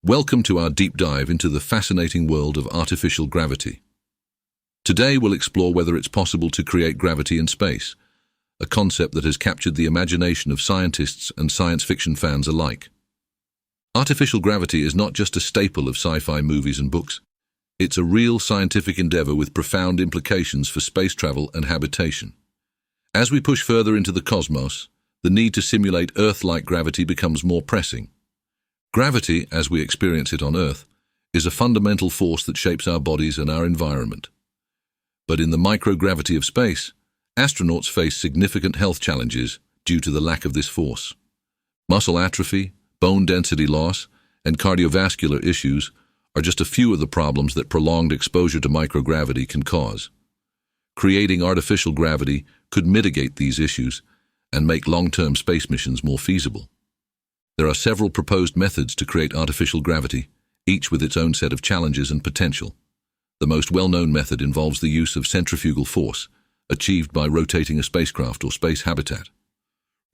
Welcome to our deep dive into the fascinating world of artificial gravity. Today we'll explore whether it's possible to create gravity in space, a concept that has captured the imagination of scientists and science fiction fans alike. Artificial gravity is not just a staple of sci-fi movies and books. It's a real scientific endeavor with profound implications for space travel and habitation. As we push further into the cosmos, the need to simulate Earth-like gravity becomes more pressing. Gravity, as we experience it on Earth, is a fundamental force that shapes our bodies and our environment. But in the microgravity of space, astronauts face significant health challenges due to the lack of this force. Muscle atrophy, bone density loss, and cardiovascular issues are just a few of the problems that prolonged exposure to microgravity can cause. Creating artificial gravity could mitigate these issues and make long-term space missions more feasible. There are several proposed methods to create artificial gravity, each with its own set of challenges and potential. The most well-known method involves the use of centrifugal force, achieved by rotating a spacecraft or space habitat.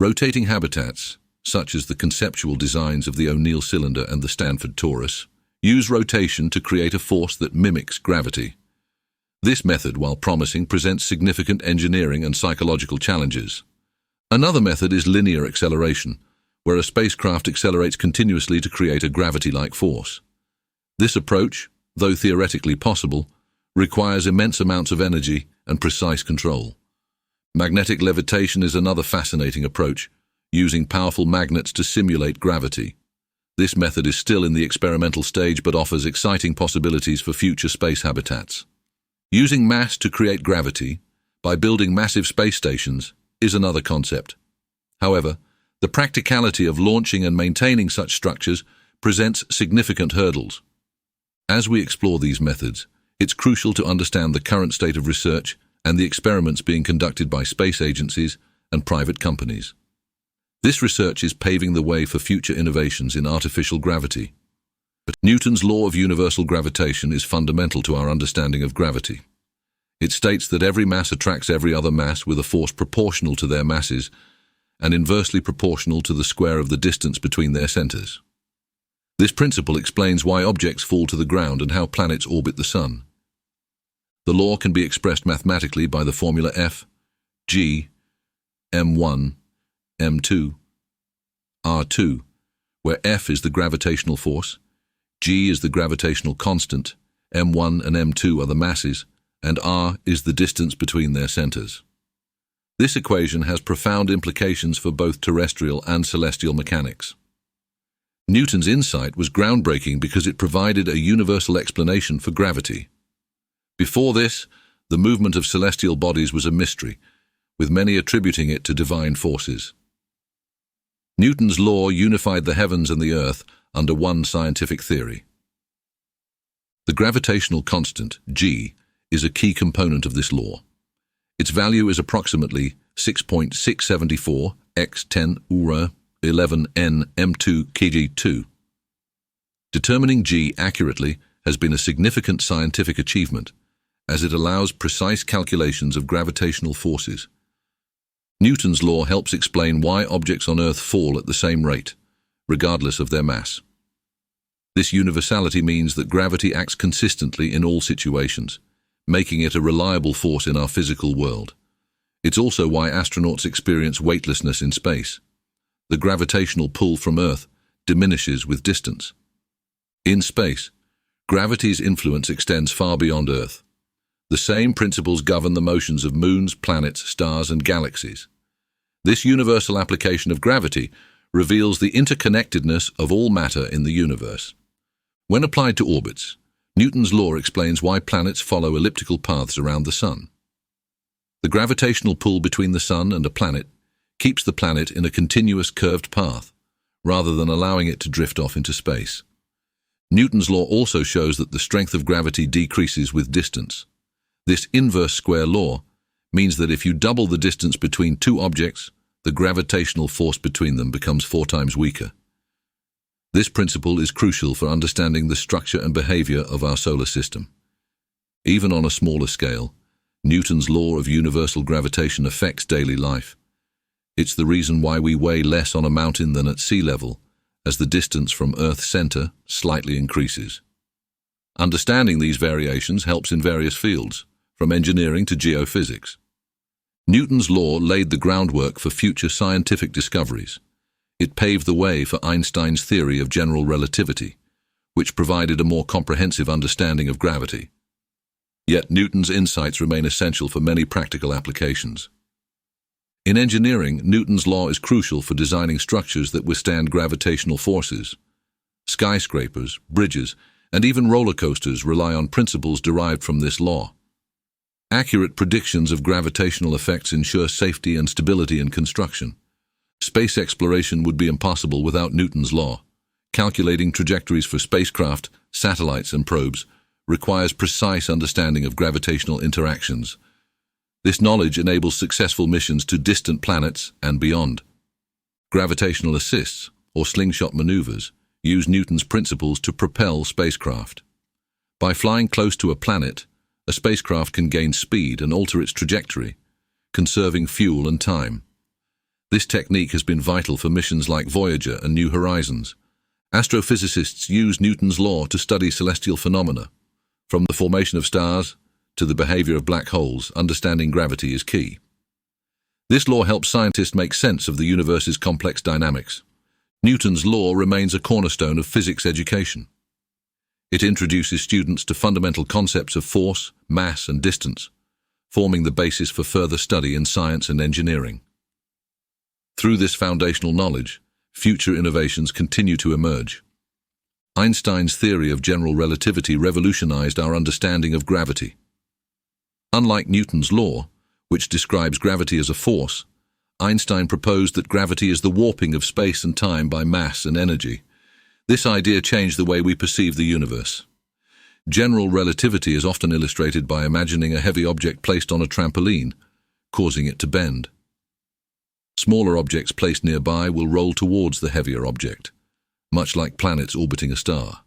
Rotating habitats, such as the conceptual designs of the O'Neill cylinder and the Stanford torus, use rotation to create a force that mimics gravity. This method, while promising, presents significant engineering and psychological challenges. Another method is linear acceleration, where a spacecraft accelerates continuously to create a gravity-like force. This approach, though theoretically possible, requires immense amounts of energy and precise control. Magnetic levitation is another fascinating approach, using powerful magnets to simulate gravity. This method is still in the experimental stage but offers exciting possibilities for future space habitats. Using mass to create gravity by building massive space stations is another concept. However, the practicality of launching and maintaining such structures presents significant hurdles. As we explore these methods, it's crucial to understand the current state of research and the experiments being conducted by space agencies and private companies. This research is paving the way for future innovations in artificial gravity. But Newton's law of universal gravitation is fundamental to our understanding of gravity. It states that every mass attracts every other mass with a force proportional to their masses and inversely proportional to the square of the distance between their centers. This principle explains why objects fall to the ground and how planets orbit the Sun. The law can be expressed mathematically by the formula F, G, m1, m2, r2, where F is the gravitational force, G is the gravitational constant, m1 and m2 are the masses, and r is the distance between their centers. This equation has profound implications for both terrestrial and celestial mechanics. Newton's insight was groundbreaking because it provided a universal explanation for gravity. Before this, the movement of celestial bodies was a mystery, with many attributing it to divine forces. Newton's law unified the heavens and the earth under one scientific theory. The gravitational constant, G, is a key component of this law. Its value is approximately 6.674 x 10 ura 11 n m2 kg2. Determining G accurately has been a significant scientific achievement, as it allows precise calculations of gravitational forces. Newton's law helps explain why objects on Earth fall at the same rate, regardless of their mass. This universality means that gravity acts consistently in all situations, making it a reliable force in our physical world. It's also why astronauts experience weightlessness in space. The gravitational pull from Earth diminishes with distance. In space, gravity's influence extends far beyond Earth. The same principles govern the motions of moons, planets, stars, and galaxies. This universal application of gravity reveals the interconnectedness of all matter in the universe. When applied to orbits, Newton's law explains why planets follow elliptical paths around the Sun. The gravitational pull between the Sun and a planet keeps the planet in a continuous curved path, rather than allowing it to drift off into space. Newton's law also shows that the strength of gravity decreases with distance. This inverse square law means that if you double the distance between two objects, the gravitational force between them becomes 4 times weaker. This principle is crucial for understanding the structure and behavior of our solar system. Even on a smaller scale, Newton's law of universal gravitation affects daily life. It's the reason why we weigh less on a mountain than at sea level, as the distance from Earth's center slightly increases. Understanding these variations helps in various fields, from engineering to geophysics. Newton's law laid the groundwork for future scientific discoveries. It paved the way for Einstein's theory of general relativity, which provided a more comprehensive understanding of gravity. Yet Newton's insights remain essential for many practical applications. In engineering, Newton's law is crucial for designing structures that withstand gravitational forces. Skyscrapers, bridges, and even roller coasters rely on principles derived from this law. Accurate predictions of gravitational effects ensure safety and stability in construction. Space exploration would be impossible without Newton's law. Calculating trajectories for spacecraft, satellites, and probes requires precise understanding of gravitational interactions. This knowledge enables successful missions to distant planets and beyond. Gravitational assists, or slingshot maneuvers, use Newton's principles to propel spacecraft. By flying close to a planet, a spacecraft can gain speed and alter its trajectory, conserving fuel and time. This technique has been vital for missions like Voyager and New Horizons. Astrophysicists use Newton's law to study celestial phenomena. From the formation of stars to the behavior of black holes, understanding gravity is key. This law helps scientists make sense of the universe's complex dynamics. Newton's law remains a cornerstone of physics education. It introduces students to fundamental concepts of force, mass, and distance, forming the basis for further study in science and engineering. Through this foundational knowledge, future innovations continue to emerge. Einstein's theory of general relativity revolutionized our understanding of gravity. Unlike Newton's law, which describes gravity as a force, Einstein proposed that gravity is the warping of space and time by mass and energy. This idea changed the way we perceive the universe. General relativity is often illustrated by imagining a heavy object placed on a trampoline, causing it to bend. Smaller objects placed nearby will roll towards the heavier object, much like planets orbiting a star.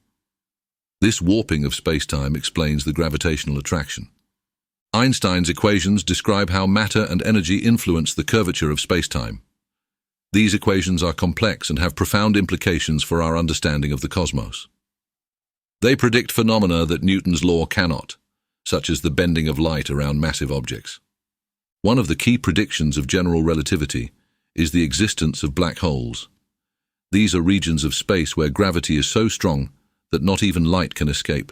This warping of space-time explains the gravitational attraction. Einstein's equations describe how matter and energy influence the curvature of space-time. These equations are complex and have profound implications for our understanding of the cosmos. They predict phenomena that Newton's law cannot, such as the bending of light around massive objects. One of the key predictions of general relativity is the existence of black holes. These are regions of space where gravity is so strong that not even light can escape.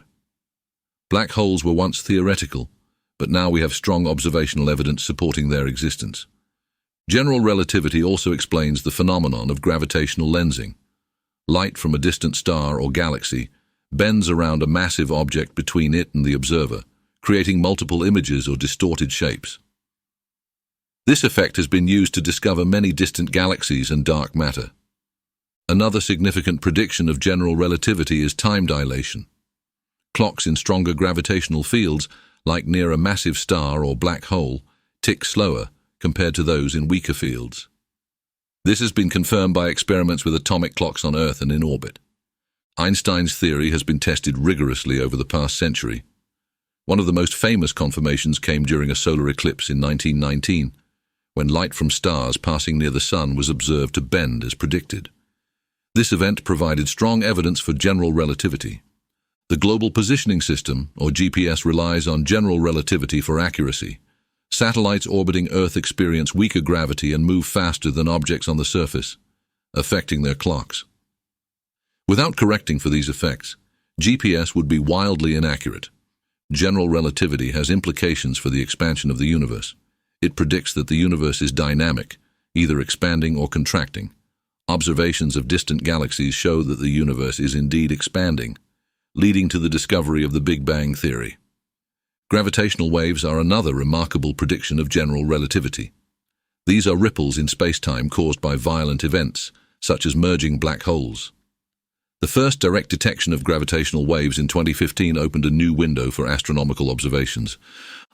Black holes were once theoretical, but now we have strong observational evidence supporting their existence. General relativity also explains the phenomenon of gravitational lensing. Light from a distant star or galaxy bends around a massive object between it and the observer, creating multiple images or distorted shapes. This effect has been used to discover many distant galaxies and dark matter. Another significant prediction of general relativity is time dilation. Clocks in stronger gravitational fields, like near a massive star or black hole, tick slower compared to those in weaker fields. This has been confirmed by experiments with atomic clocks on Earth and in orbit. Einstein's theory has been tested rigorously over the past century. One of the most famous confirmations came during a solar eclipse in 1919, when light from stars passing near the Sun was observed to bend as predicted. This event provided strong evidence for general relativity. The Global Positioning System, or GPS, relies on general relativity for accuracy. Satellites orbiting Earth experience weaker gravity and move faster than objects on the surface, affecting their clocks. Without correcting for these effects, GPS would be wildly inaccurate. General relativity has implications for the expansion of the universe. It predicts that the universe is dynamic, either expanding or contracting. Observations of distant galaxies show that the universe is indeed expanding, leading to the discovery of the Big Bang theory. Gravitational waves are another remarkable prediction of general relativity. These are ripples in space-time caused by violent events, such as merging black holes. The first direct detection of gravitational waves in 2015 opened a new window for astronomical observations.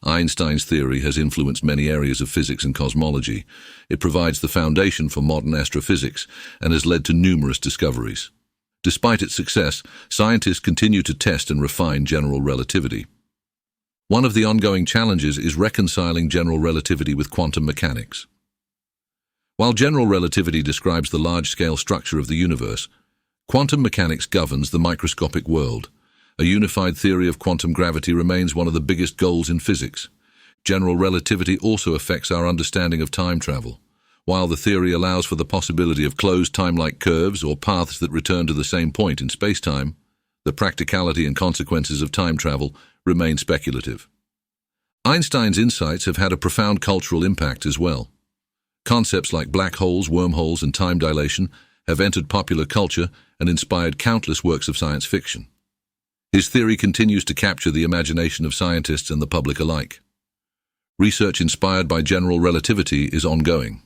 Einstein's theory has influenced many areas of physics and cosmology. It provides the foundation for modern astrophysics and has led to numerous discoveries. Despite its success, scientists continue to test and refine general relativity. One of the ongoing challenges is reconciling general relativity with quantum mechanics. While general relativity describes the large-scale structure of the universe, Quantum mechanics governs the microscopic world. A unified theory of quantum gravity remains one of the biggest goals in physics. General relativity also affects our understanding of time travel. While the theory allows for the possibility of closed time-like curves or paths that return to the same point in space-time, the practicality and consequences of time travel remain speculative. Einstein's insights have had a profound cultural impact as well. Concepts like black holes, wormholes, and time dilation have entered popular culture and inspired countless works of science fiction. His theory continues to capture the imagination of scientists and the public alike. Research inspired by general relativity is ongoing.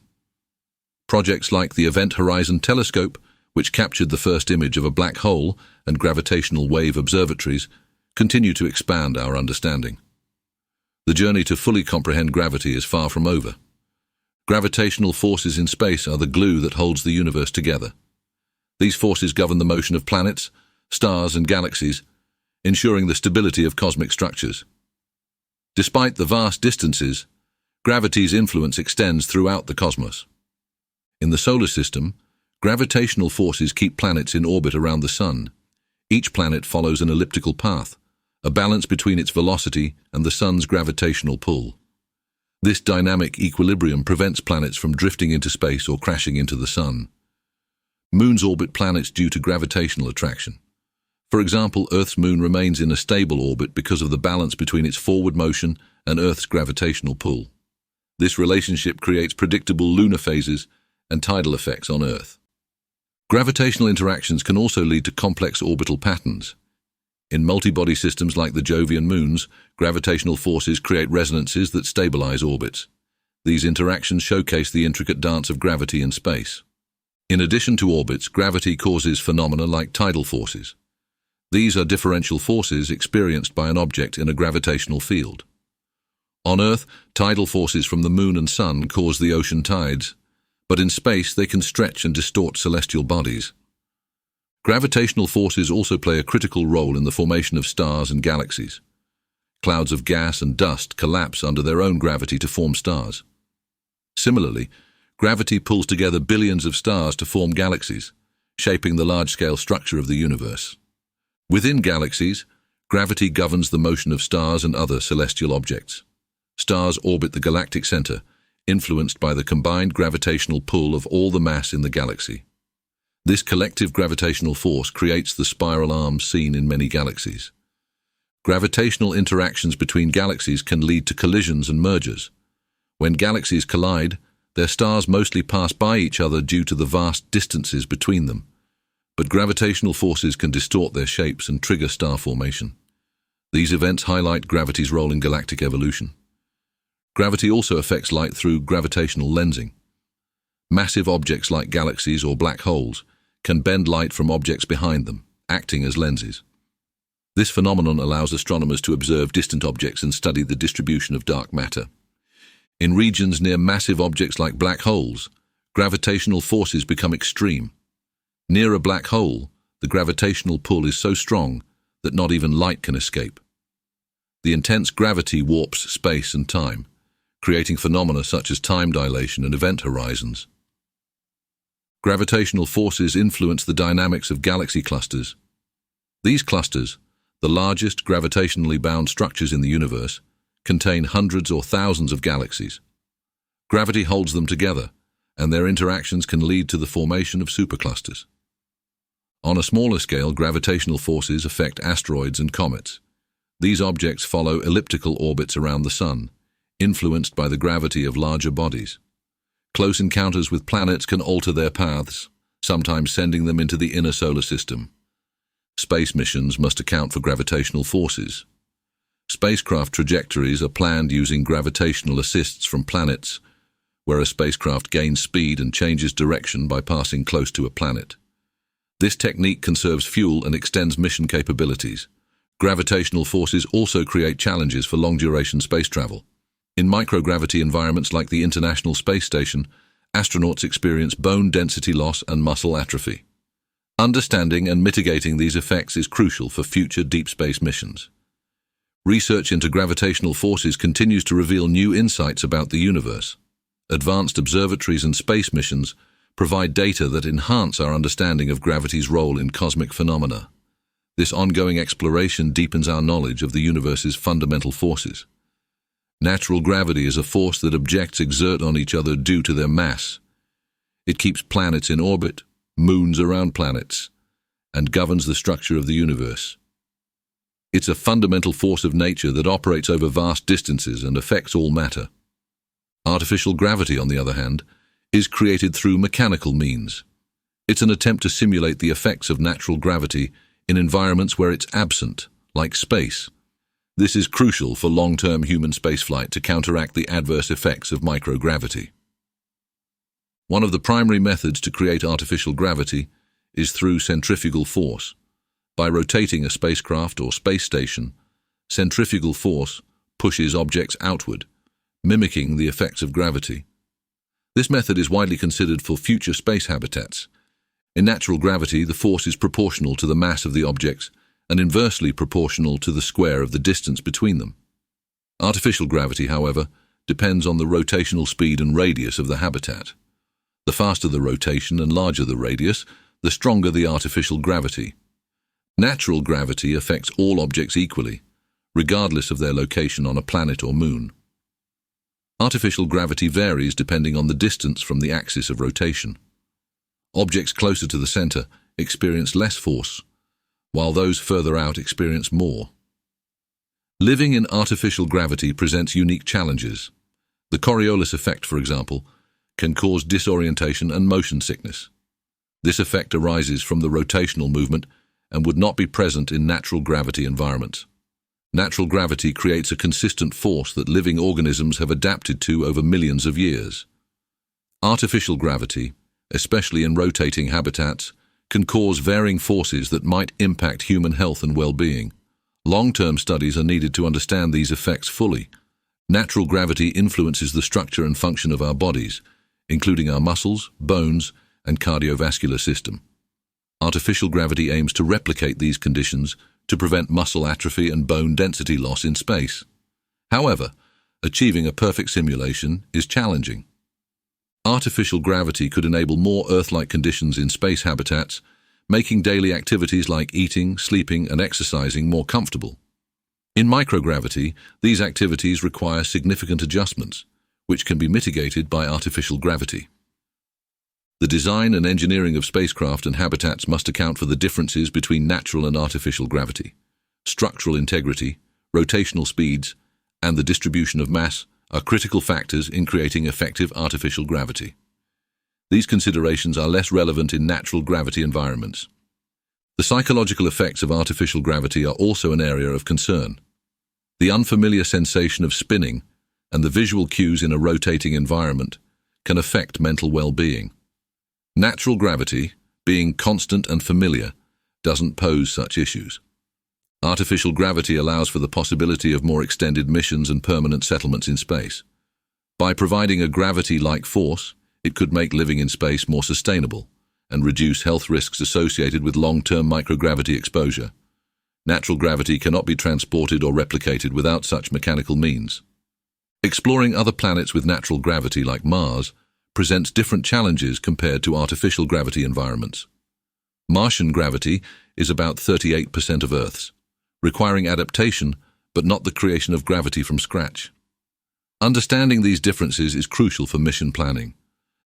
Projects like the Event Horizon Telescope, which captured the first image of a black hole, and gravitational wave observatories, continue to expand our understanding. The journey to fully comprehend gravity is far from over. Gravitational forces in space are the glue that holds the universe together. These forces govern the motion of planets, stars, and galaxies, ensuring the stability of cosmic structures. Despite the vast distances, gravity's influence extends throughout the cosmos. In the solar system, gravitational forces keep planets in orbit around the Sun. Each planet follows an elliptical path, a balance between its velocity and the Sun's gravitational pull. This dynamic equilibrium prevents planets from drifting into space or crashing into the Sun. Moons orbit planets due to gravitational attraction. For example, Earth's moon remains in a stable orbit because of the balance between its forward motion and Earth's gravitational pull. This relationship creates predictable lunar phases and tidal effects on Earth. Gravitational interactions can also lead to complex orbital patterns. In multi-body systems like the Jovian moons, gravitational forces create resonances that stabilize orbits. These interactions showcase the intricate dance of gravity in space. In addition to orbits, gravity causes phenomena like tidal forces. These are differential forces experienced by an object in a gravitational field. On Earth, tidal forces from the Moon and Sun cause the ocean tides, but in space they can stretch and distort celestial bodies. Gravitational forces also play a critical role in the formation of stars and galaxies. Clouds of gas and dust collapse under their own gravity to form stars. Similarly, gravity pulls together billions of stars to form galaxies, shaping the large-scale structure of the universe. Within galaxies, gravity governs the motion of stars and other celestial objects. Stars orbit the galactic center, influenced by the combined gravitational pull of all the mass in the galaxy. This collective gravitational force creates the spiral arms seen in many galaxies. Gravitational interactions between galaxies can lead to collisions and mergers. When galaxies collide, their stars mostly pass by each other due to the vast distances between them. But gravitational forces can distort their shapes and trigger star formation. These events highlight gravity's role in galactic evolution. Gravity also affects light through gravitational lensing. Massive objects like galaxies or black holes can bend light from objects behind them, acting as lenses. This phenomenon allows astronomers to observe distant objects and study the distribution of dark matter. In regions near massive objects like black holes, gravitational forces become extreme. Near a black hole, the gravitational pull is so strong that not even light can escape. The intense gravity warps space and time, creating phenomena such as time dilation and event horizons. Gravitational forces influence the dynamics of galaxy clusters. These clusters, the largest gravitationally bound structures in the universe, contain hundreds or thousands of galaxies. Gravity holds them together, and their interactions can lead to the formation of superclusters. On a smaller scale, gravitational forces affect asteroids and comets. These objects follow elliptical orbits around the Sun, influenced by the gravity of larger bodies. Close encounters with planets can alter their paths, sometimes sending them into the inner solar system. Space missions must account for gravitational forces. Spacecraft trajectories are planned using gravitational assists from planets, where a spacecraft gains speed and changes direction by passing close to a planet. This technique conserves fuel and extends mission capabilities. Gravitational forces also create challenges for long-duration space travel. In microgravity environments like the International Space Station, astronauts experience bone density loss and muscle atrophy. Understanding and mitigating these effects is crucial for future deep space missions. Research into gravitational forces continues to reveal new insights about the universe. Advanced observatories and space missions provide data that enhance our understanding of gravity's role in cosmic phenomena. This ongoing exploration deepens our knowledge of the universe's fundamental forces. Natural gravity is a force that objects exert on each other due to their mass. It keeps planets in orbit, moons around planets, and governs the structure of the universe. It's a fundamental force of nature that operates over vast distances and affects all matter. Artificial gravity, on the other hand, is created through mechanical means. It's an attempt to simulate the effects of natural gravity in environments where it's absent, like space. This is crucial for long-term human spaceflight to counteract the adverse effects of microgravity. One of the primary methods to create artificial gravity is through centrifugal force. By rotating a spacecraft or space station, centrifugal force pushes objects outward, mimicking the effects of gravity. This method is widely considered for future space habitats. In natural gravity, the force is proportional to the mass of the objects and inversely proportional to the square of the distance between them. Artificial gravity, however, depends on the rotational speed and radius of the habitat. The faster the rotation and larger the radius, the stronger the artificial gravity. Natural gravity affects all objects equally, regardless of their location on a planet or moon. Artificial gravity varies depending on the distance from the axis of rotation. Objects closer to the center experience less force, while those further out experience more. Living in artificial gravity presents unique challenges. The Coriolis effect, for example, can cause disorientation and motion sickness. This effect arises from the rotational movement and would not be present in natural gravity environments. Natural gravity creates a consistent force that living organisms have adapted to over millions of years. Artificial gravity, especially in rotating habitats, can cause varying forces that might impact human health and well-being. Long-term studies are needed to understand these effects fully. Natural gravity influences the structure and function of our bodies, including our muscles, bones, and cardiovascular system. Artificial gravity aims to replicate these conditions to prevent muscle atrophy and bone density loss in space. However, achieving a perfect simulation is challenging. Artificial gravity could enable more Earth-like conditions in space habitats, making daily activities like eating, sleeping, and exercising more comfortable. In microgravity, these activities require significant adjustments, which can be mitigated by artificial gravity. The design and engineering of spacecraft and habitats must account for the differences between natural and artificial gravity. Structural integrity, rotational speeds, and the distribution of mass are critical factors in creating effective artificial gravity. These considerations are less relevant in natural gravity environments. The psychological effects of artificial gravity are also an area of concern. The unfamiliar sensation of spinning and the visual cues in a rotating environment can affect mental well-being. Natural gravity, being constant and familiar, doesn't pose such issues. Artificial gravity allows for the possibility of more extended missions and permanent settlements in space. By providing a gravity-like force, it could make living in space more sustainable and reduce health risks associated with long-term microgravity exposure. Natural gravity cannot be transported or replicated without such mechanical means. Exploring other planets with natural gravity like Mars presents different challenges compared to artificial gravity environments. Martian gravity is about 38% of Earth's, requiring adaptation but not the creation of gravity from scratch. Understanding these differences is crucial for mission planning.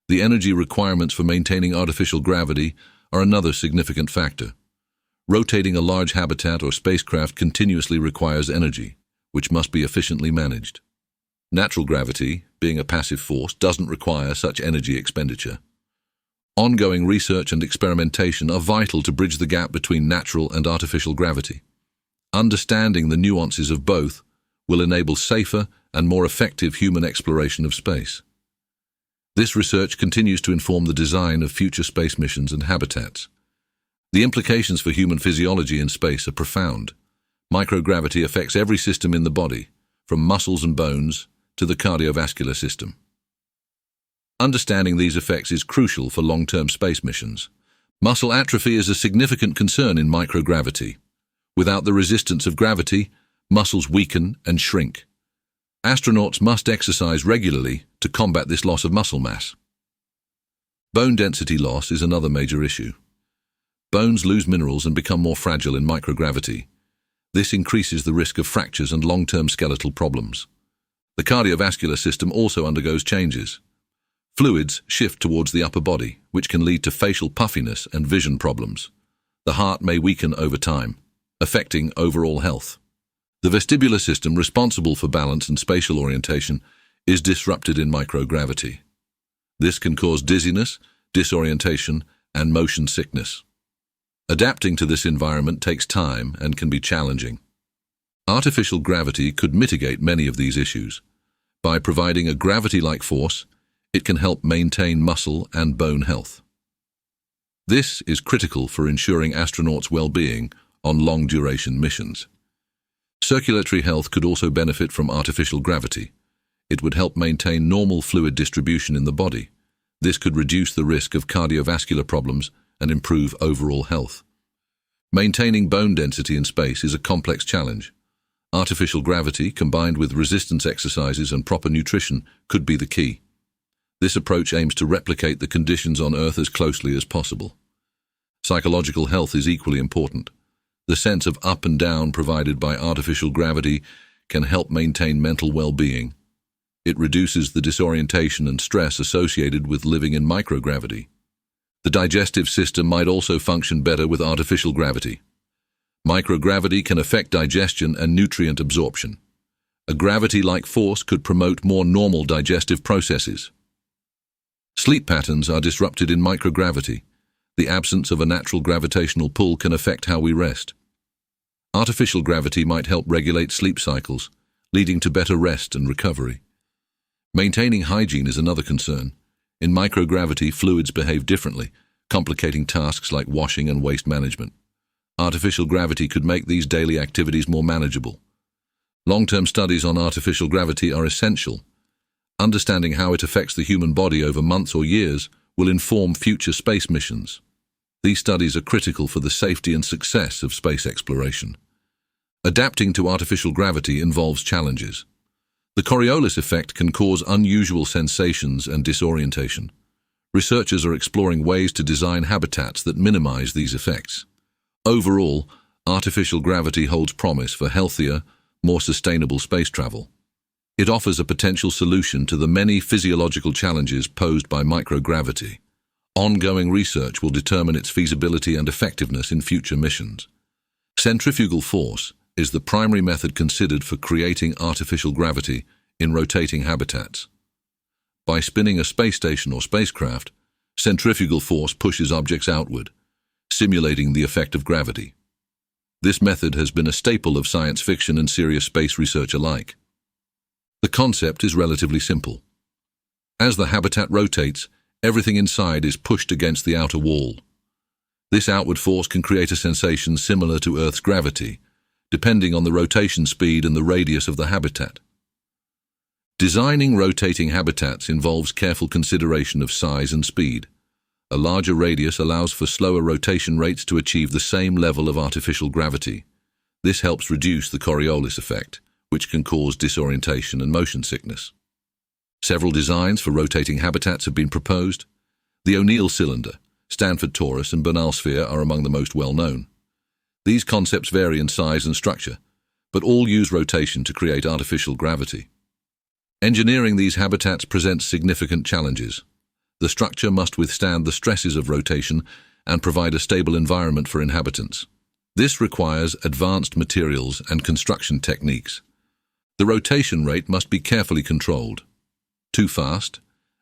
The energy requirements for maintaining artificial gravity are another significant factor. Rotating a large habitat or spacecraft continuously requires energy, which must be efficiently managed. Natural gravity, being a passive force, doesn't require such energy expenditure. Ongoing research and experimentation are vital to bridge the gap between natural and artificial gravity. Understanding the nuances of both will enable safer and more effective human exploration of space. This research continues to inform the design of future space missions and habitats. The implications for human physiology in space are profound. Microgravity affects every system in the body, from muscles and bones to the cardiovascular system. Understanding these effects is crucial for long-term space missions. Muscle atrophy is a significant concern in microgravity. Without the resistance of gravity, muscles weaken and shrink. Astronauts must exercise regularly to combat this loss of muscle mass. Bone density loss is another major issue. Bones lose minerals and become more fragile in microgravity. This increases the risk of fractures and long-term skeletal problems. The cardiovascular system also undergoes changes. Fluids shift towards the upper body, which can lead to facial puffiness and vision problems. The heart may weaken over time, affecting overall health. The vestibular system, responsible for balance and spatial orientation, is disrupted in microgravity. This can cause dizziness, disorientation, and motion sickness. Adapting to this environment takes time and can be challenging. Artificial gravity could mitigate many of these issues. By providing a gravity-like force, it can help maintain muscle and bone health. This is critical for ensuring astronauts' well-being on long-duration missions. Circulatory health could also benefit from artificial gravity. It would help maintain normal fluid distribution in the body. This could reduce the risk of cardiovascular problems and improve overall health. Maintaining bone density in space is a complex challenge. Artificial gravity, combined with resistance exercises and proper nutrition, could be the key. This approach aims to replicate the conditions on Earth as closely as possible. Psychological health is equally important. The sense of up and down provided by artificial gravity can help maintain mental well-being. It reduces the disorientation and stress associated with living in microgravity. The digestive system might also function better with artificial gravity. Microgravity can affect digestion and nutrient absorption. A gravity-like force could promote more normal digestive processes. Sleep patterns are disrupted in microgravity. The absence of a natural gravitational pull can affect how we rest. Artificial gravity might help regulate sleep cycles, leading to better rest and recovery. Maintaining hygiene is another concern. In microgravity, fluids behave differently, complicating tasks like washing and waste management. Artificial gravity could make these daily activities more manageable. Long-term studies on artificial gravity are essential. Understanding how it affects the human body over months or years will inform future space missions. These studies are critical for the safety and success of space exploration. Adapting to artificial gravity involves challenges. The Coriolis effect can cause unusual sensations and disorientation. Researchers are exploring ways to design habitats that minimize these effects. Overall, artificial gravity holds promise for healthier, more sustainable space travel. It offers a potential solution to the many physiological challenges posed by microgravity. Ongoing research will determine its feasibility and effectiveness in future missions. Centrifugal force is the primary method considered for creating artificial gravity in rotating habitats. By spinning a space station or spacecraft, centrifugal force pushes objects outward, simulating the effect of gravity. This method has been a staple of science fiction and serious space research alike. The concept is relatively simple. As the habitat rotates, everything inside is pushed against the outer wall. This outward force can create a sensation similar to Earth's gravity, depending on the rotation speed and the radius of the habitat. Designing rotating habitats involves careful consideration of size and speed. A larger radius allows for slower rotation rates to achieve the same level of artificial gravity. This helps reduce the Coriolis effect, which can cause disorientation and motion sickness. Several designs for rotating habitats have been proposed. The O'Neill cylinder, Stanford torus, and Bernal sphere are among the most well-known. These concepts vary in size and structure, but all use rotation to create artificial gravity. Engineering these habitats presents significant challenges. The structure must withstand the stresses of rotation and provide a stable environment for inhabitants. This requires advanced materials and construction techniques. The rotation rate must be carefully controlled. Too fast,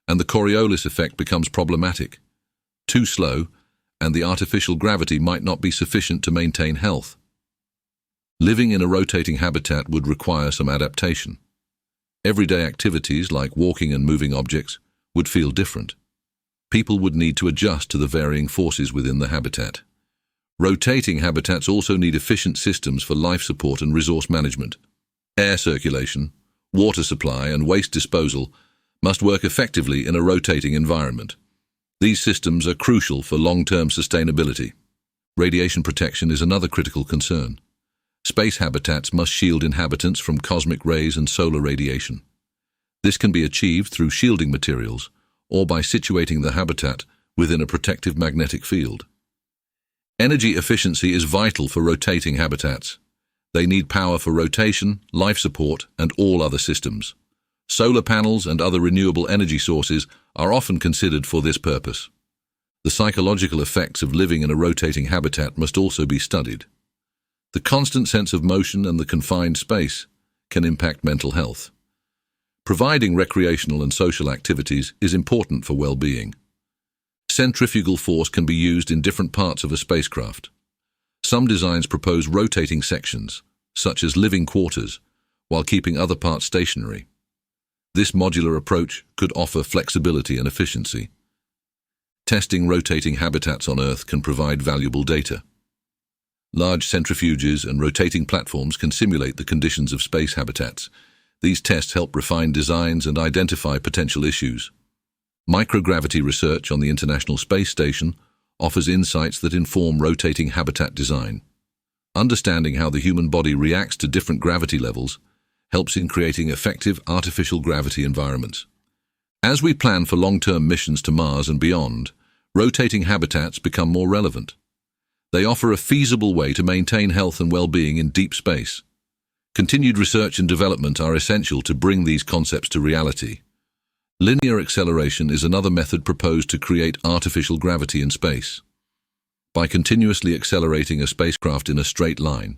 and the Coriolis effect becomes problematic. Too slow, and the artificial gravity might not be sufficient to maintain health. Living in a rotating habitat would require some adaptation. Everyday activities like walking and moving objects would feel different. People would need to adjust to the varying forces within the habitat. Rotating habitats also need efficient systems for life support and resource management. Air circulation, water supply, and waste disposal must work effectively in a rotating environment. These systems are crucial for long-term sustainability. Radiation protection is another critical concern. Space habitats must shield inhabitants from cosmic rays and solar radiation. This can be achieved through shielding materials or by situating the habitat within a protective magnetic field. Energy efficiency is vital for rotating habitats. They need power for rotation, life support, and all other systems. Solar panels and other renewable energy sources are often considered for this purpose. The psychological effects of living in a rotating habitat must also be studied. The constant sense of motion and the confined space can impact mental health. Providing recreational and social activities is important for well-being. Centrifugal force can be used in different parts of a spacecraft. Some designs propose rotating sections, such as living quarters, while keeping other parts stationary. This modular approach could offer flexibility and efficiency. Testing rotating habitats on Earth can provide valuable data. Large centrifuges and rotating platforms can simulate the conditions of space habitats. These tests help refine designs and identify potential issues. Microgravity research on the International Space Station offers insights that inform rotating habitat design. Understanding how the human body reacts to different gravity levels helps in creating effective artificial gravity environments. As we plan for long-term missions to Mars and beyond, rotating habitats become more relevant. They offer a feasible way to maintain health and well-being in deep space. Continued research and development are essential to bring these concepts to reality. Linear acceleration is another method proposed to create artificial gravity in space. By continuously accelerating a spacecraft in a straight line,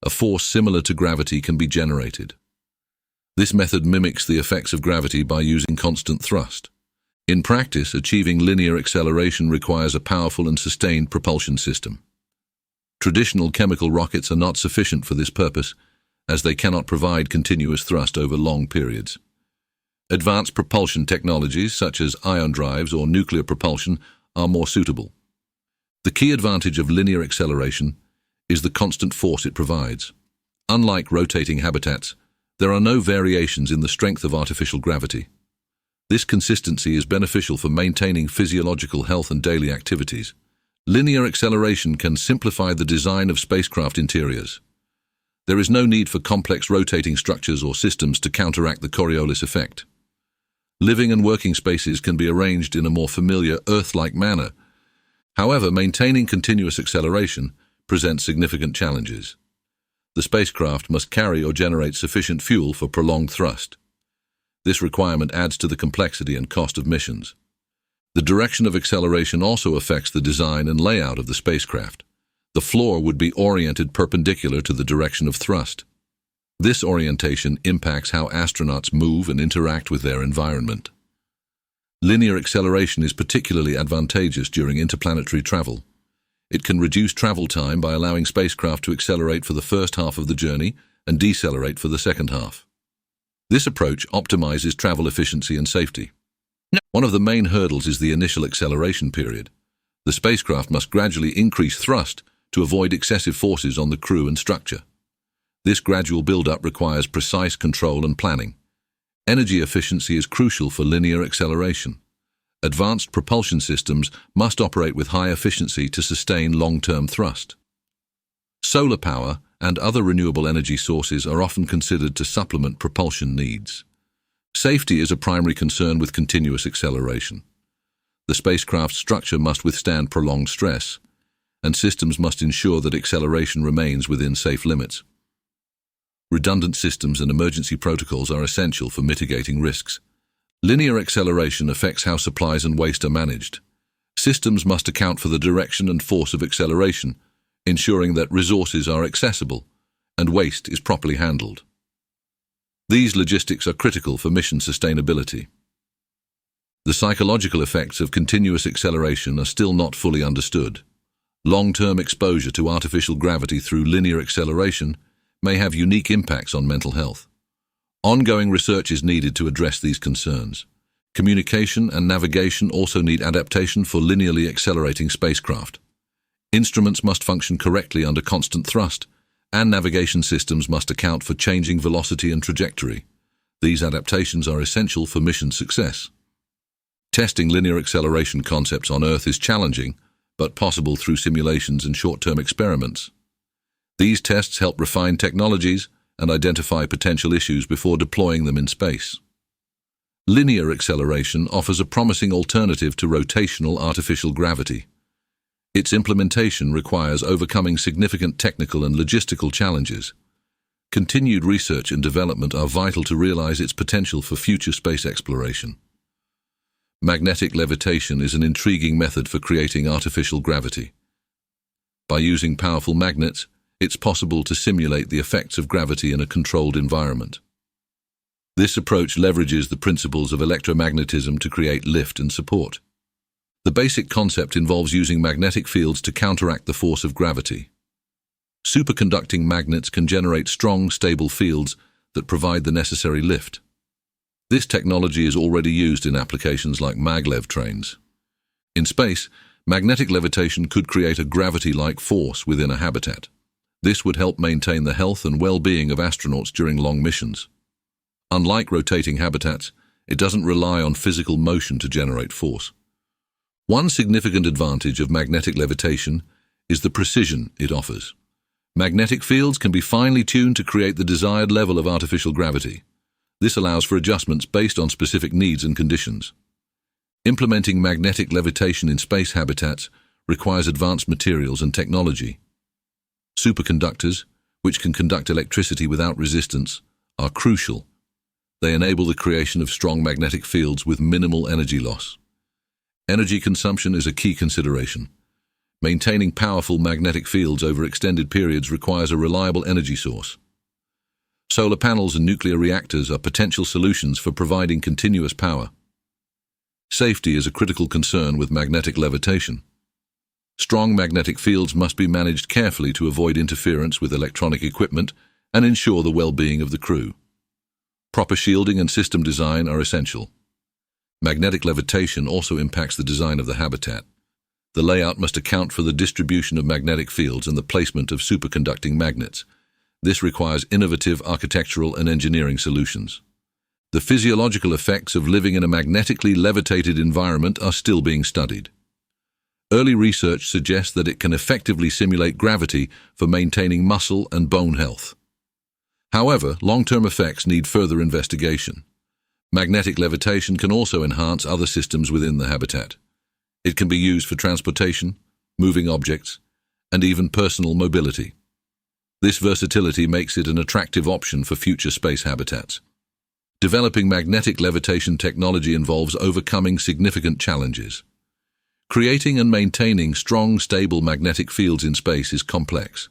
a force similar to gravity can be generated. This method mimics the effects of gravity by using constant thrust. In practice, achieving linear acceleration requires a powerful and sustained propulsion system. Traditional chemical rockets are not sufficient for this purpose, as they cannot provide continuous thrust over long periods. Advanced propulsion technologies, such as ion drives or nuclear propulsion, are more suitable. The key advantage of linear acceleration is the constant force it provides. Unlike rotating habitats, there are no variations in the strength of artificial gravity. This consistency is beneficial for maintaining physiological health and daily activities. Linear acceleration can simplify the design of spacecraft interiors. There is no need for complex rotating structures or systems to counteract the Coriolis effect. Living and working spaces can be arranged in a more familiar Earth-like manner. However, maintaining continuous acceleration presents significant challenges. The spacecraft must carry or generate sufficient fuel for prolonged thrust. This requirement adds to the complexity and cost of missions. The direction of acceleration also affects the design and layout of the spacecraft. The floor would be oriented perpendicular to the direction of thrust. This orientation impacts how astronauts move and interact with their environment. Linear acceleration is particularly advantageous during interplanetary travel. It can reduce travel time by allowing spacecraft to accelerate for the first half of the journey and decelerate for the second half. This approach optimizes travel efficiency and safety. One of the main hurdles is the initial acceleration period. The spacecraft must gradually increase thrust to avoid excessive forces on the crew and structure. This gradual build-up requires precise control and planning. Energy efficiency is crucial for linear acceleration. Advanced propulsion systems must operate with high efficiency to sustain long-term thrust. Solar power and other renewable energy sources are often considered to supplement propulsion needs. Safety is a primary concern with continuous acceleration. The spacecraft's structure must withstand prolonged stress, and systems must ensure that acceleration remains within safe limits. Redundant systems and emergency protocols are essential for mitigating risks. Linear acceleration affects how supplies and waste are managed. Systems must account for the direction and force of acceleration, ensuring that resources are accessible and waste is properly handled. These logistics are critical for mission sustainability. The psychological effects of continuous acceleration are still not fully understood. Long-term exposure to artificial gravity through linear acceleration may have unique impacts on mental health. Ongoing research is needed to address these concerns. Communication and navigation also need adaptation for linearly accelerating spacecraft. Instruments must function correctly under constant thrust, and navigation systems must account for changing velocity and trajectory. These adaptations are essential for mission success. Testing linear acceleration concepts on Earth is challenging, but possible through simulations and short-term experiments. These tests help refine technologies and identify potential issues before deploying them in space. Linear acceleration offers a promising alternative to rotational artificial gravity. Its implementation requires overcoming significant technical and logistical challenges. Continued research and development are vital to realize its potential for future space exploration. Magnetic levitation is an intriguing method for creating artificial gravity. By using powerful magnets, it's possible to simulate the effects of gravity in a controlled environment. This approach leverages the principles of electromagnetism to create lift and support. The basic concept involves using magnetic fields to counteract the force of gravity. Superconducting magnets can generate strong, stable fields that provide the necessary lift. This technology is already used in applications like maglev trains. In space, magnetic levitation could create a gravity-like force within a habitat. This would help maintain the health and well-being of astronauts during long missions. Unlike rotating habitats, it doesn't rely on physical motion to generate force. One significant advantage of magnetic levitation is the precision it offers. Magnetic fields can be finely tuned to create the desired level of artificial gravity. This allows for adjustments based on specific needs and conditions. Implementing magnetic levitation in space habitats requires advanced materials and technology. Superconductors, which can conduct electricity without resistance, are crucial. They enable the creation of strong magnetic fields with minimal energy loss. Energy consumption is a key consideration. Maintaining powerful magnetic fields over extended periods requires a reliable energy source. Solar panels and nuclear reactors are potential solutions for providing continuous power. Safety is a critical concern with magnetic levitation. Strong magnetic fields must be managed carefully to avoid interference with electronic equipment and ensure the well-being of the crew. Proper shielding and system design are essential. Magnetic levitation also impacts the design of the habitat. The layout must account for the distribution of magnetic fields and the placement of superconducting magnets. This requires innovative architectural and engineering solutions. The physiological effects of living in a magnetically levitated environment are still being studied. Early research suggests that it can effectively simulate gravity for maintaining muscle and bone health. However, long-term effects need further investigation. Magnetic levitation can also enhance other systems within the habitat. It can be used for transportation, moving objects, and even personal mobility. This versatility makes it an attractive option for future space habitats. Developing magnetic levitation technology involves overcoming significant challenges. Creating and maintaining strong, stable magnetic fields in space is complex.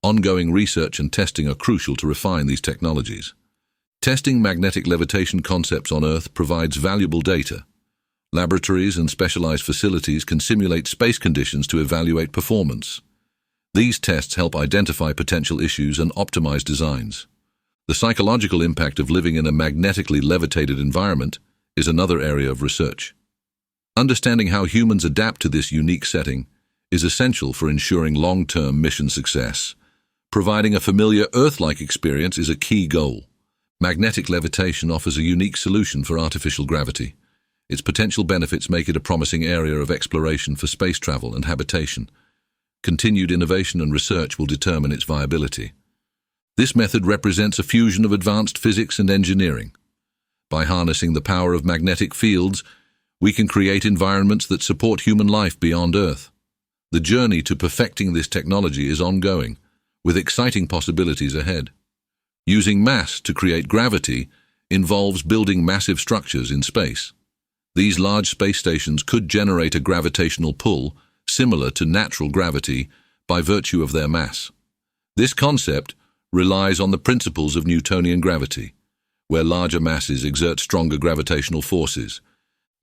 Ongoing research and testing are crucial to refine these technologies. Testing magnetic levitation concepts on Earth provides valuable data. Laboratories and specialized facilities can simulate space conditions to evaluate performance. These tests help identify potential issues and optimize designs. The psychological impact of living in a magnetically levitated environment is another area of research. Understanding how humans adapt to this unique setting is essential for ensuring long-term mission success. Providing a familiar Earth-like experience is a key goal. Magnetic levitation offers a unique solution for artificial gravity. Its potential benefits make it a promising area of exploration for space travel and habitation. Continued innovation and research will determine its viability. This method represents a fusion of advanced physics and engineering. By harnessing the power of magnetic fields, we can create environments that support human life beyond Earth. The journey to perfecting this technology is ongoing, with exciting possibilities ahead. Using mass to create gravity involves building massive structures in space. These large space stations could generate a gravitational pull similar to natural gravity by virtue of their mass. This concept relies on the principles of Newtonian gravity, where larger masses exert stronger gravitational forces.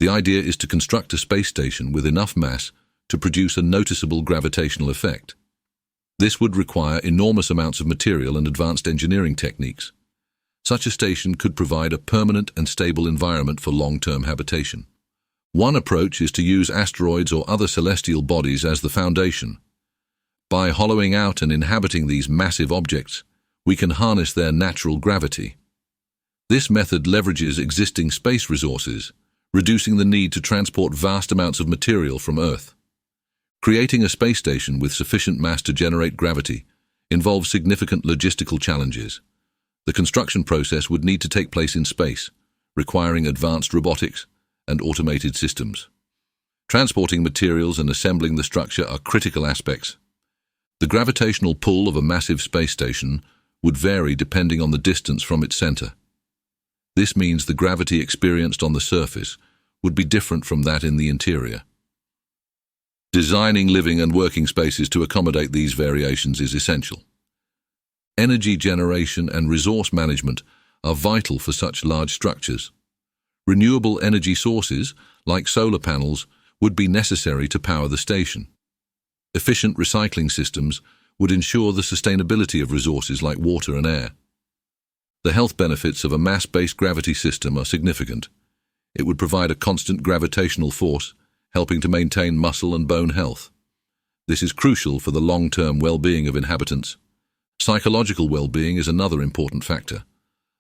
The idea is to construct a space station with enough mass to produce a noticeable gravitational effect. This would require enormous amounts of material and advanced engineering techniques. Such a station could provide a permanent and stable environment for long-term habitation. One approach is to use asteroids or other celestial bodies as the foundation. By hollowing out and inhabiting these massive objects, we can harness their natural gravity. This method leverages existing space resources, reducing the need to transport vast amounts of material from Earth. Creating a space station with sufficient mass to generate gravity involves significant logistical challenges. The construction process would need to take place in space, requiring advanced robotics and automated systems. Transporting materials and assembling the structure are critical aspects. The gravitational pull of a massive space station would vary depending on the distance from its center. This means the gravity experienced on the surface would be different from that in the interior. Designing living and working spaces to accommodate these variations is essential. Energy generation and resource management are vital for such large structures. Renewable energy sources, like solar panels, would be necessary to power the station. Efficient recycling systems would ensure the sustainability of resources like water and air. The health benefits of a mass-based gravity system are significant. It would provide a constant gravitational force, helping to maintain muscle and bone health. This is crucial for the long-term well-being of inhabitants. Psychological well-being is another important factor.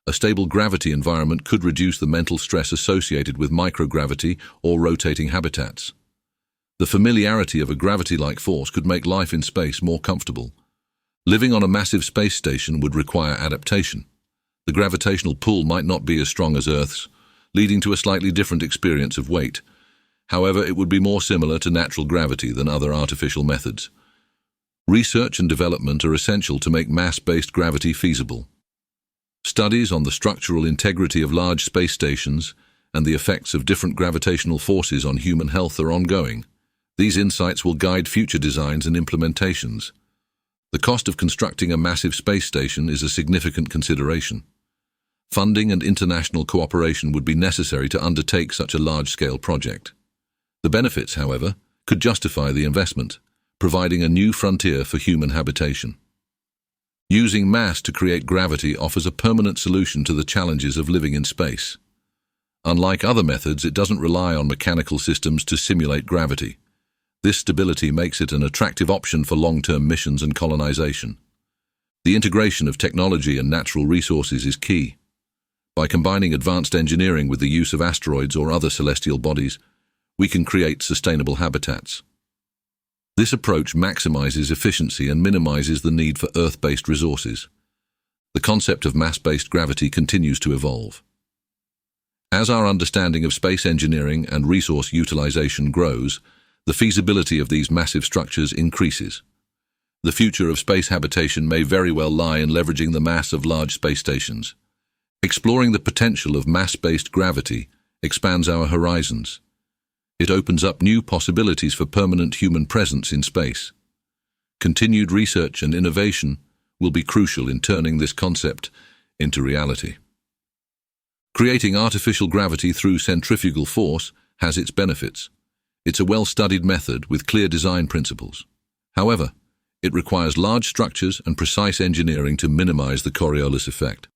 A stable gravity environment could reduce the mental stress associated with microgravity or rotating habitats. The familiarity of a gravity-like force could make life in space more comfortable. Living on a massive space station would require adaptation. The gravitational pull might not be as strong as Earth's, leading to a slightly different experience of weight. However, it would be more similar to natural gravity than other artificial methods. Research and development are essential to make mass-based gravity feasible. Studies on the structural integrity of large space stations and the effects of different gravitational forces on human health are ongoing. These insights will guide future designs and implementations. The cost of constructing a massive space station is a significant consideration. Funding and international cooperation would be necessary to undertake such a large-scale project. The benefits, however, could justify the investment, providing a new frontier for human habitation. Using mass to create gravity offers a permanent solution to the challenges of living in space. Unlike other methods, it doesn't rely on mechanical systems to simulate gravity. This stability makes it an attractive option for long-term missions and colonization. The integration of technology and natural resources is key. By combining advanced engineering with the use of asteroids or other celestial bodies, we can create sustainable habitats. This approach maximizes efficiency and minimizes the need for Earth-based resources. The concept of mass-based gravity continues to evolve. As our understanding of space engineering and resource utilization grows, the feasibility of these massive structures increases. The future of space habitation may very well lie in leveraging the mass of large space stations. Exploring the potential of mass-based gravity expands our horizons. It opens up new possibilities for permanent human presence in space. Continued research and innovation will be crucial in turning this concept into reality. Creating artificial gravity through centrifugal force has its benefits. It's a well-studied method with clear design principles. However, it requires large structures and precise engineering to minimize the Coriolis effect.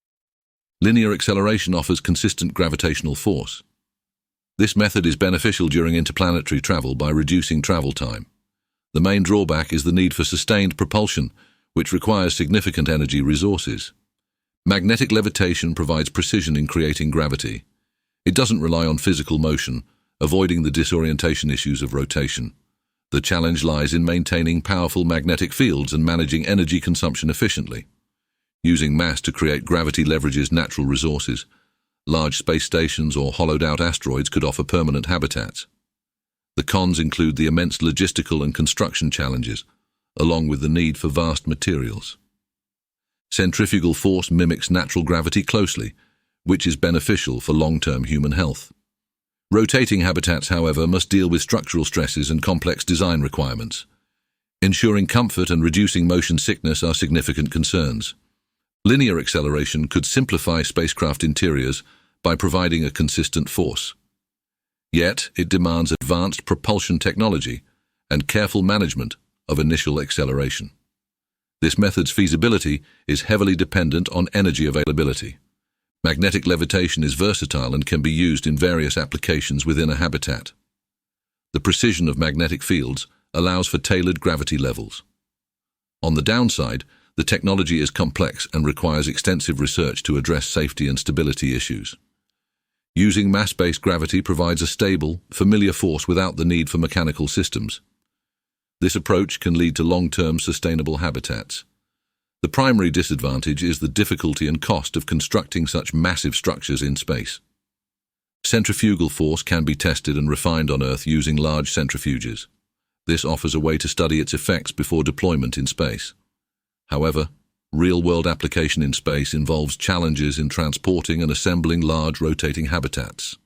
Linear acceleration offers consistent gravitational force. This method is beneficial during interplanetary travel by reducing travel time. The main drawback is the need for sustained propulsion, which requires significant energy resources. Magnetic levitation provides precision in creating gravity. It doesn't rely on physical motion, avoiding the disorientation issues of rotation. The challenge lies in maintaining powerful magnetic fields and managing energy consumption efficiently. Using mass to create gravity leverages natural resources. Large space stations or hollowed-out asteroids could offer permanent habitats. The cons include the immense logistical and construction challenges, along with the need for vast materials. Centrifugal force mimics natural gravity closely, which is beneficial for long-term human health. Rotating habitats, however, must deal with structural stresses and complex design requirements. Ensuring comfort and reducing motion sickness are significant concerns. Linear acceleration could simplify spacecraft interiors by providing a consistent force. Yet, it demands advanced propulsion technology and careful management of initial acceleration. This method's feasibility is heavily dependent on energy availability. Magnetic levitation is versatile and can be used in various applications within a habitat. The precision of magnetic fields allows for tailored gravity levels. On the downside, the technology is complex and requires extensive research to address safety and stability issues. Using mass-based gravity provides a stable, familiar force without the need for mechanical systems. This approach can lead to long-term sustainable habitats. The primary disadvantage is the difficulty and cost of constructing such massive structures in space. Centrifugal force can be tested and refined on Earth using large centrifuges. This offers a way to study its effects before deployment in space. However, real-world application in space involves challenges in transporting and assembling large rotating habitats.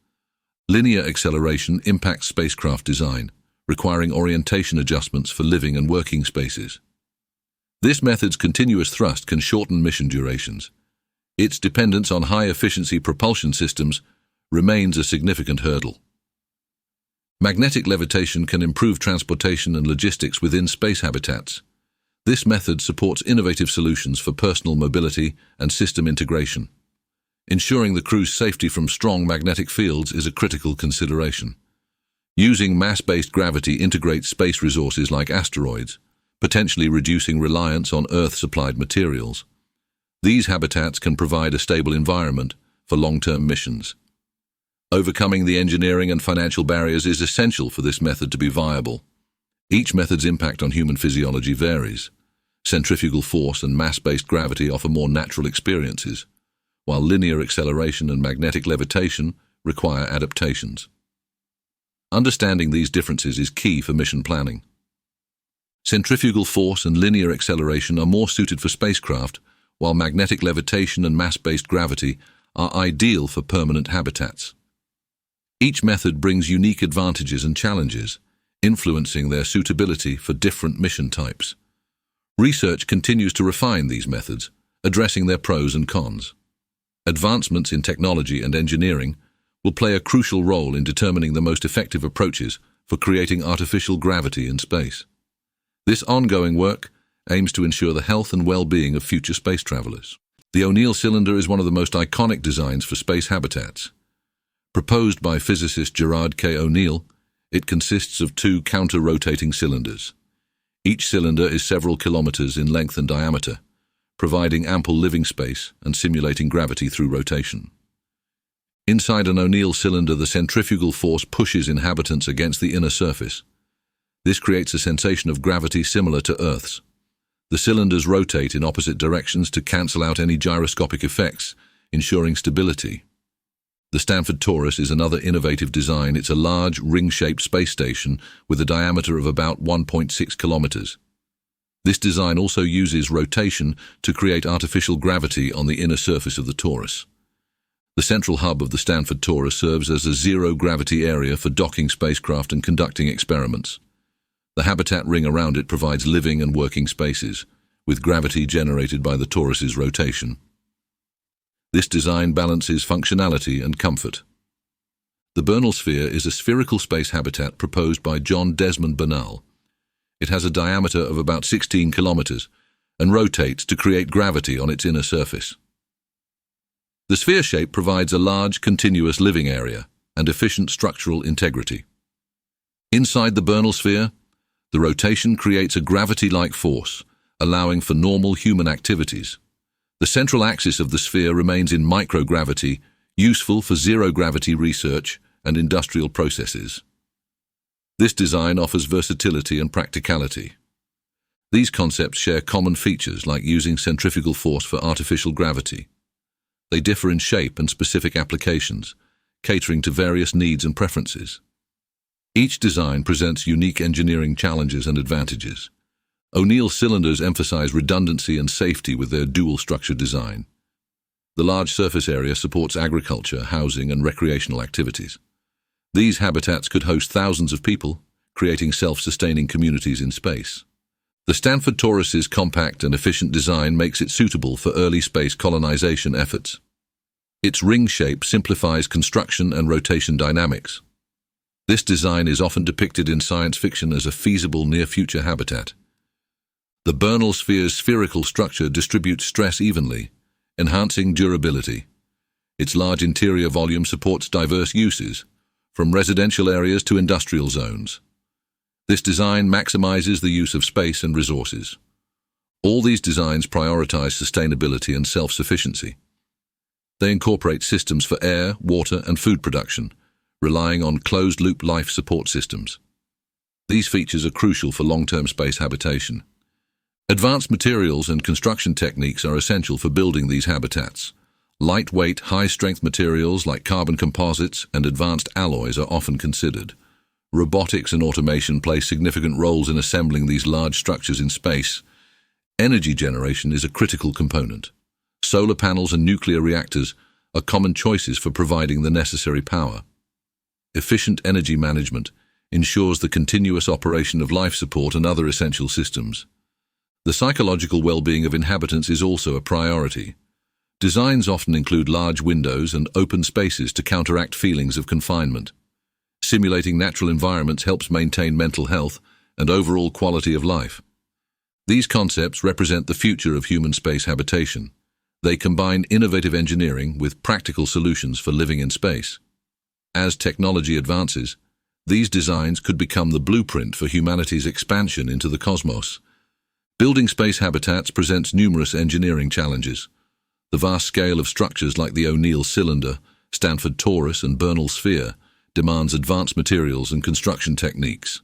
Linear acceleration impacts spacecraft design, requiring orientation adjustments for living and working spaces. This method's continuous thrust can shorten mission durations. Its dependence on high-efficiency propulsion systems remains a significant hurdle. Magnetic levitation can improve transportation and logistics within space habitats. This method supports innovative solutions for personal mobility and system integration. Ensuring the crew's safety from strong magnetic fields is a critical consideration. Using mass-based gravity integrates space resources like asteroids, potentially reducing reliance on Earth-supplied materials. These habitats can provide a stable environment for long-term missions. Overcoming the engineering and financial barriers is essential for this method to be viable. Each method's impact on human physiology varies. Centrifugal force and mass-based gravity offer more natural experiences, while linear acceleration and magnetic levitation require adaptations. Understanding these differences is key for mission planning. Centrifugal force and linear acceleration are more suited for spacecraft, while magnetic levitation and mass-based gravity are ideal for permanent habitats. Each method brings unique advantages and challenges, influencing their suitability for different mission types. Research continues to refine these methods, addressing their pros and cons. Advancements in technology and engineering will play a crucial role in determining the most effective approaches for creating artificial gravity in space. This ongoing work aims to ensure the health and well-being of future space travelers. The O'Neill cylinder is one of the most iconic designs for space habitats. Proposed by physicist Gerard K. O'Neill, it consists of two counter-rotating cylinders. Each cylinder is several kilometers in length and diameter, providing ample living space and simulating gravity through rotation. Inside an O'Neill cylinder, the centrifugal force pushes inhabitants against the inner surface. This creates a sensation of gravity similar to Earth's. The cylinders rotate in opposite directions to cancel out any gyroscopic effects, ensuring stability. The Stanford Torus is another innovative design. It's a large, ring-shaped space station with a diameter of about 1.6 kilometers. This design also uses rotation to create artificial gravity on the inner surface of the torus. The central hub of the Stanford Torus serves as a zero-gravity area for docking spacecraft and conducting experiments. The habitat ring around it provides living and working spaces, with gravity generated by the torus's rotation. This design balances functionality and comfort. The Bernal sphere is a spherical space habitat proposed by John Desmond Bernal. It has a diameter of about 16 kilometers and rotates to create gravity on its inner surface. The sphere shape provides a large, continuous living area and efficient structural integrity. Inside the Bernal sphere, the rotation creates a gravity-like force, allowing for normal human activities. The central axis of the sphere remains in microgravity, useful for zero-gravity research and industrial processes. This design offers versatility and practicality. These concepts share common features like using centrifugal force for artificial gravity. They differ in shape and specific applications, catering to various needs and preferences. Each design presents unique engineering challenges and advantages. O'Neill cylinders emphasize redundancy and safety with their dual-structure design. The large surface area supports agriculture, housing, and recreational activities. These habitats could host thousands of people, creating self-sustaining communities in space. The Stanford Torus's compact and efficient design makes it suitable for early space colonization efforts. Its ring shape simplifies construction and rotation dynamics. This design is often depicted in science fiction as a feasible near-future habitat. The Bernal sphere's spherical structure distributes stress evenly, enhancing durability. Its large interior volume supports diverse uses, from residential areas to industrial zones. This design maximizes the use of space and resources. All these designs prioritize sustainability and self-sufficiency. They incorporate systems for air, water, and food production, relying on closed-loop life support systems. These features are crucial for long-term space habitation. Advanced materials and construction techniques are essential for building these habitats. Lightweight, high-strength materials like carbon composites and advanced alloys are often considered. Robotics and automation play significant roles in assembling these large structures in space. Energy generation is a critical component. Solar panels and nuclear reactors are common choices for providing the necessary power. Efficient energy management ensures the continuous operation of life support and other essential systems. The psychological well-being of inhabitants is also a priority. Designs often include large windows and open spaces to counteract feelings of confinement. Simulating natural environments helps maintain mental health and overall quality of life. These concepts represent the future of human space habitation. They combine innovative engineering with practical solutions for living in space. As technology advances, these designs could become the blueprint for humanity's expansion into the cosmos. Building space habitats presents numerous engineering challenges. The vast scale of structures like the O'Neill cylinder, Stanford torus, and Bernal sphere demands advanced materials and construction techniques.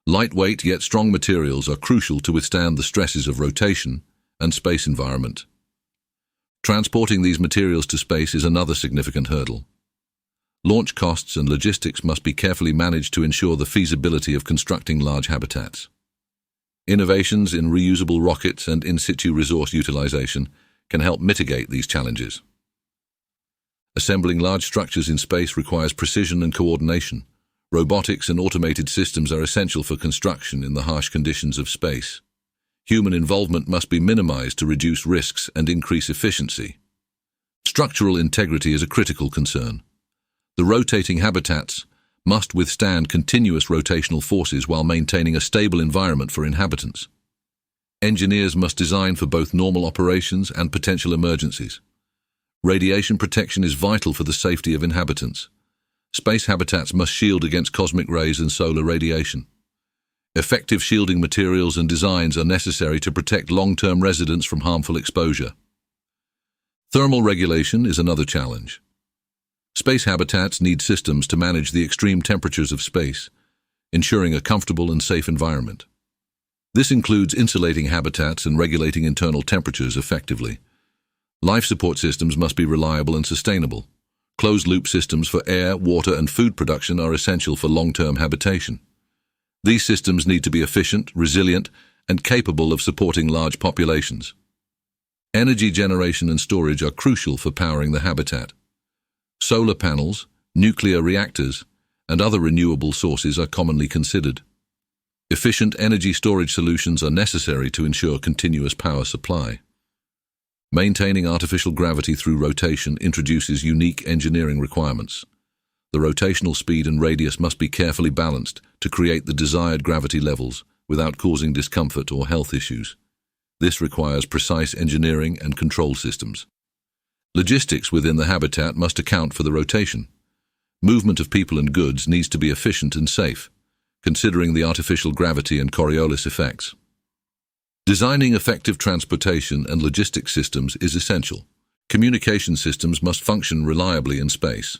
Lightweight yet strong materials are crucial to withstand the stresses of rotation and space environment. Transporting these materials to space is another significant hurdle. Launch costs and logistics must be carefully managed to ensure the feasibility of constructing large habitats. Innovations in reusable rockets and in-situ resource utilization can help mitigate these challenges. Assembling large structures in space requires precision and coordination. Robotics and automated systems are essential for construction in the harsh conditions of space. Human involvement must be minimized to reduce risks and increase efficiency. Structural integrity is a critical concern. The rotating habitats must withstand continuous rotational forces while maintaining a stable environment for inhabitants. Engineers must design for both normal operations and potential emergencies. Radiation protection is vital for the safety of inhabitants. Space habitats must shield against cosmic rays and solar radiation. Effective shielding materials and designs are necessary to protect long-term residents from harmful exposure. Thermal regulation is another challenge. Space habitats need systems to manage the extreme temperatures of space, ensuring a comfortable and safe environment. This includes insulating habitats and regulating internal temperatures effectively. Life support systems must be reliable and sustainable. Closed-loop systems for air, water, and food production are essential for long-term habitation. These systems need to be efficient, resilient, and capable of supporting large populations. Energy generation and storage are crucial for powering the habitat. Solar panels, nuclear reactors, and other renewable sources are commonly considered. Efficient energy storage solutions are necessary to ensure continuous power supply. Maintaining artificial gravity through rotation introduces unique engineering requirements. The rotational speed and radius must be carefully balanced to create the desired gravity levels without causing discomfort or health issues. This requires precise engineering and control systems. Logistics within the habitat must account for the rotation. Movement of people and goods needs to be efficient and safe, considering the artificial gravity and Coriolis effects. Designing effective transportation and logistics systems is essential. Communication systems must function reliably in space.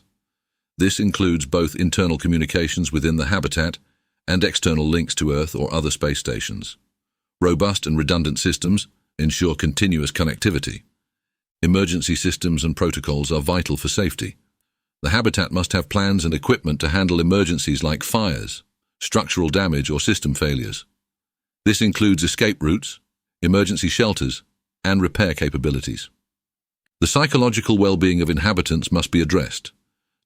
This includes both internal communications within the habitat and external links to Earth or other space stations. Robust and redundant systems ensure continuous connectivity. Emergency systems and protocols are vital for safety. The habitat must have plans and equipment to handle emergencies like fires, structural damage, or system failures. This includes escape routes, emergency shelters, and repair capabilities. The psychological well-being of inhabitants must be addressed.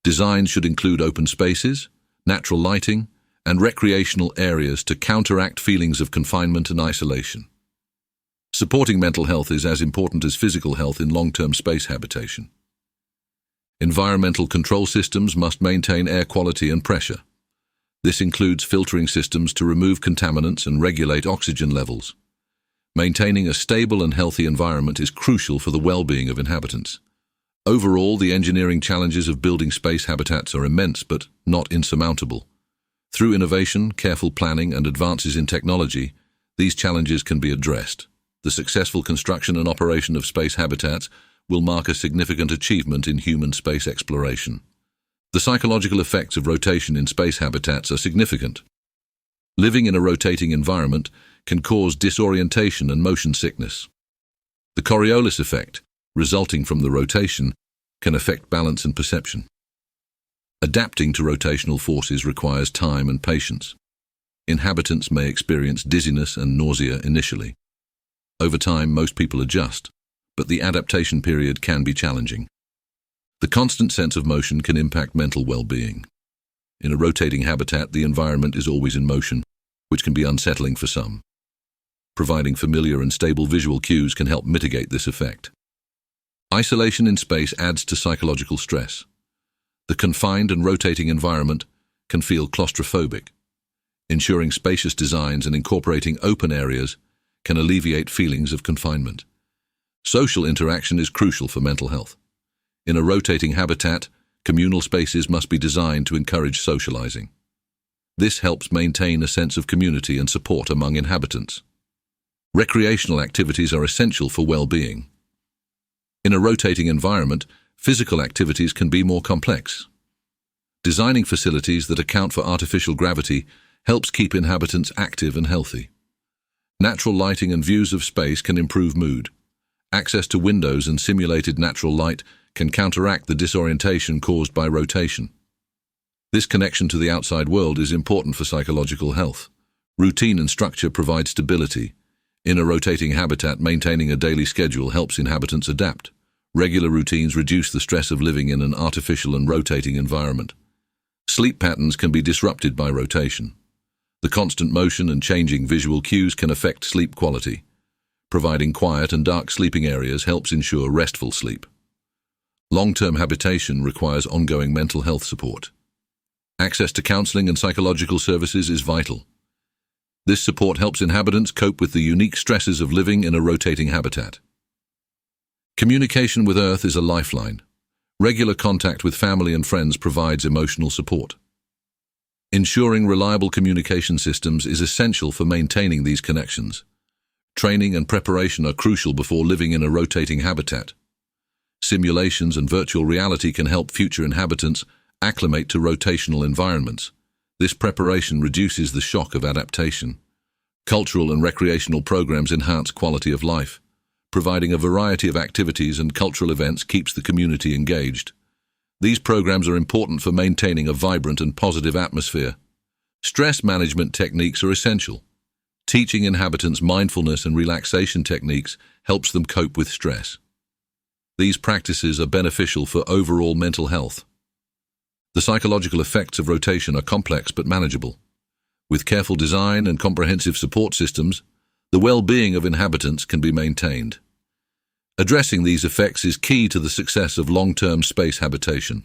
Designs should include open spaces, natural lighting, and recreational areas to counteract feelings of confinement and isolation. Supporting mental health is as important as physical health in long-term space habitation. Environmental control systems must maintain air quality and pressure. This includes filtering systems to remove contaminants and regulate oxygen levels. Maintaining a stable and healthy environment is crucial for the well-being of inhabitants. Overall, the engineering challenges of building space habitats are immense but not insurmountable. Through innovation, careful planning, and advances in technology, these challenges can be addressed. The successful construction and operation of space habitats will mark a significant achievement in human space exploration. The psychological effects of rotation in space habitats are significant. Living in a rotating environment can cause disorientation and motion sickness. The Coriolis effect, resulting from the rotation, can affect balance and perception. Adapting to rotational forces requires time and patience. Inhabitants may experience dizziness and nausea initially. Over time, most people adjust, but the adaptation period can be challenging. The constant sense of motion can impact mental well-being. In a rotating habitat, the environment is always in motion, which can be unsettling for some. Providing familiar and stable visual cues can help mitigate this effect. Isolation in space adds to psychological stress. The confined and rotating environment can feel claustrophobic. Ensuring spacious designs and incorporating open areas can alleviate feelings of confinement. Social interaction is crucial for mental health. In a rotating habitat, communal spaces must be designed to encourage socializing. This helps maintain a sense of community and support among inhabitants. Recreational activities are essential for well-being. In a rotating environment, physical activities can be more complex. Designing facilities that account for artificial gravity helps keep inhabitants active and healthy. Natural lighting and views of space can improve mood. Access to windows and simulated natural light can counteract the disorientation caused by rotation. This connection to the outside world is important for psychological health. Routine and structure provide stability. In a rotating habitat, maintaining a daily schedule helps inhabitants adapt. Regular routines reduce the stress of living in an artificial and rotating environment. Sleep patterns can be disrupted by rotation. The constant motion and changing visual cues can affect sleep quality. Providing quiet and dark sleeping areas helps ensure restful sleep. Long-term habitation requires ongoing mental health support. Access to counseling and psychological services is vital. This support helps inhabitants cope with the unique stresses of living in a rotating habitat. Communication with Earth is a lifeline. Regular contact with family and friends provides emotional support. Ensuring reliable communication systems is essential for maintaining these connections. Training and preparation are crucial before living in a rotating habitat. Simulations and virtual reality can help future inhabitants acclimate to rotational environments. This preparation reduces the shock of adaptation. Cultural and recreational programs enhance quality of life. Providing a variety of activities and cultural events keeps the community engaged. These programs are important for maintaining a vibrant and positive atmosphere. Stress management techniques are essential. Teaching inhabitants mindfulness and relaxation techniques helps them cope with stress. These practices are beneficial for overall mental health. The psychological effects of rotation are complex but manageable. With careful design and comprehensive support systems, the well-being of inhabitants can be maintained. Addressing these effects is key to the success of long-term space habitation.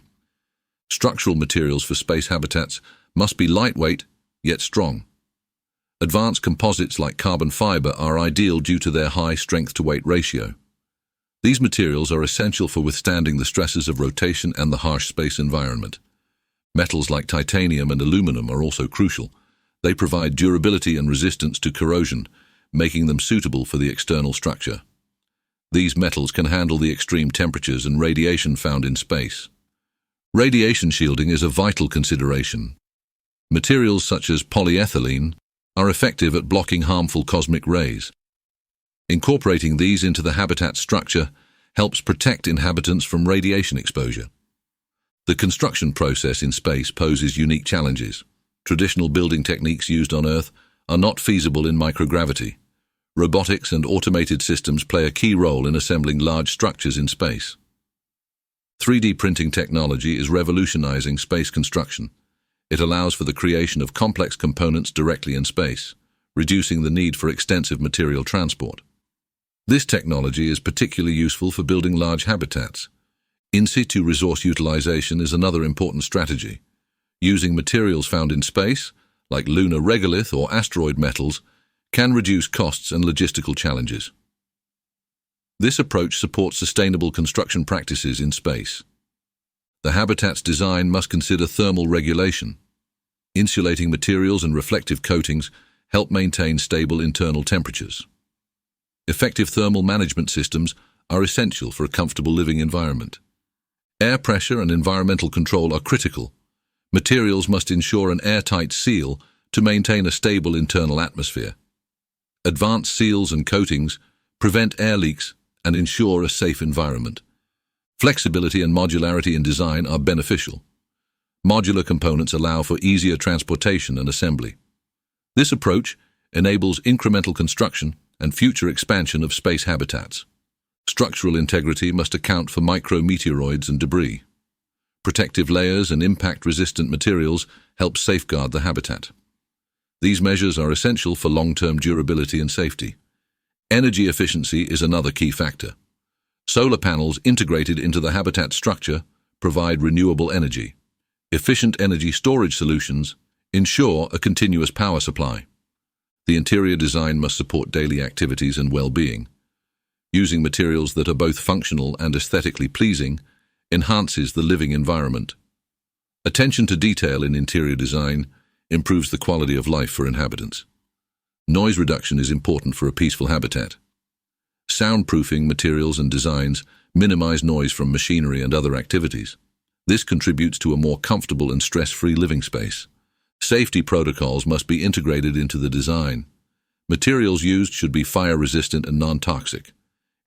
Structural materials for space habitats must be lightweight, yet strong. Advanced composites like carbon fiber are ideal due to their high strength-to-weight ratio. These materials are essential for withstanding the stresses of rotation and the harsh space environment. Metals like titanium and aluminum are also crucial. They provide durability and resistance to corrosion, making them suitable for the external structure. These metals can handle the extreme temperatures and radiation found in space. Radiation shielding is a vital consideration. Materials such as polyethylene are effective at blocking harmful cosmic rays. Incorporating these into the habitat structure helps protect inhabitants from radiation exposure. The construction process in space poses unique challenges. Traditional building techniques used on Earth are not feasible in microgravity. Robotics and automated systems play a key role in assembling large structures in space. 3D printing technology is revolutionizing space construction. It allows for the creation of complex components directly in space, reducing the need for extensive material transport. This technology is particularly useful for building large habitats. In situ resource utilization is another important strategy. Using materials found in space, like lunar regolith or asteroid metals, can reduce costs and logistical challenges. This approach supports sustainable construction practices in space. The habitat's design must consider thermal regulation. Insulating materials and reflective coatings help maintain stable internal temperatures. Effective thermal management systems are essential for a comfortable living environment. Air pressure and environmental control are critical. Materials must ensure an airtight seal to maintain a stable internal atmosphere. Advanced seals and coatings prevent air leaks and ensure a safe environment. Flexibility and modularity in design are beneficial. Modular components allow for easier transportation and assembly. This approach enables incremental construction and future expansion of space habitats. Structural integrity must account for micrometeoroids and debris. Protective layers and impact-resistant materials help safeguard the habitat. These measures are essential for long-term durability and safety. Energy efficiency is another key factor. Solar panels integrated into the habitat structure provide renewable energy. Efficient energy storage solutions ensure a continuous power supply. The interior design must support daily activities and well-being. Using materials that are both functional and aesthetically pleasing enhances the living environment. Attention to detail in interior design improves the quality of life for inhabitants. Noise reduction is important for a peaceful habitat. Soundproofing materials and designs minimize noise from machinery and other activities. This contributes to a more comfortable and stress-free living space. Safety protocols must be integrated into the design. Materials used should be fire-resistant and non-toxic.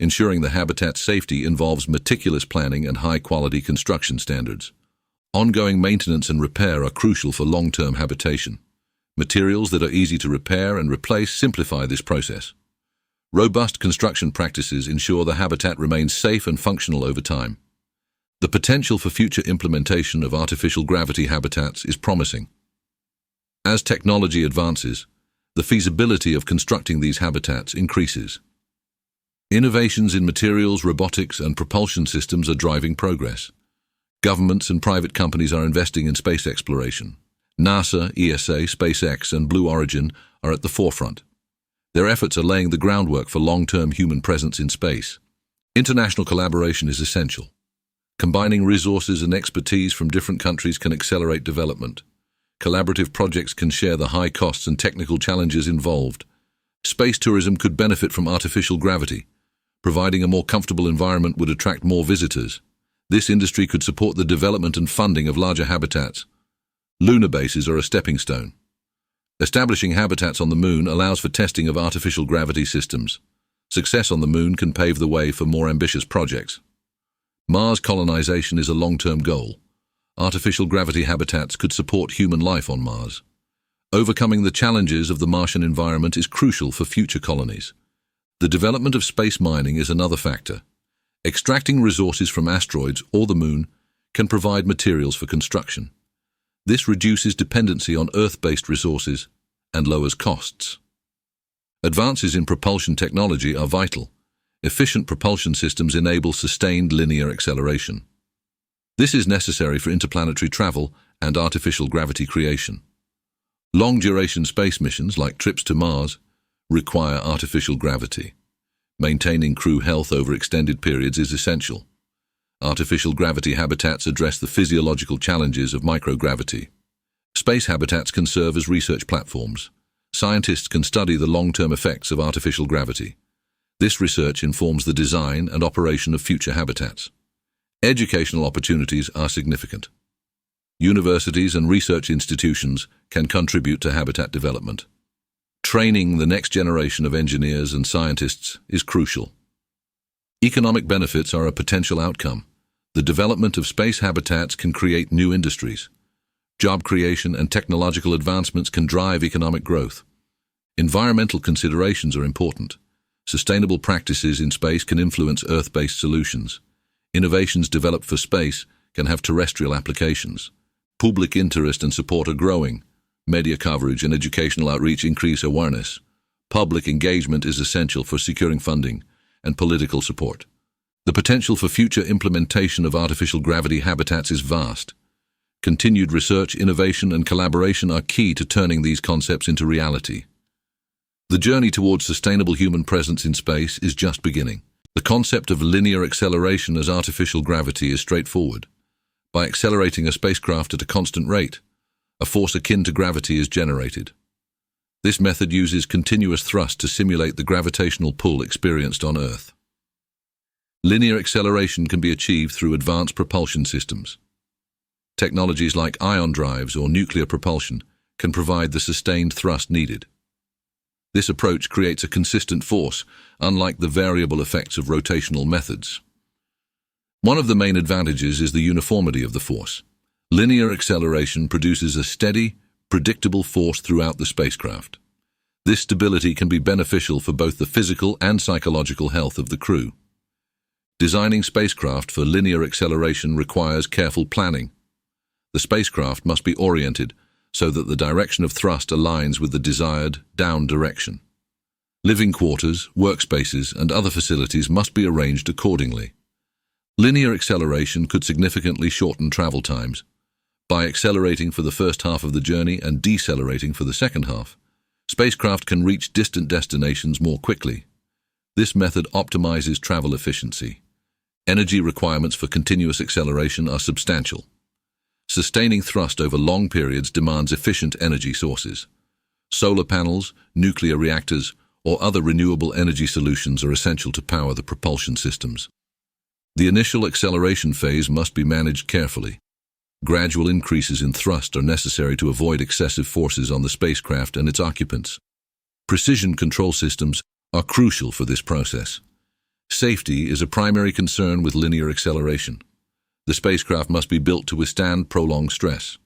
Ensuring the habitat's safety involves meticulous planning and high-quality construction standards. Ongoing maintenance and repair are crucial for long-term habitation. Materials that are easy to repair and replace simplify this process. Robust construction practices ensure the habitat remains safe and functional over time. The potential for future implementation of artificial gravity habitats is promising. As technology advances, the feasibility of constructing these habitats increases. Innovations in materials, robotics, and propulsion systems are driving progress. Governments and private companies are investing in space exploration. NASA, ESA, SpaceX, and Blue Origin are at the forefront. Their efforts are laying the groundwork for long-term human presence in space. International collaboration is essential. Combining resources and expertise from different countries can accelerate development. Collaborative projects can share the high costs and technical challenges involved. Space tourism could benefit from artificial gravity. Providing a more comfortable environment would attract more visitors. This industry could support the development and funding of larger habitats. Lunar bases are a stepping stone. Establishing habitats on the Moon allows for testing of artificial gravity systems. Success on the Moon can pave the way for more ambitious projects. Mars colonization is a long-term goal. Artificial gravity habitats could support human life on Mars. Overcoming the challenges of the Martian environment is crucial for future colonies. The development of space mining is another factor. Extracting resources from asteroids or the Moon can provide materials for construction. This reduces dependency on Earth-based resources and lowers costs. Advances in propulsion technology are vital. Efficient propulsion systems enable sustained linear acceleration. This is necessary for interplanetary travel and artificial gravity creation. Long-duration space missions, like trips to Mars, require artificial gravity. Maintaining crew health over extended periods is essential. Artificial gravity habitats address the physiological challenges of microgravity. Space habitats can serve as research platforms. Scientists can study the long-term effects of artificial gravity. This research informs the design and operation of future habitats. Educational opportunities are significant. Universities and research institutions can contribute to habitat development. Training the next generation of engineers and scientists is crucial. Economic benefits are a potential outcome. The development of space habitats can create new industries. Job creation and technological advancements can drive economic growth. Environmental considerations are important. Sustainable practices in space can influence Earth-based solutions. Innovations developed for space can have terrestrial applications. Public interest and support are growing. Media coverage and educational outreach increase awareness. Public engagement is essential for securing funding and political support. The potential for future implementation of artificial gravity habitats is vast. Continued research, innovation, and collaboration are key to turning these concepts into reality. The journey towards sustainable human presence in space is just beginning. The concept of linear acceleration as artificial gravity is straightforward. By accelerating a spacecraft at a constant rate, a force akin to gravity is generated. This method uses continuous thrust to simulate the gravitational pull experienced on Earth. Linear acceleration can be achieved through advanced propulsion systems. Technologies like ion drives or nuclear propulsion can provide the sustained thrust needed. This approach creates a consistent force, unlike the variable effects of rotational methods. One of the main advantages is the uniformity of the force. Linear acceleration produces a steady, predictable force throughout the spacecraft. This stability can be beneficial for both the physical and psychological health of the crew. Designing spacecraft for linear acceleration requires careful planning. The spacecraft must be oriented so that the direction of thrust aligns with the desired down direction. Living quarters, workspaces, and other facilities must be arranged accordingly. Linear acceleration could significantly shorten travel times. By accelerating for the first half of the journey and decelerating for the second half, spacecraft can reach distant destinations more quickly. This method optimizes travel efficiency. Energy requirements for continuous acceleration are substantial. Sustaining thrust over long periods demands efficient energy sources. Solar panels, nuclear reactors, or other renewable energy solutions are essential to power the propulsion systems. The initial acceleration phase must be managed carefully. Gradual increases in thrust are necessary to avoid excessive forces on the spacecraft and its occupants. Precision control systems are crucial for this process. Safety is a primary concern with linear acceleration. The spacecraft must be built to withstand prolonged stress.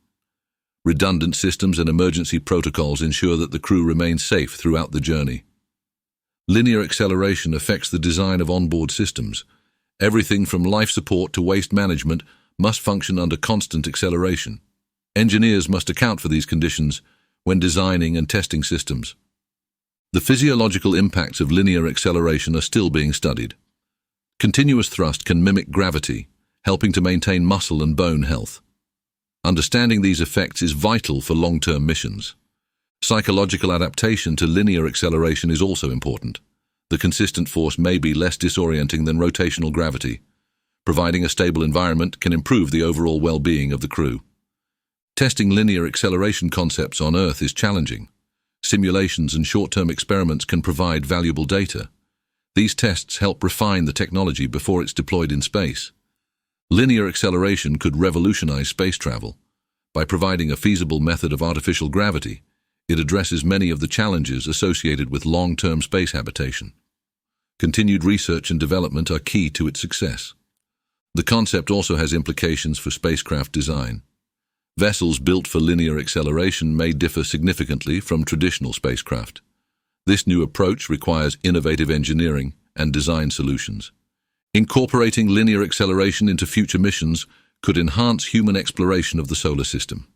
Redundant systems and emergency protocols ensure that the crew remains safe throughout the journey. Linear acceleration affects the design of onboard systems. Everything from life support to waste management must function under constant acceleration. Engineers must account for these conditions when designing and testing systems. The physiological impacts of linear acceleration are still being studied. Continuous thrust can mimic gravity, helping to maintain muscle and bone health. Understanding these effects is vital for long-term missions. Psychological adaptation to linear acceleration is also important. The consistent force may be less disorienting than rotational gravity. Providing a stable environment can improve the overall well-being of the crew. Testing linear acceleration concepts on Earth is challenging. Simulations and short-term experiments can provide valuable data. These tests help refine the technology before it's deployed in space. Linear acceleration could revolutionize space travel. By providing a feasible method of artificial gravity, it addresses many of the challenges associated with long-term space habitation. Continued research and development are key to its success. The concept also has implications for spacecraft design. Vessels built for linear acceleration may differ significantly from traditional spacecraft. This new approach requires innovative engineering and design solutions. Incorporating linear acceleration into future missions could enhance human exploration of the solar system.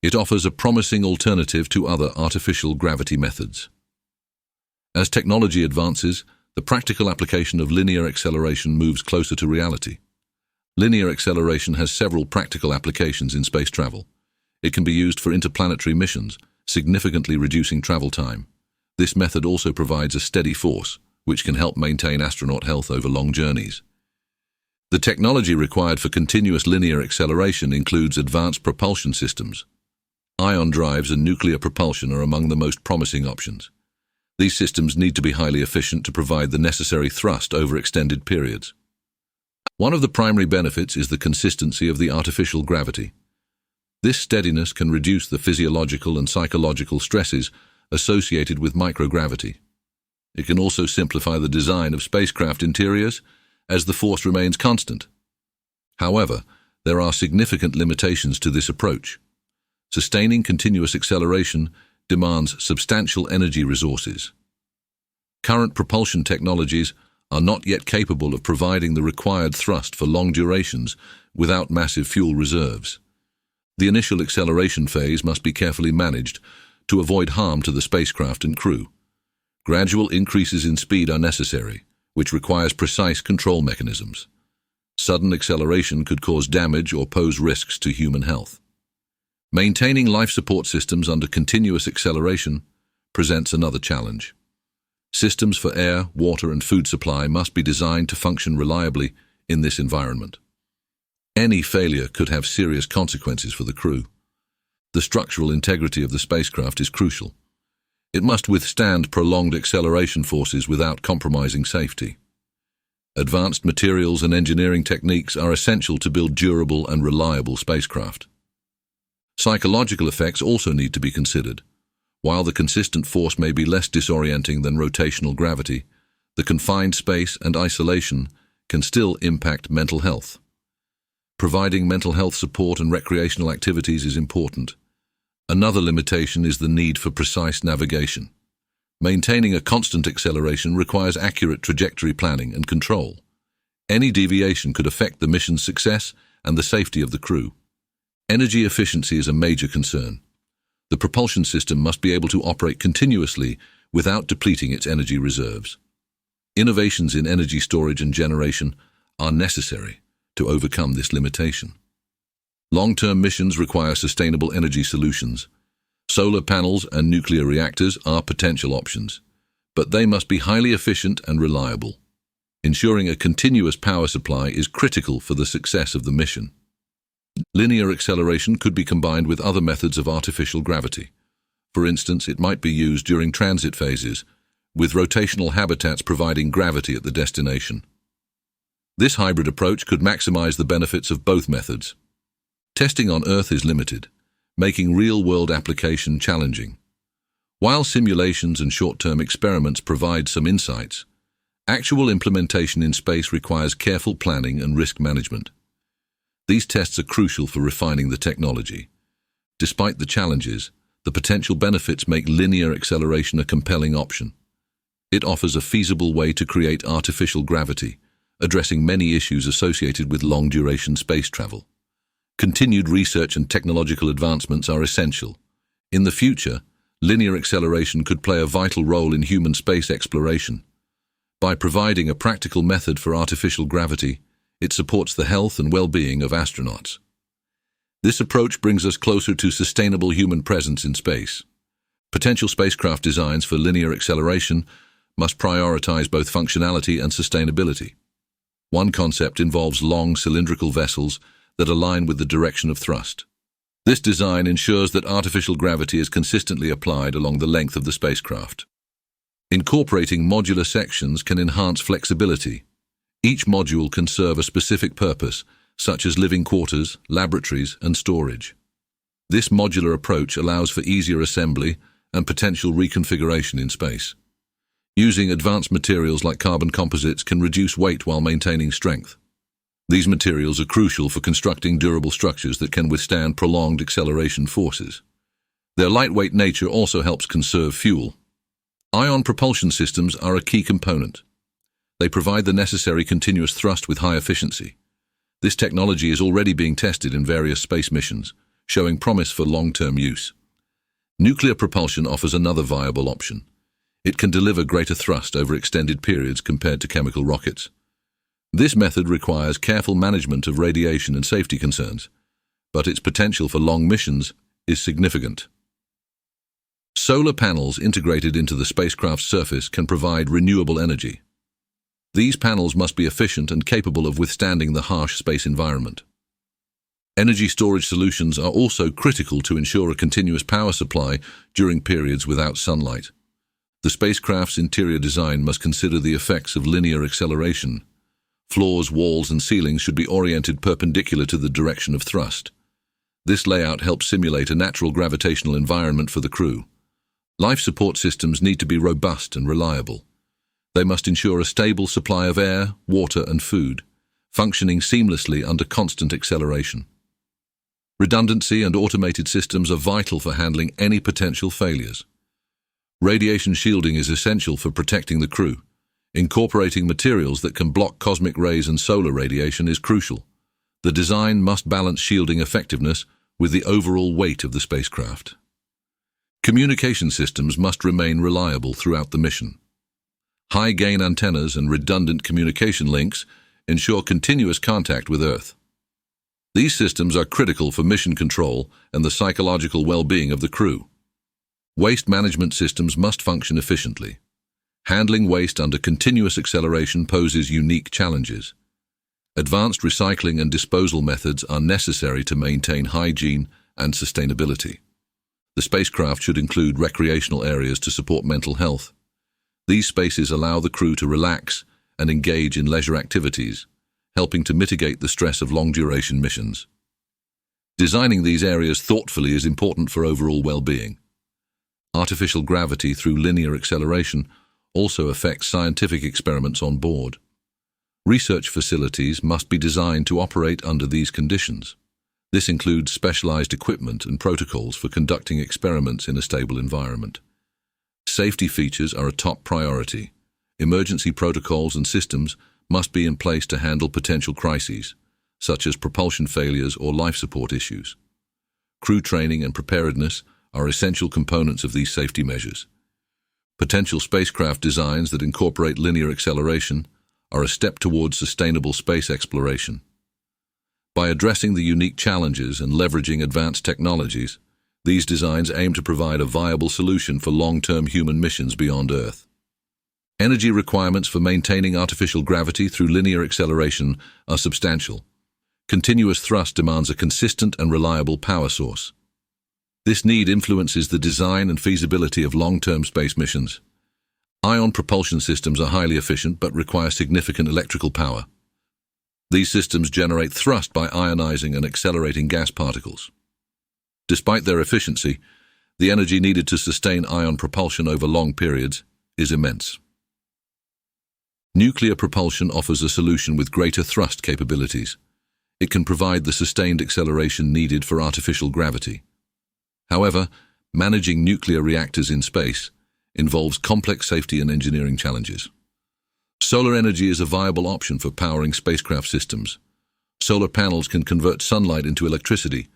It offers a promising alternative to other artificial gravity methods. As technology advances, the practical application of linear acceleration moves closer to reality. Linear acceleration has several practical applications in space travel. It can be used for interplanetary missions, significantly reducing travel time. This method also provides a steady force, which can help maintain astronaut health over long journeys. The technology required for continuous linear acceleration includes advanced propulsion systems. Ion drives and nuclear propulsion are among the most promising options. These systems need to be highly efficient to provide the necessary thrust over extended periods. One of the primary benefits is the consistency of the artificial gravity. This steadiness can reduce the physiological and psychological stresses associated with microgravity. It can also simplify the design of spacecraft interiors as the force remains constant. However, there are significant limitations to this approach. Sustaining continuous acceleration demands substantial energy resources. Current propulsion technologies are not yet capable of providing the required thrust for long durations without massive fuel reserves. The initial acceleration phase must be carefully managed to avoid harm to the spacecraft and crew. Gradual increases in speed are necessary, which requires precise control mechanisms. Sudden acceleration could cause damage or pose risks to human health. Maintaining life support systems under continuous acceleration presents another challenge. Systems for air, water, and food supply must be designed to function reliably in this environment. Any failure could have serious consequences for the crew. The structural integrity of the spacecraft is crucial. It must withstand prolonged acceleration forces without compromising safety. Advanced materials and engineering techniques are essential to build durable and reliable spacecraft. Psychological effects also need to be considered. While the consistent force may be less disorienting than rotational gravity, the confined space and isolation can still impact mental health. Providing mental health support and recreational activities is important. Another limitation is the need for precise navigation. Maintaining a constant acceleration requires accurate trajectory planning and control. Any deviation could affect the mission's success and the safety of the crew. Energy efficiency is a major concern. The propulsion system must be able to operate continuously without depleting its energy reserves. Innovations in energy storage and generation are necessary to overcome this limitation. Long-term missions require sustainable energy solutions. Solar panels and nuclear reactors are potential options, but they must be highly efficient and reliable. Ensuring a continuous power supply is critical for the success of the mission. Linear acceleration could be combined with other methods of artificial gravity. For instance, it might be used during transit phases, with rotational habitats providing gravity at the destination. This hybrid approach could maximize the benefits of both methods. Testing on Earth is limited, making real-world application challenging. While simulations and short-term experiments provide some insights, actual implementation in space requires careful planning and risk management. These tests are crucial for refining the technology. Despite the challenges, the potential benefits make linear acceleration a compelling option. It offers a feasible way to create artificial gravity, addressing many issues associated with long-duration space travel. Continued research and technological advancements are essential. In the future, linear acceleration could play a vital role in human space exploration. By providing a practical method for artificial gravity, it supports the health and well-being of astronauts. This approach brings us closer to sustainable human presence in space. Potential spacecraft designs for linear acceleration must prioritize both functionality and sustainability. One concept involves long cylindrical vessels that align with the direction of thrust. This design ensures that artificial gravity is consistently applied along the length of the spacecraft. Incorporating modular sections can enhance flexibility. Each module can serve a specific purpose, such as living quarters, laboratories, and storage. This modular approach allows for easier assembly and potential reconfiguration in space. Using advanced materials like carbon composites can reduce weight while maintaining strength. These materials are crucial for constructing durable structures that can withstand prolonged acceleration forces. Their lightweight nature also helps conserve fuel. Ion propulsion systems are a key component. They provide the necessary continuous thrust with high efficiency. This technology is already being tested in various space missions, showing promise for long-term use. Nuclear propulsion offers another viable option. It can deliver greater thrust over extended periods compared to chemical rockets. This method requires careful management of radiation and safety concerns, but its potential for long missions is significant. Solar panels integrated into the spacecraft's surface can provide renewable energy. These panels must be efficient and capable of withstanding the harsh space environment. Energy storage solutions are also critical to ensure a continuous power supply during periods without sunlight. The spacecraft's interior design must consider the effects of linear acceleration. Floors, walls, and ceilings should be oriented perpendicular to the direction of thrust. This layout helps simulate a natural gravitational environment for the crew. Life support systems need to be robust and reliable. They must ensure a stable supply of air, water, and food, functioning seamlessly under constant acceleration. Redundancy and automated systems are vital for handling any potential failures. Radiation shielding is essential for protecting the crew. Incorporating materials that can block cosmic rays and solar radiation is crucial. The design must balance shielding effectiveness with the overall weight of the spacecraft. Communication systems must remain reliable throughout the mission. High-gain antennas and redundant communication links ensure continuous contact with Earth. These systems are critical for mission control and the psychological well-being of the crew. Waste management systems must function efficiently. Handling waste under continuous acceleration poses unique challenges. Advanced recycling and disposal methods are necessary to maintain hygiene and sustainability. The spacecraft should include recreational areas to support mental health. These spaces allow the crew to relax and engage in leisure activities, helping to mitigate the stress of long-duration missions. Designing these areas thoughtfully is important for overall well-being. Artificial gravity through linear acceleration also affects scientific experiments on board. Research facilities must be designed to operate under these conditions. This includes specialized equipment and protocols for conducting experiments in a stable environment. Safety features are a top priority. Emergency protocols and systems must be in place to handle potential crises, such as propulsion failures or life support issues. Crew training and preparedness are essential components of these safety measures. Potential spacecraft designs that incorporate linear acceleration are a step towards sustainable space exploration. By addressing the unique challenges and leveraging advanced technologies, these designs aim to provide a viable solution for long-term human missions beyond Earth. Energy requirements for maintaining artificial gravity through linear acceleration are substantial. Continuous thrust demands a consistent and reliable power source. This need influences the design and feasibility of long-term space missions. Ion propulsion systems are highly efficient but require significant electrical power. These systems generate thrust by ionizing and accelerating gas particles. Despite their efficiency, the energy needed to sustain ion propulsion over long periods is immense. Nuclear propulsion offers a solution with greater thrust capabilities. It can provide the sustained acceleration needed for artificial gravity. However, managing nuclear reactors in space involves complex safety and engineering challenges. Solar energy is a viable option for powering spacecraft systems. Solar panels can convert sunlight into electricity,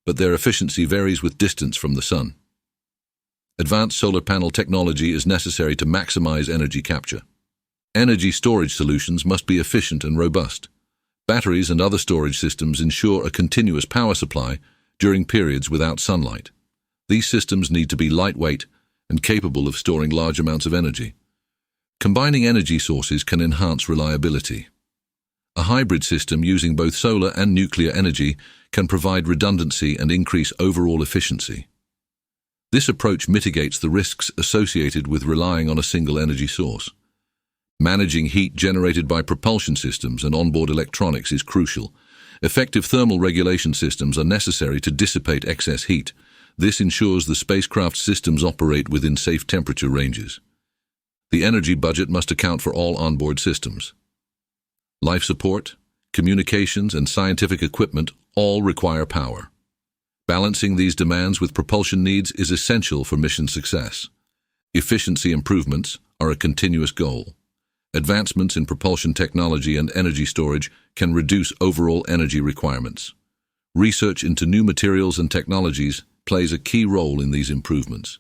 but their efficiency varies with distance from the sun. Advanced solar panel technology is necessary to maximize energy capture. Energy storage solutions must be efficient and robust. Batteries and other storage systems ensure a continuous power supply during periods without sunlight. These systems need to be lightweight and capable of storing large amounts of energy. Combining energy sources can enhance reliability. A hybrid system using both solar and nuclear energy can provide redundancy and increase overall efficiency. This approach mitigates the risks associated with relying on a single energy source. Managing heat generated by propulsion systems and onboard electronics is crucial. Effective thermal regulation systems are necessary to dissipate excess heat. This ensures the spacecraft systems operate within safe temperature ranges. The energy budget must account for all onboard systems. Life support, communications, and scientific equipment all require power. Balancing these demands with propulsion needs is essential for mission success. Efficiency improvements are a continuous goal. Advancements in propulsion technology and energy storage can reduce overall energy requirements. Research into new materials and technologies plays a key role in these improvements.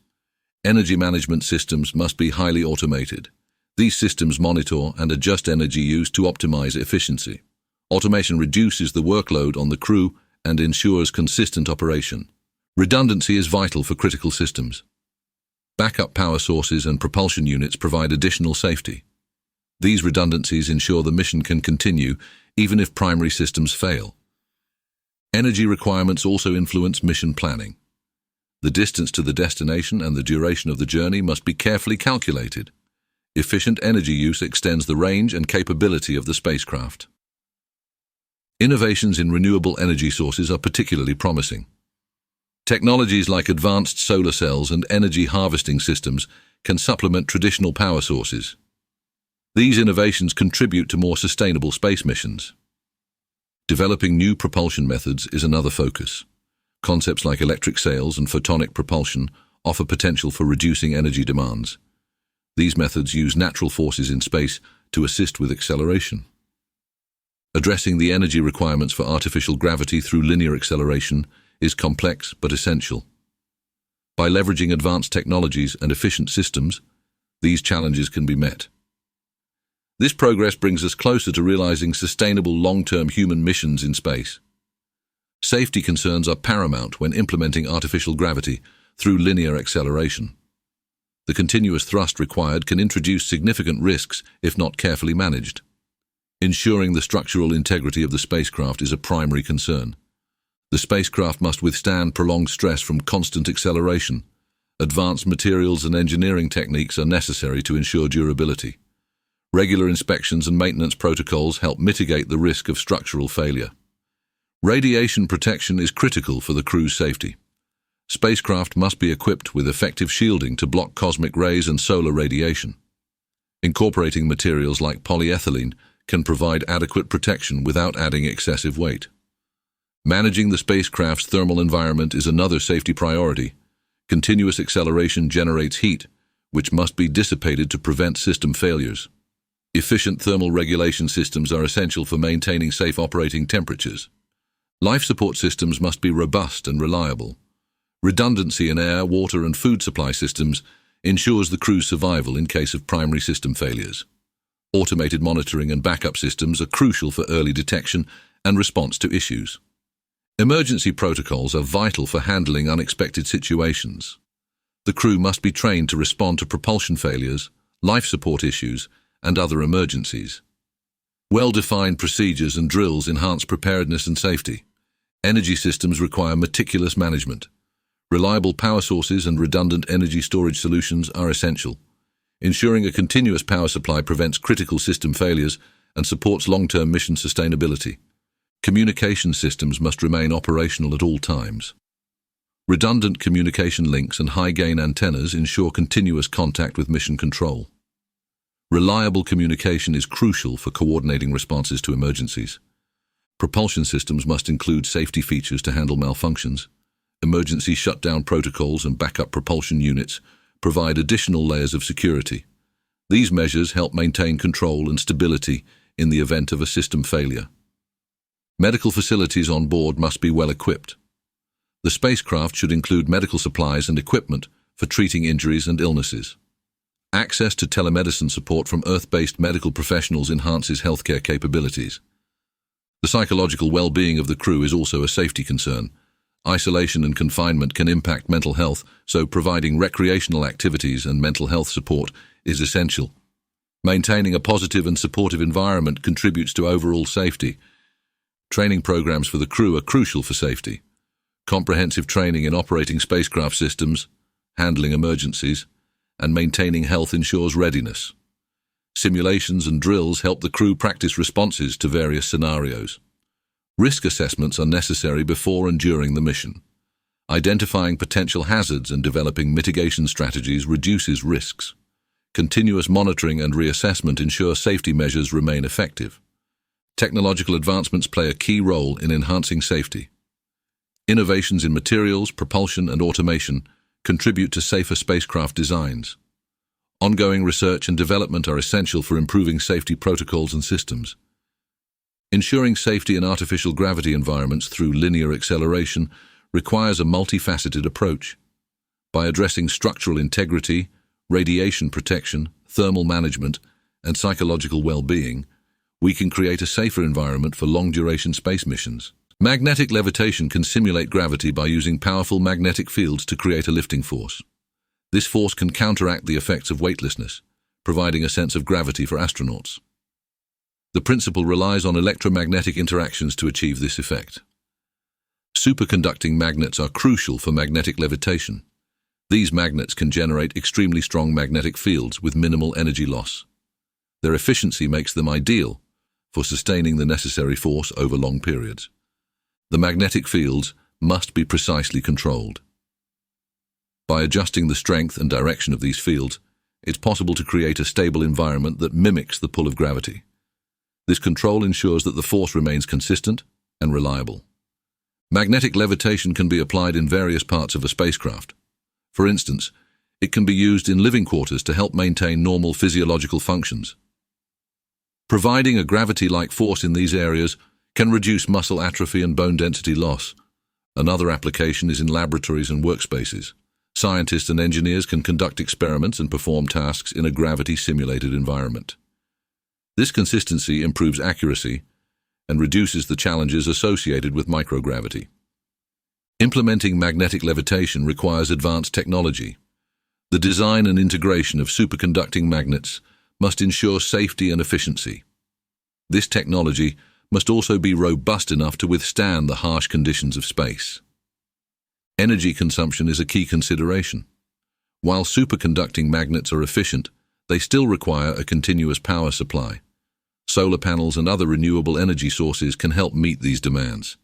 Energy management systems must be highly automated. These systems monitor and adjust energy use to optimize efficiency. Automation reduces the workload on the crew and ensures consistent operation. Redundancy is vital for critical systems. Backup power sources and propulsion units provide additional safety. These redundancies ensure the mission can continue even if primary systems fail. Energy requirements also influence mission planning. The distance to the destination and the duration of the journey must be carefully calculated. Efficient energy use extends the range and capability of the spacecraft. Innovations in renewable energy sources are particularly promising. Technologies like advanced solar cells and energy harvesting systems can supplement traditional power sources. These innovations contribute to more sustainable space missions. Developing new propulsion methods is another focus. Concepts like electric sails and photonic propulsion offer potential for reducing energy demands. These methods use natural forces in space to assist with acceleration. Addressing the energy requirements for artificial gravity through linear acceleration is complex but essential. By leveraging advanced technologies and efficient systems, these challenges can be met. This progress brings us closer to realizing sustainable long-term human missions in space. Safety concerns are paramount when implementing artificial gravity through linear acceleration. The continuous thrust required can introduce significant risks if not carefully managed. Ensuring the structural integrity of the spacecraft is a primary concern. The spacecraft must withstand prolonged stress from constant acceleration. Advanced materials and engineering techniques are necessary to ensure durability. Regular inspections and maintenance protocols help mitigate the risk of structural failure. Radiation protection is critical for the crew's safety. Spacecraft must be equipped with effective shielding to block cosmic rays and solar radiation. Incorporating materials like polyethylene can provide adequate protection without adding excessive weight. Managing the spacecraft's thermal environment is another safety priority. Continuous acceleration generates heat, which must be dissipated to prevent system failures. Efficient thermal regulation systems are essential for maintaining safe operating temperatures. Life support systems must be robust and reliable. Redundancy in air, water, and food supply systems ensures the crew's survival in case of primary system failures. Automated monitoring and backup systems are crucial for early detection and response to issues. Emergency protocols are vital for handling unexpected situations. The crew must be trained to respond to propulsion failures, life support issues, and other emergencies. Well-defined procedures and drills enhance preparedness and safety. Energy systems require meticulous management. Reliable power sources and redundant energy storage solutions are essential. Ensuring a continuous power supply prevents critical system failures and supports long-term mission sustainability. Communication systems must remain operational at all times. Redundant communication links and high-gain antennas ensure continuous contact with mission control. Reliable communication is crucial for coordinating responses to emergencies. Propulsion systems must include safety features to handle malfunctions. Emergency shutdown protocols and backup propulsion units provide additional layers of security. These measures help maintain control and stability in the event of a system failure. Medical facilities on board must be well equipped. The spacecraft should include medical supplies and equipment for treating injuries and illnesses. Access to telemedicine support from Earth-based medical professionals enhances healthcare capabilities. The psychological well-being of the crew is also a safety concern. Isolation and confinement can impact mental health, so providing recreational activities and mental health support is essential. Maintaining a positive and supportive environment contributes to overall safety. Training programs for the crew are crucial for safety. Comprehensive training in operating spacecraft systems, handling emergencies, and maintaining health ensures readiness. Simulations and drills help the crew practice responses to various scenarios. Risk assessments are necessary before and during the mission. Identifying potential hazards and developing mitigation strategies reduces risks. Continuous monitoring and reassessment ensure safety measures remain effective. Technological advancements play a key role in enhancing safety. Innovations in materials, propulsion, and automation contribute to safer spacecraft designs. Ongoing research and development are essential for improving safety protocols and systems. Ensuring safety in artificial gravity environments through linear acceleration requires a multifaceted approach. By addressing structural integrity, radiation protection, thermal management, and psychological well-being, we can create a safer environment for long-duration space missions. Magnetic levitation can simulate gravity by using powerful magnetic fields to create a lifting force. This force can counteract the effects of weightlessness, providing a sense of gravity for astronauts. The principle relies on electromagnetic interactions to achieve this effect. Superconducting magnets are crucial for magnetic levitation. These magnets can generate extremely strong magnetic fields with minimal energy loss. Their efficiency makes them ideal for sustaining the necessary force over long periods. The magnetic fields must be precisely controlled. By adjusting the strength and direction of these fields, it's possible to create a stable environment that mimics the pull of gravity. This control ensures that the force remains consistent and reliable. Magnetic levitation can be applied in various parts of a spacecraft. For instance, it can be used in living quarters to help maintain normal physiological functions. Providing a gravity-like force in these areas can reduce muscle atrophy and bone density loss. Another application is in laboratories and workspaces. Scientists and engineers can conduct experiments and perform tasks in a gravity-simulated environment. This consistency improves accuracy and reduces the challenges associated with microgravity. Implementing magnetic levitation requires advanced technology. The design and integration of superconducting magnets must ensure safety and efficiency. This technology must also be robust enough to withstand the harsh conditions of space. Energy consumption is a key consideration. While superconducting magnets are efficient, they still require a continuous power supply. Solar panels and other renewable energy sources can help meet these demands.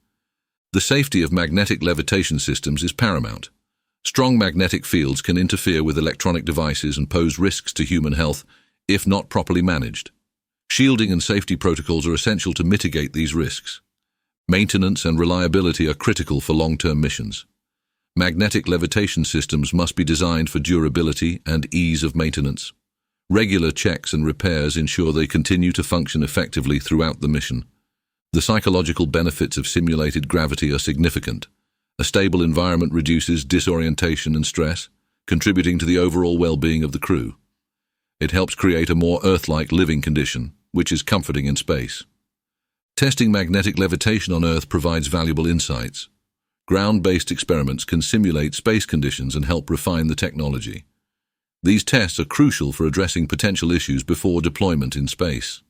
The safety of magnetic levitation systems is paramount. Strong magnetic fields can interfere with electronic devices and pose risks to human health if not properly managed. Shielding and safety protocols are essential to mitigate these risks. Maintenance and reliability are critical for long-term missions. Magnetic levitation systems must be designed for durability and ease of maintenance. Regular checks and repairs ensure they continue to function effectively throughout the mission. The psychological benefits of simulated gravity are significant. A stable environment reduces disorientation and stress, contributing to the overall well-being of the crew. It helps create a more Earth-like living condition, which is comforting in space. Testing magnetic levitation on Earth provides valuable insights. Ground-based experiments can simulate space conditions and help refine the technology. These tests are crucial for addressing potential issues before deployment in space.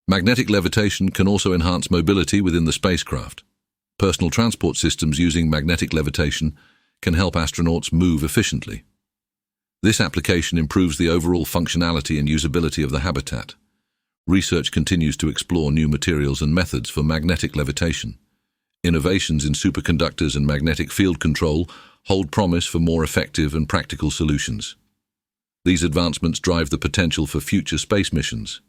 Magnetic levitation can also enhance mobility within the spacecraft. Personal transport systems using magnetic levitation can help astronauts move efficiently. This application improves the overall functionality and usability of the habitat. Research continues to explore new materials and methods for magnetic levitation. Innovations in superconductors and magnetic field control hold promise for more effective and practical solutions. These advancements drive the potential for future space missions.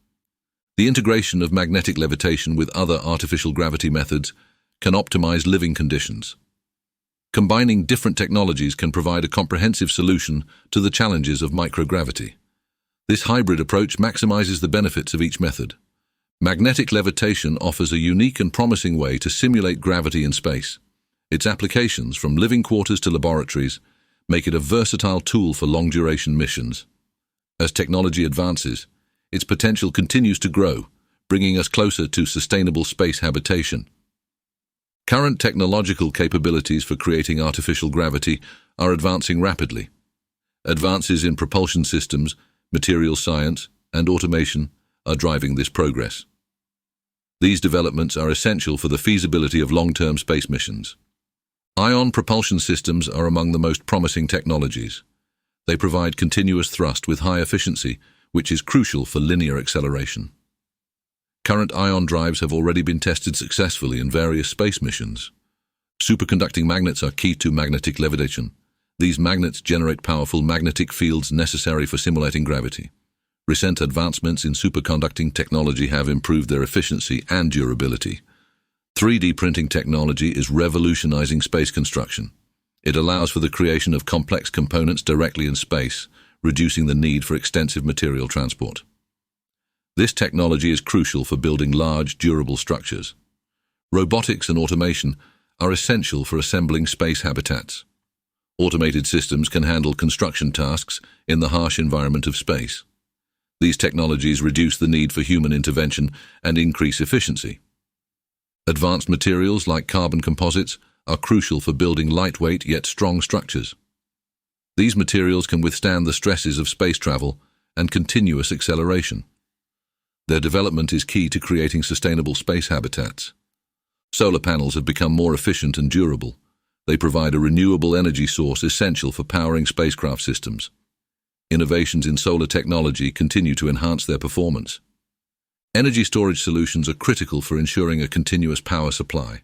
The integration of magnetic levitation with other artificial gravity methods can optimize living conditions. Combining different technologies can provide a comprehensive solution to the challenges of microgravity. This hybrid approach maximizes the benefits of each method. Magnetic levitation offers a unique and promising way to simulate gravity in space. Its applications, from living quarters to laboratories, make it a versatile tool for long-duration missions. As technology advances, its potential continues to grow, bringing us closer to sustainable space habitation. Current technological capabilities for creating artificial gravity are advancing rapidly. Advances in propulsion systems, materials science, and automation are driving this progress. These developments are essential for the feasibility of long-term space missions. Ion propulsion systems are among the most promising technologies. They provide continuous thrust with high efficiency, which is crucial for linear acceleration. Current ion drives have already been tested successfully in various space missions. Superconducting magnets are key to magnetic levitation. These magnets generate powerful magnetic fields necessary for simulating gravity. Recent advancements in superconducting technology have improved their efficiency and durability. 3D printing technology is revolutionizing space construction. It allows for the creation of complex components directly in space, reducing the need for extensive material transport. This technology is crucial for building large, durable structures. Robotics and automation are essential for assembling space habitats. Automated systems can handle construction tasks in the harsh environment of space. These technologies reduce the need for human intervention and increase efficiency. Advanced materials like carbon composites are crucial for building lightweight yet strong structures. These materials can withstand the stresses of space travel and continuous acceleration. Their development is key to creating sustainable space habitats. Solar panels have become more efficient and durable. They provide a renewable energy source essential for powering spacecraft systems. Innovations in solar technology continue to enhance their performance. Energy storage solutions are critical for ensuring a continuous power supply.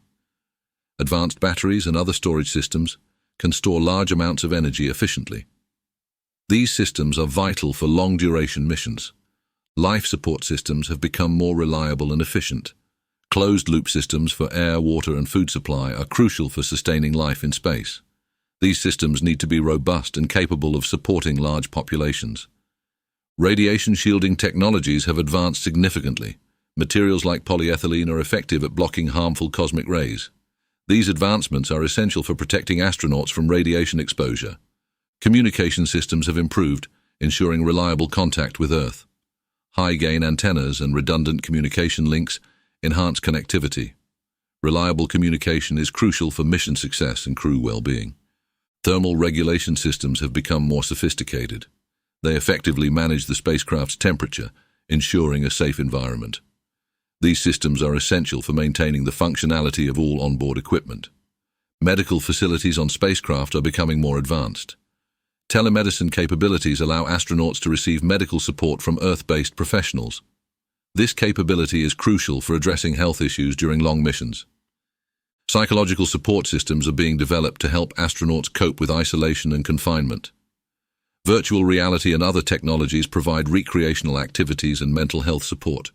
Advanced batteries and other storage systems can store large amounts of energy efficiently. These systems are vital for long-duration missions. Life support systems have become more reliable and efficient. Closed-loop systems for air, water, and food supply are crucial for sustaining life in space. These systems need to be robust and capable of supporting large populations. Radiation shielding technologies have advanced significantly. Materials like polyethylene are effective at blocking harmful cosmic rays. These advancements are essential for protecting astronauts from radiation exposure. Communication systems have improved, ensuring reliable contact with Earth. High-gain antennas and redundant communication links enhance connectivity. Reliable communication is crucial for mission success and crew well-being. Thermal regulation systems have become more sophisticated. They effectively manage the spacecraft's temperature, ensuring a safe environment. These systems are essential for maintaining the functionality of all onboard equipment. Medical facilities on spacecraft are becoming more advanced. Telemedicine capabilities allow astronauts to receive medical support from Earth-based professionals. This capability is crucial for addressing health issues during long missions. Psychological support systems are being developed to help astronauts cope with isolation and confinement. Virtual reality and other technologies provide recreational activities and mental health support.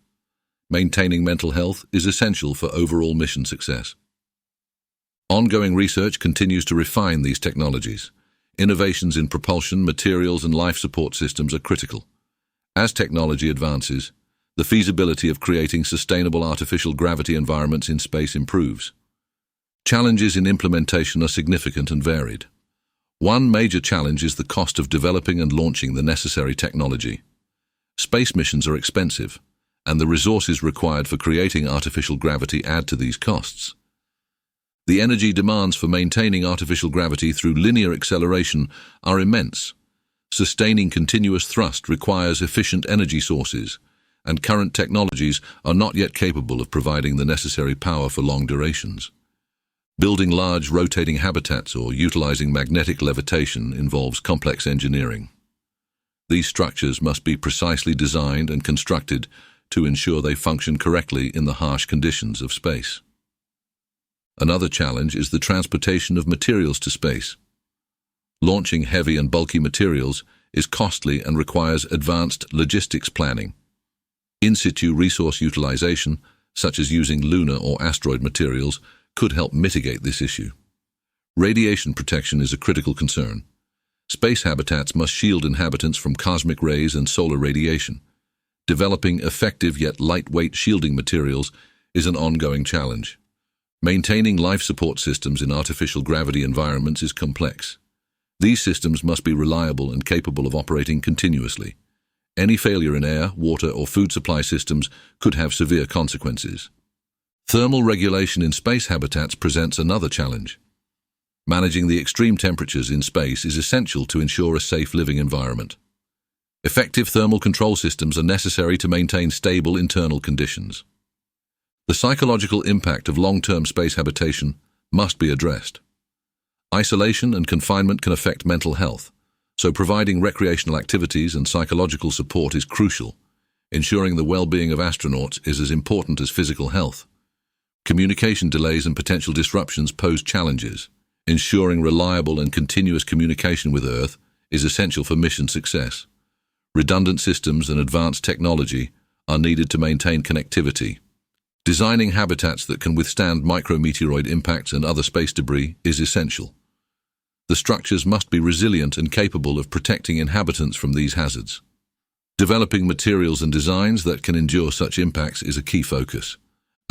Maintaining mental health is essential for overall mission success. Ongoing research continues to refine these technologies. Innovations in propulsion, materials, and life support systems are critical. As technology advances, the feasibility of creating sustainable artificial gravity environments in space improves. Challenges in implementation are significant and varied. One major challenge is the cost of developing and launching the necessary technology. Space missions are expensive, and the resources required for creating artificial gravity add to these costs. The energy demands for maintaining artificial gravity through linear acceleration are immense. Sustaining continuous thrust requires efficient energy sources, and current technologies are not yet capable of providing the necessary power for long durations. Building large rotating habitats or utilizing magnetic levitation involves complex engineering. These structures must be precisely designed and constructed to ensure they function correctly in the harsh conditions of space. Another challenge is the transportation of materials to space. Launching heavy and bulky materials is costly and requires advanced logistics planning. In-situ resource utilization, such as using lunar or asteroid materials, could help mitigate this issue. Radiation protection is a critical concern. Space habitats must shield inhabitants from cosmic rays and solar radiation. Developing effective yet lightweight shielding materials is an ongoing challenge. Maintaining life support systems in artificial gravity environments is complex. These systems must be reliable and capable of operating continuously. Any failure in air, water, or food supply systems could have severe consequences. Thermal regulation in space habitats presents another challenge. Managing the extreme temperatures in space is essential to ensure a safe living environment. Effective thermal control systems are necessary to maintain stable internal conditions. The psychological impact of long-term space habitation must be addressed. Isolation and confinement can affect mental health, so providing recreational activities and psychological support is crucial. Ensuring the well-being of astronauts is as important as physical health. Communication delays and potential disruptions pose challenges. Ensuring reliable and continuous communication with Earth is essential for mission success. Redundant systems and advanced technology are needed to maintain connectivity. Designing habitats that can withstand micrometeoroid impacts and other space debris is essential. The structures must be resilient and capable of protecting inhabitants from these hazards. Developing materials and designs that can endure such impacts is a key focus.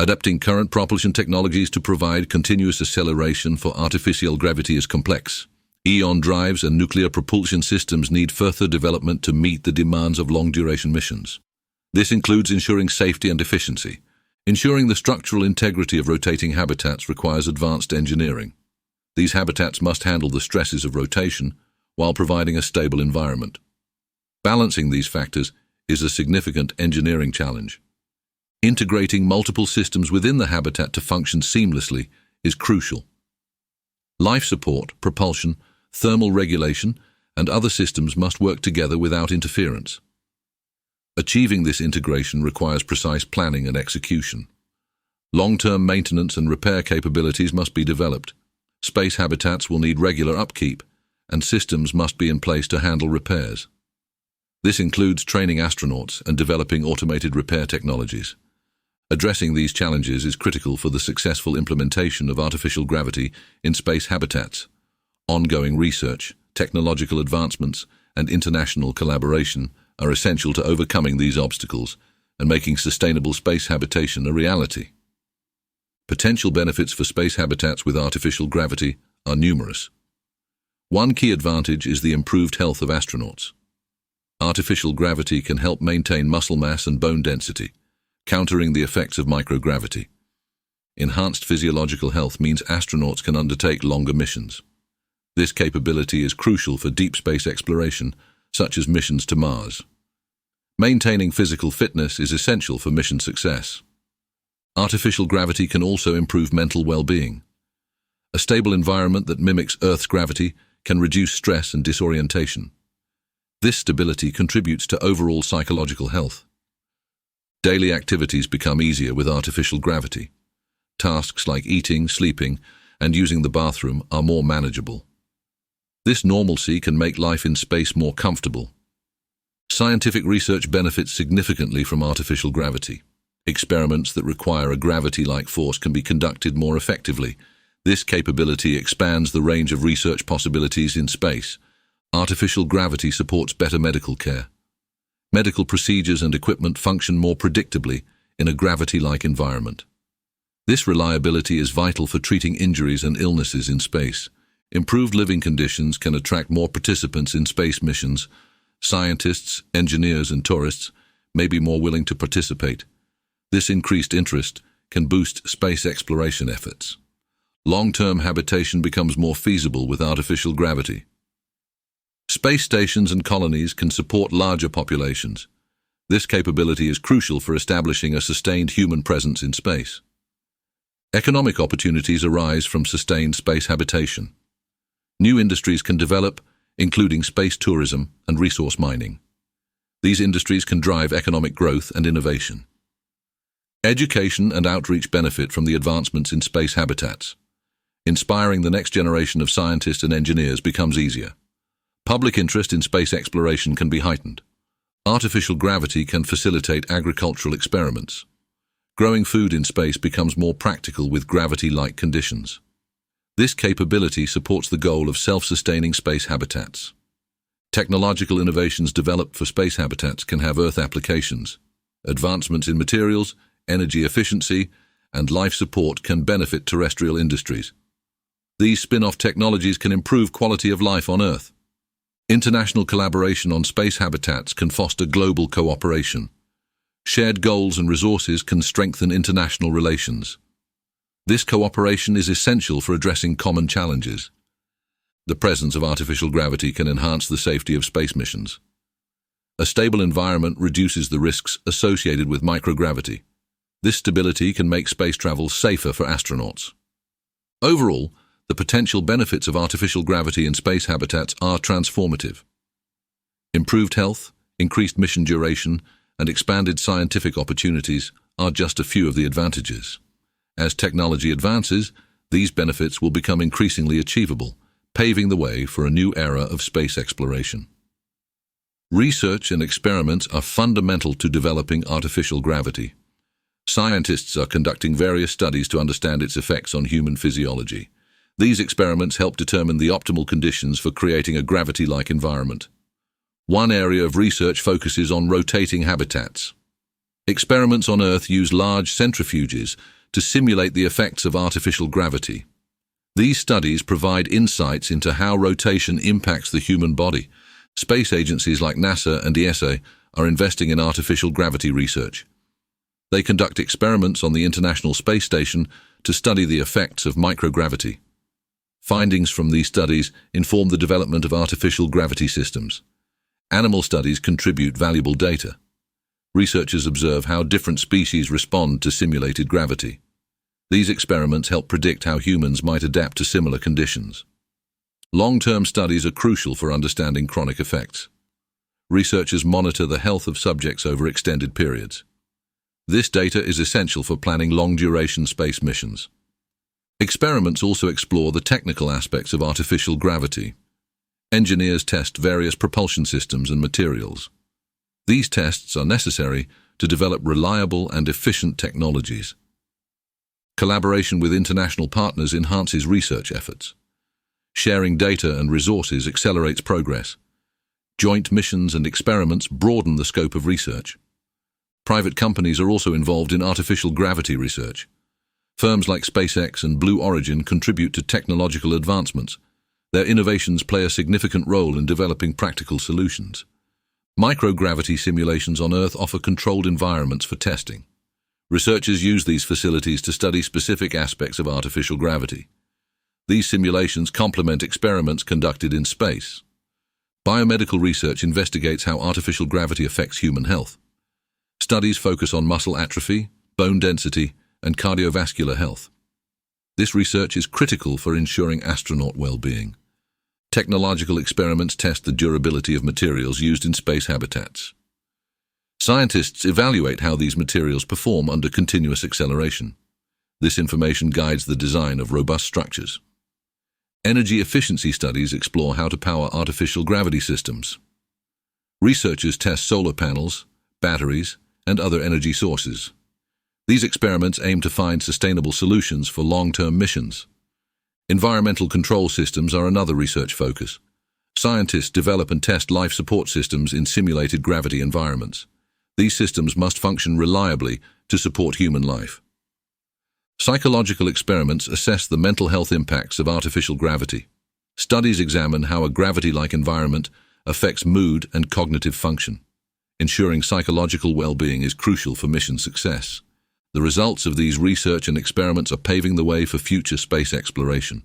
Adapting current propulsion technologies to provide continuous acceleration for artificial gravity is complex. Ion drives and nuclear propulsion systems need further development to meet the demands of long-duration missions. This includes ensuring safety and efficiency. Ensuring the structural integrity of rotating habitats requires advanced engineering. These habitats must handle the stresses of rotation while providing a stable environment. Balancing these factors is a significant engineering challenge. Integrating multiple systems within the habitat to function seamlessly is crucial. Life support, propulsion, thermal regulation, and other systems must work together without interference. Achieving this integration requires precise planning and execution. Long-term maintenance and repair capabilities must be developed. Space habitats will need regular upkeep, and systems must be in place to handle repairs. This includes training astronauts and developing automated repair technologies. Addressing these challenges is critical for the successful implementation of artificial gravity in space habitats. Ongoing research, technological advancements, and international collaboration are essential to overcoming these obstacles and making sustainable space habitation a reality. Potential benefits for space habitats with artificial gravity are numerous. One key advantage is the improved health of astronauts. Artificial gravity can help maintain muscle mass and bone density, countering the effects of microgravity. Enhanced physiological health means astronauts can undertake longer missions. This capability is crucial for deep space exploration, such as missions to Mars. Maintaining physical fitness is essential for mission success. Artificial gravity can also improve mental well-being. A stable environment that mimics Earth's gravity can reduce stress and disorientation. This stability contributes to overall psychological health. Daily activities become easier with artificial gravity. Tasks like eating, sleeping, and using the bathroom are more manageable. This normalcy can make life in space more comfortable. Scientific research benefits significantly from artificial gravity. Experiments that require a gravity-like force can be conducted more effectively. This capability expands the range of research possibilities in space. Artificial gravity supports better medical care. Medical procedures and equipment function more predictably in a gravity-like environment. This reliability is vital for treating injuries and illnesses in space. Improved living conditions can attract more participants in space missions. Scientists, engineers, and tourists may be more willing to participate. This increased interest can boost space exploration efforts. Long-term habitation becomes more feasible with artificial gravity. Space stations and colonies can support larger populations. This capability is crucial for establishing a sustained human presence in space. Economic opportunities arise from sustained space habitation. New industries can develop, including space tourism and resource mining. These industries can drive economic growth and innovation. Education and outreach benefit from the advancements in space habitats. Inspiring the next generation of scientists and engineers becomes easier. Public interest in space exploration can be heightened. Artificial gravity can facilitate agricultural experiments. Growing food in space becomes more practical with gravity-like conditions. This capability supports the goal of self-sustaining space habitats. Technological innovations developed for space habitats can have Earth applications. Advancements in materials, energy efficiency, and life support can benefit terrestrial industries. These spin-off technologies can improve quality of life on Earth. International collaboration on space habitats can foster global cooperation. Shared goals and resources can strengthen international relations. This cooperation is essential for addressing common challenges. The presence of artificial gravity can enhance the safety of space missions. A stable environment reduces the risks associated with microgravity. This stability can make space travel safer for astronauts. Overall, the potential benefits of artificial gravity in space habitats are transformative. Improved health, increased mission duration, and expanded scientific opportunities are just a few of the advantages. As technology advances, these benefits will become increasingly achievable, paving the way for a new era of space exploration. Research and experiments are fundamental to developing artificial gravity. Scientists are conducting various studies to understand its effects on human physiology. These experiments help determine the optimal conditions for creating a gravity-like environment. One area of research focuses on rotating habitats. Experiments on Earth use large centrifuges to simulate the effects of artificial gravity. These studies provide insights into how rotation impacts the human body. Space agencies like NASA and ESA are investing in artificial gravity research. They conduct experiments on the International Space Station to study the effects of microgravity. Findings from these studies inform the development of artificial gravity systems. Animal studies contribute valuable data. Researchers observe how different species respond to simulated gravity. These experiments help predict how humans might adapt to similar conditions. Long-term studies are crucial for understanding chronic effects. Researchers monitor the health of subjects over extended periods. This data is essential for planning long-duration space missions. Experiments also explore the technical aspects of artificial gravity. Engineers test various propulsion systems and materials. These tests are necessary to develop reliable and efficient technologies. Collaboration with international partners enhances research efforts. Sharing data and resources accelerates progress. Joint missions and experiments broaden the scope of research. Private companies are also involved in artificial gravity research. Firms like SpaceX and Blue Origin contribute to technological advancements. Their innovations play a significant role in developing practical solutions. Microgravity simulations on Earth offer controlled environments for testing. Researchers use these facilities to study specific aspects of artificial gravity. These simulations complement experiments conducted in space. Biomedical research investigates how artificial gravity affects human health. Studies focus on muscle atrophy, bone density, and cardiovascular health. This research is critical for ensuring astronaut well-being. Technological experiments test the durability of materials used in space habitats. Scientists evaluate how these materials perform under continuous acceleration. This information guides the design of robust structures. Energy efficiency studies explore how to power artificial gravity systems. Researchers test solar panels, batteries, and other energy sources. These experiments aim to find sustainable solutions for long-term missions. Environmental control systems are another research focus. Scientists develop and test life support systems in simulated gravity environments. These systems must function reliably to support human life. Psychological experiments assess the mental health impacts of artificial gravity. Studies examine how a gravity-like environment affects mood and cognitive function. Ensuring psychological well-being is crucial for mission success. The results of these research and experiments are paving the way for future space exploration.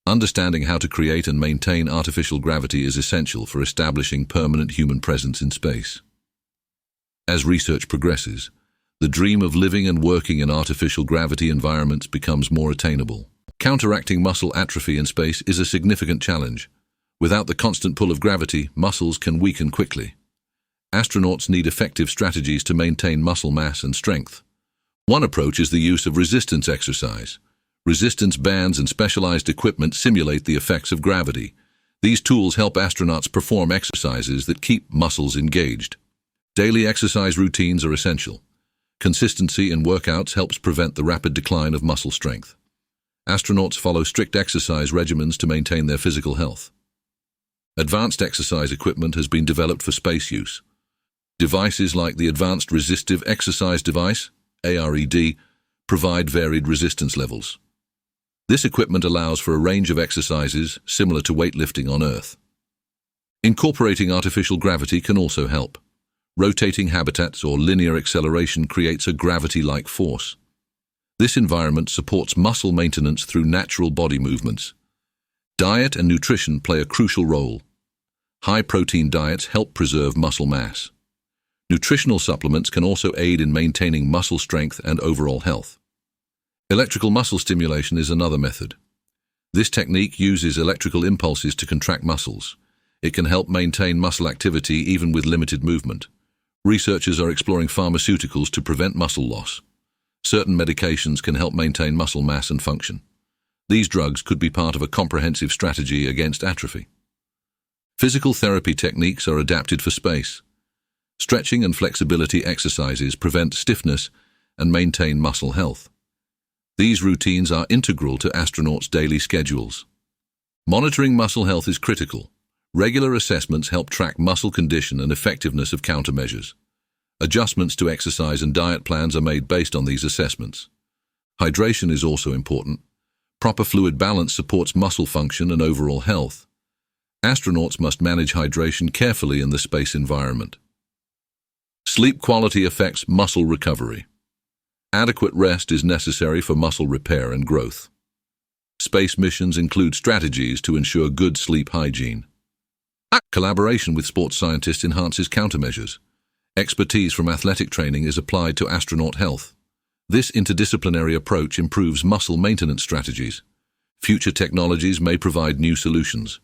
Understanding how to create and maintain artificial gravity is essential for establishing permanent human presence in space. As research progresses, the dream of living and working in artificial gravity environments becomes more attainable. Counteracting muscle atrophy in space is a significant challenge. Without the constant pull of gravity, muscles can weaken quickly. Astronauts need effective strategies to maintain muscle mass and strength. One approach is the use of resistance exercise. Resistance bands and specialized equipment simulate the effects of gravity. These tools help astronauts perform exercises that keep muscles engaged. Daily exercise routines are essential. Consistency in workouts helps prevent the rapid decline of muscle strength. Astronauts follow strict exercise regimens to maintain their physical health. Advanced exercise equipment has been developed for space use. Devices like the Advanced Resistive Exercise Device, ARED, provide varied resistance levels. This equipment allows for a range of exercises similar to weightlifting on Earth. Incorporating artificial gravity can also help. Rotating habitats or linear acceleration creates a gravity-like force. This environment supports muscle maintenance through natural body movements. Diet and nutrition play a crucial role. High-protein diets help preserve muscle mass. Nutritional supplements can also aid in maintaining muscle strength and overall health. Electrical muscle stimulation is another method. This technique uses electrical impulses to contract muscles. It can help maintain muscle activity even with limited movement. Researchers are exploring pharmaceuticals to prevent muscle loss. Certain medications can help maintain muscle mass and function. These drugs could be part of a comprehensive strategy against atrophy. Physical therapy techniques are adapted for space. Stretching and flexibility exercises prevent stiffness and maintain muscle health. These routines are integral to astronauts' daily schedules. Monitoring muscle health is critical. Regular assessments help track muscle condition and effectiveness of countermeasures. Adjustments to exercise and diet plans are made based on these assessments. Hydration is also important. Proper fluid balance supports muscle function and overall health. Astronauts must manage hydration carefully in the space environment. Sleep quality affects muscle recovery. Adequate rest is necessary for muscle repair and growth. Space missions include strategies to ensure good sleep hygiene. Collaboration with sports scientists enhances countermeasures. Expertise from athletic training is applied to astronaut health. This interdisciplinary approach improves muscle maintenance strategies. Future technologies may provide new solutions.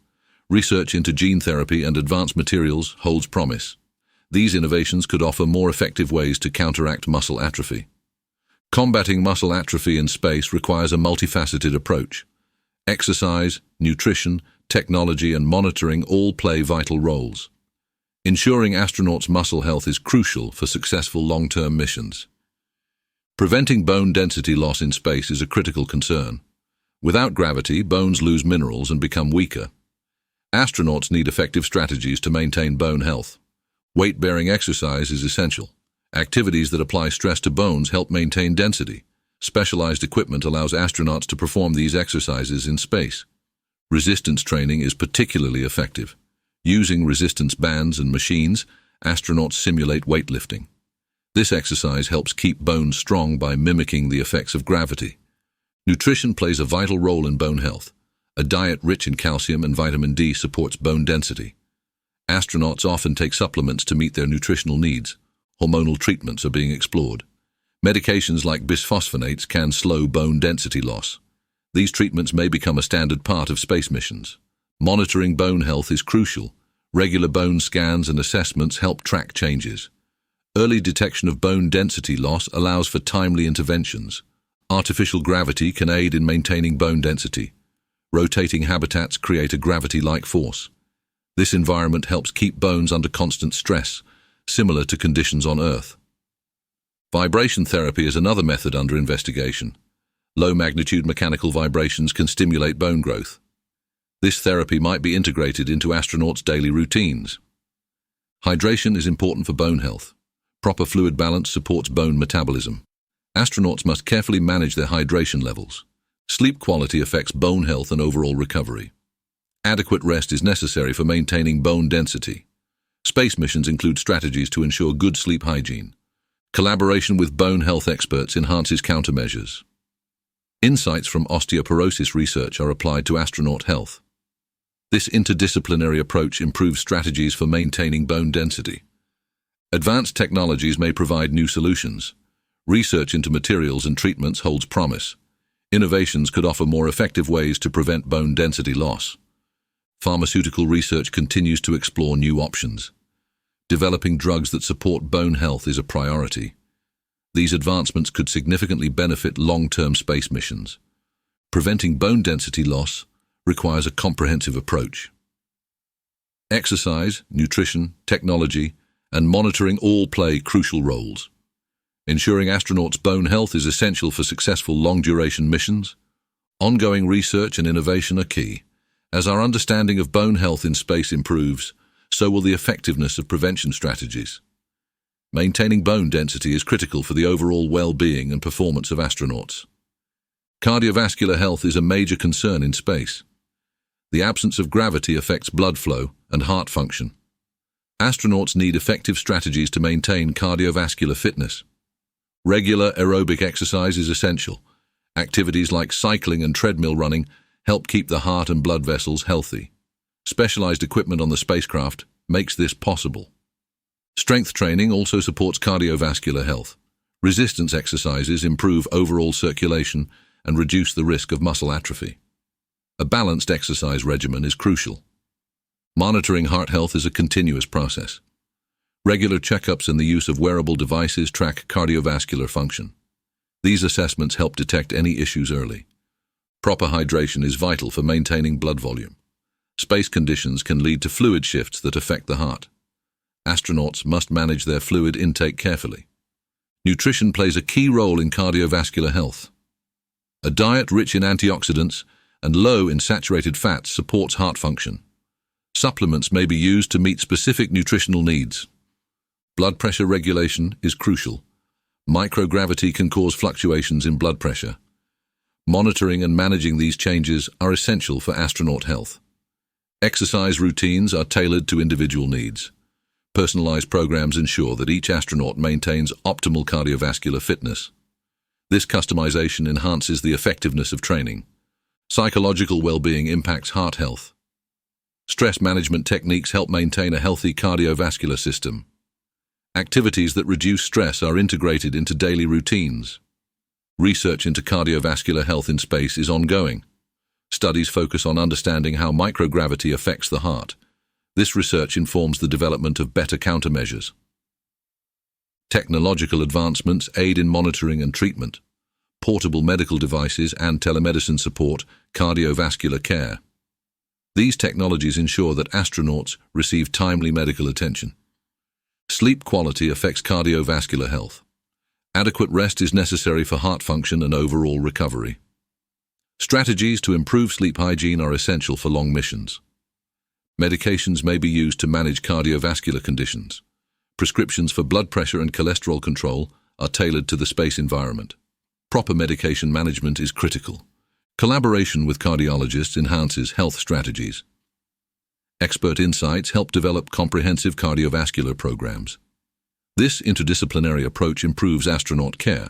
Research into gene therapy and advanced materials holds promise. These innovations could offer more effective ways to counteract muscle atrophy. Combating muscle atrophy in space requires a multifaceted approach. Exercise, nutrition, technology, and monitoring all play vital roles. Ensuring astronauts' muscle health is crucial for successful long-term missions. Preventing bone density loss in space is a critical concern. Without gravity, bones lose minerals and become weaker. Astronauts need effective strategies to maintain bone health. Weight-bearing exercise is essential. Activities that apply stress to bones help maintain density. Specialized equipment allows astronauts to perform these exercises in space. Resistance training is particularly effective. Using resistance bands and machines, astronauts simulate weightlifting. This exercise helps keep bones strong by mimicking the effects of gravity. Nutrition plays a vital role in bone health. A diet rich in calcium and vitamin D supports bone density. Astronauts often take supplements to meet their nutritional needs. Hormonal treatments are being explored. Medications like bisphosphonates can slow bone density loss. These treatments may become a standard part of space missions. Monitoring bone health is crucial. Regular bone scans and assessments help track changes. Early detection of bone density loss allows for timely interventions. Artificial gravity can aid in maintaining bone density. Rotating habitats create a gravity-like force. This environment helps keep bones under constant stress, similar to conditions on Earth. Vibration therapy is another method under investigation. Low-magnitude mechanical vibrations can stimulate bone growth. This therapy might be integrated into astronauts' daily routines. Hydration is important for bone health. Proper fluid balance supports bone metabolism. Astronauts must carefully manage their hydration levels. Sleep quality affects bone health and overall recovery. Adequate rest is necessary for maintaining bone density. Space missions include strategies to ensure good sleep hygiene. Collaboration with bone health experts enhances countermeasures. Insights from osteoporosis research are applied to astronaut health. This interdisciplinary approach improves strategies for maintaining bone density. Advanced technologies may provide new solutions. Research into materials and treatments holds promise. Innovations could offer more effective ways to prevent bone density loss. Pharmaceutical research continues to explore new options. Developing drugs that support bone health is a priority. These advancements could significantly benefit long-term space missions. Preventing bone density loss requires a comprehensive approach. Exercise, nutrition, technology, and monitoring all play crucial roles. Ensuring astronauts' bone health is essential for successful long-duration missions. Ongoing research and innovation are key. As our understanding of bone health in space improves, so will the effectiveness of prevention strategies. Maintaining bone density is critical for the overall well-being and performance of astronauts. Cardiovascular health is a major concern in space. The absence of gravity affects blood flow and heart function. Astronauts need effective strategies to maintain cardiovascular fitness. Regular aerobic exercise is essential. Activities like cycling and treadmill running help keep the heart and blood vessels healthy. Specialized equipment on the spacecraft makes this possible. Strength training also supports cardiovascular health. Resistance exercises improve overall circulation and reduce the risk of muscle atrophy. A balanced exercise regimen is crucial. Monitoring heart health is a continuous process. Regular checkups and the use of wearable devices track cardiovascular function. These assessments help detect any issues early. Proper hydration is vital for maintaining blood volume. Space conditions can lead to fluid shifts that affect the heart. Astronauts must manage their fluid intake carefully. Nutrition plays a key role in cardiovascular health. A diet rich in antioxidants and low in saturated fats supports heart function. Supplements may be used to meet specific nutritional needs. Blood pressure regulation is crucial. Microgravity can cause fluctuations in blood pressure. Monitoring and managing these changes are essential for astronaut health. Exercise routines are tailored to individual needs. Personalized programs ensure that each astronaut maintains optimal cardiovascular fitness. This customization enhances the effectiveness of training. Psychological well-being impacts heart health. Stress management techniques help maintain a healthy cardiovascular system. Activities that reduce stress are integrated into daily routines. Research into cardiovascular health in space is ongoing. Studies focus on understanding how microgravity affects the heart. This research informs the development of better countermeasures. Technological advancements aid in monitoring and treatment. Portable medical devices and telemedicine support cardiovascular care. These technologies ensure that astronauts receive timely medical attention. Sleep quality affects cardiovascular health. Adequate rest is necessary for heart function and overall recovery. Strategies to improve sleep hygiene are essential for long missions. Medications may be used to manage cardiovascular conditions. Prescriptions for blood pressure and cholesterol control are tailored to the space environment. Proper medication management is critical. Collaboration with cardiologists enhances health strategies. Expert insights help develop comprehensive cardiovascular programs. This interdisciplinary approach improves astronaut care.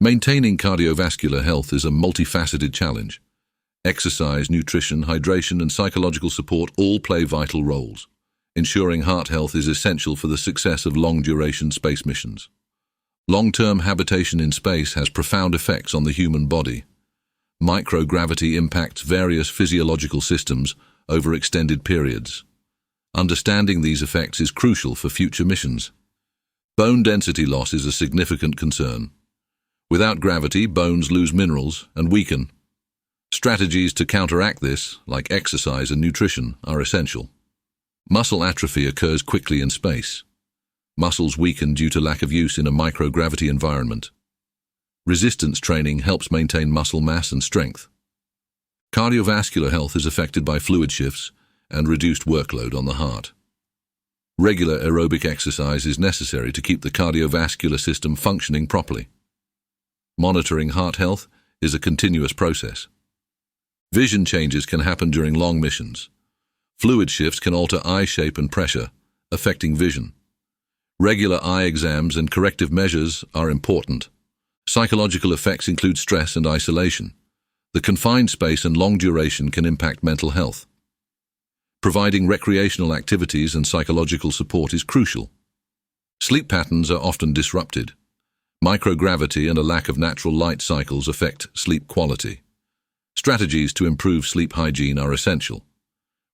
Maintaining cardiovascular health is a multifaceted challenge. Exercise, nutrition, hydration, and psychological support all play vital roles. Ensuring heart health is essential for the success of long-duration space missions. Long-term habitation in space has profound effects on the human body. Microgravity impacts various physiological systems over extended periods. Understanding these effects is crucial for future missions. Bone density loss is a significant concern. Without gravity, bones lose minerals and weaken. Strategies to counteract this, like exercise and nutrition, are essential. Muscle atrophy occurs quickly in space. Muscles weaken due to lack of use in a microgravity environment. Resistance training helps maintain muscle mass and strength. Cardiovascular health is affected by fluid shifts and reduced workload on the heart. Regular aerobic exercise is necessary to keep the cardiovascular system functioning properly. Monitoring heart health is a continuous process. Vision changes can happen during long missions. Fluid shifts can alter eye shape and pressure, affecting vision. Regular eye exams and corrective measures are important. Psychological effects include stress and isolation. The confined space and long duration can impact mental health. Providing recreational activities and psychological support is crucial. Sleep patterns are often disrupted. Microgravity and a lack of natural light cycles affect sleep quality. Strategies to improve sleep hygiene are essential.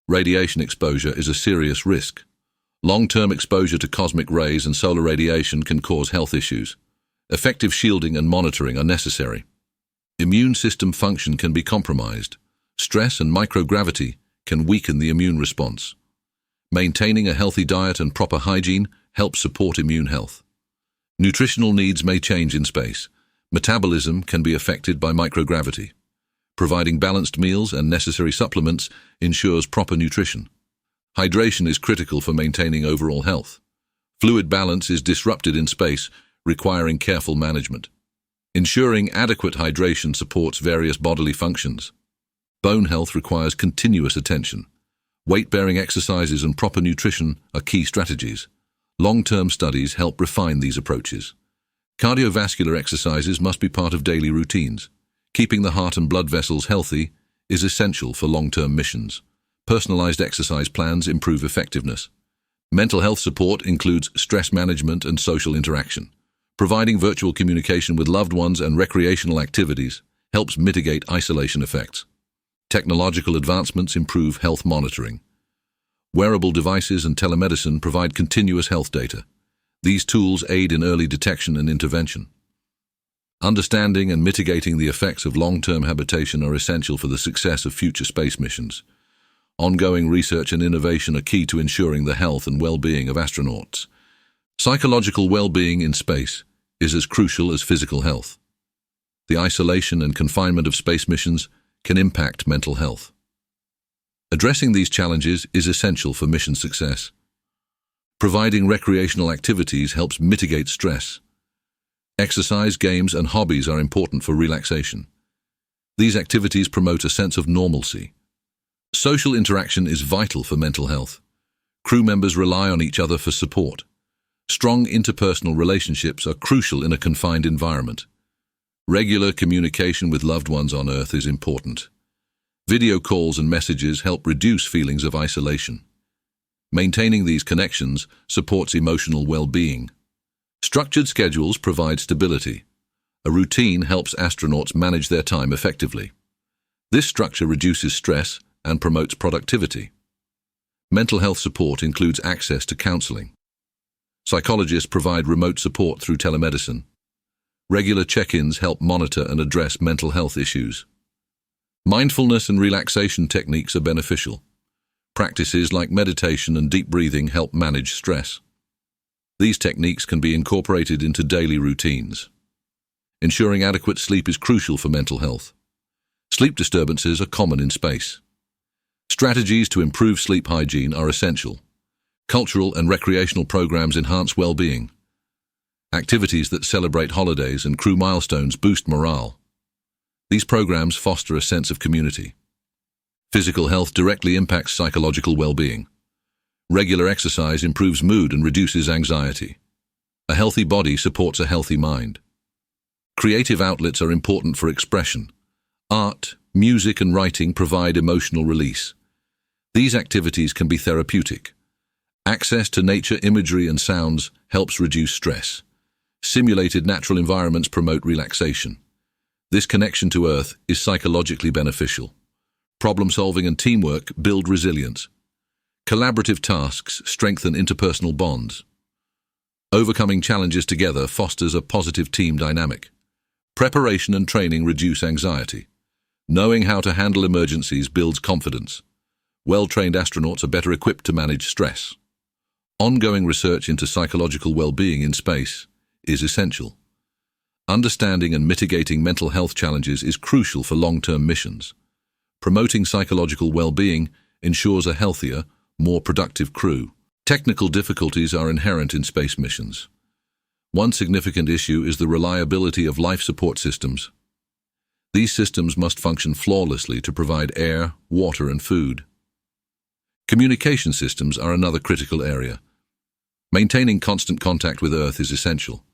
Radiation exposure is a serious risk. Long-term exposure to cosmic rays and solar radiation can cause health issues. Effective shielding and monitoring are necessary. Immune system function can be compromised. Stress and microgravity can weaken the immune response. Maintaining a healthy diet and proper hygiene helps support immune health. Nutritional needs may change in space. Metabolism can be affected by microgravity. Providing balanced meals and necessary supplements ensures proper nutrition. Hydration is critical for maintaining overall health. Fluid balance is disrupted in space, requiring careful management. Ensuring adequate hydration supports various bodily functions. Bone health requires continuous attention. Weight-bearing exercises and proper nutrition are key strategies. Long-term studies help refine these approaches. Cardiovascular exercises must be part of daily routines. Keeping the heart and blood vessels healthy is essential for long-term missions. Personalized exercise plans improve effectiveness. Mental health support includes stress management and social interaction. Providing virtual communication with loved ones and recreational activities helps mitigate isolation effects. Technological advancements improve health monitoring. Wearable devices and telemedicine provide continuous health data. These tools aid in early detection and intervention. Understanding and mitigating the effects of long-term habitation are essential for the success of future space missions. Ongoing research and innovation are key to ensuring the health and well-being of astronauts. Psychological well-being in space is as crucial as physical health. The isolation and confinement of space missions can impact mental health. Addressing these challenges is essential for mission success. Providing recreational activities helps mitigate stress. Exercise, games, and hobbies are important for relaxation. These activities promote a sense of normalcy. Social interaction is vital for mental health. Crew members rely on each other for support. Strong interpersonal relationships are crucial in a confined environment. Regular communication with loved ones on Earth is important. Video calls and messages help reduce feelings of isolation. Maintaining these connections supports emotional well-being. Structured schedules provide stability. A routine helps astronauts manage their time effectively. This structure reduces stress and promotes productivity. Mental health support includes access to counseling. Psychologists provide remote support through telemedicine. Regular check-ins help monitor and address mental health issues. Mindfulness and relaxation techniques are beneficial. Practices like meditation and deep breathing help manage stress. These techniques can be incorporated into daily routines. Ensuring adequate sleep is crucial for mental health. Sleep disturbances are common in space. Strategies to improve sleep hygiene are essential. Cultural and recreational programs enhance well-being. Activities that celebrate holidays and crew milestones boost morale. These programs foster a sense of community. Physical health directly impacts psychological well-being. Regular exercise improves mood and reduces anxiety. A healthy body supports a healthy mind. Creative outlets are important for expression. Art, music, and writing provide emotional release. These activities can be therapeutic. Access to nature imagery and sounds helps reduce stress. Simulated natural environments promote relaxation. This connection to Earth is psychologically beneficial. Problem-solving and teamwork build resilience. Collaborative tasks strengthen interpersonal bonds. Overcoming challenges together fosters a positive team dynamic. Preparation and training reduce anxiety. Knowing how to handle emergencies builds confidence. Well-trained astronauts are better equipped to manage stress. Ongoing research into psychological well-being in space is essential. Understanding and mitigating mental health challenges is crucial for long-term missions. Promoting psychological well-being ensures a healthier, more productive crew. Technical difficulties are inherent in space missions. One significant issue is the reliability of life support systems. These systems must function flawlessly to provide air, water, and food. Communication systems are another critical area. Maintaining constant contact with Earth is essential.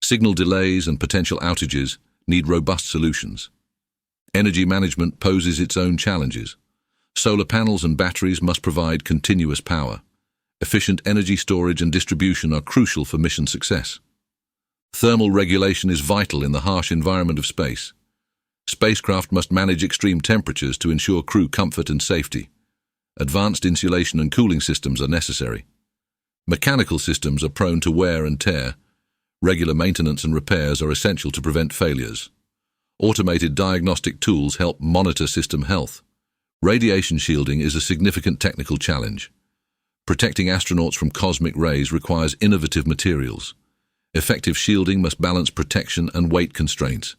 Signal delays and potential outages need robust solutions. Energy management poses its own challenges. Solar panels and batteries must provide continuous power. Efficient energy storage and distribution are crucial for mission success. Thermal regulation is vital in the harsh environment of space. Spacecraft must manage extreme temperatures to ensure crew comfort and safety. Advanced insulation and cooling systems are necessary. Mechanical systems are prone to wear and tear. Regular maintenance and repairs are essential to prevent failures. Automated diagnostic tools help monitor system health. Radiation shielding is a significant technical challenge. Protecting astronauts from cosmic rays requires innovative materials. Effective shielding must balance protection and weight constraints.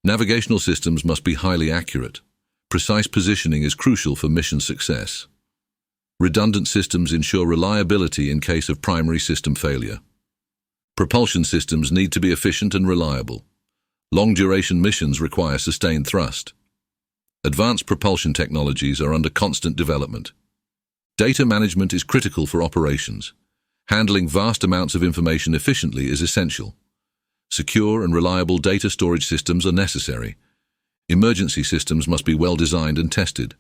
Navigational systems must be highly accurate. Precise positioning is crucial for mission success. Redundant systems ensure reliability in case of primary system failure. Propulsion systems need to be efficient and reliable. Long-duration missions require sustained thrust. Advanced propulsion technologies are under constant development. Data management is critical for operations. Handling vast amounts of information efficiently is essential. Secure and reliable data storage systems are necessary. Emergency systems must be well designed and tested.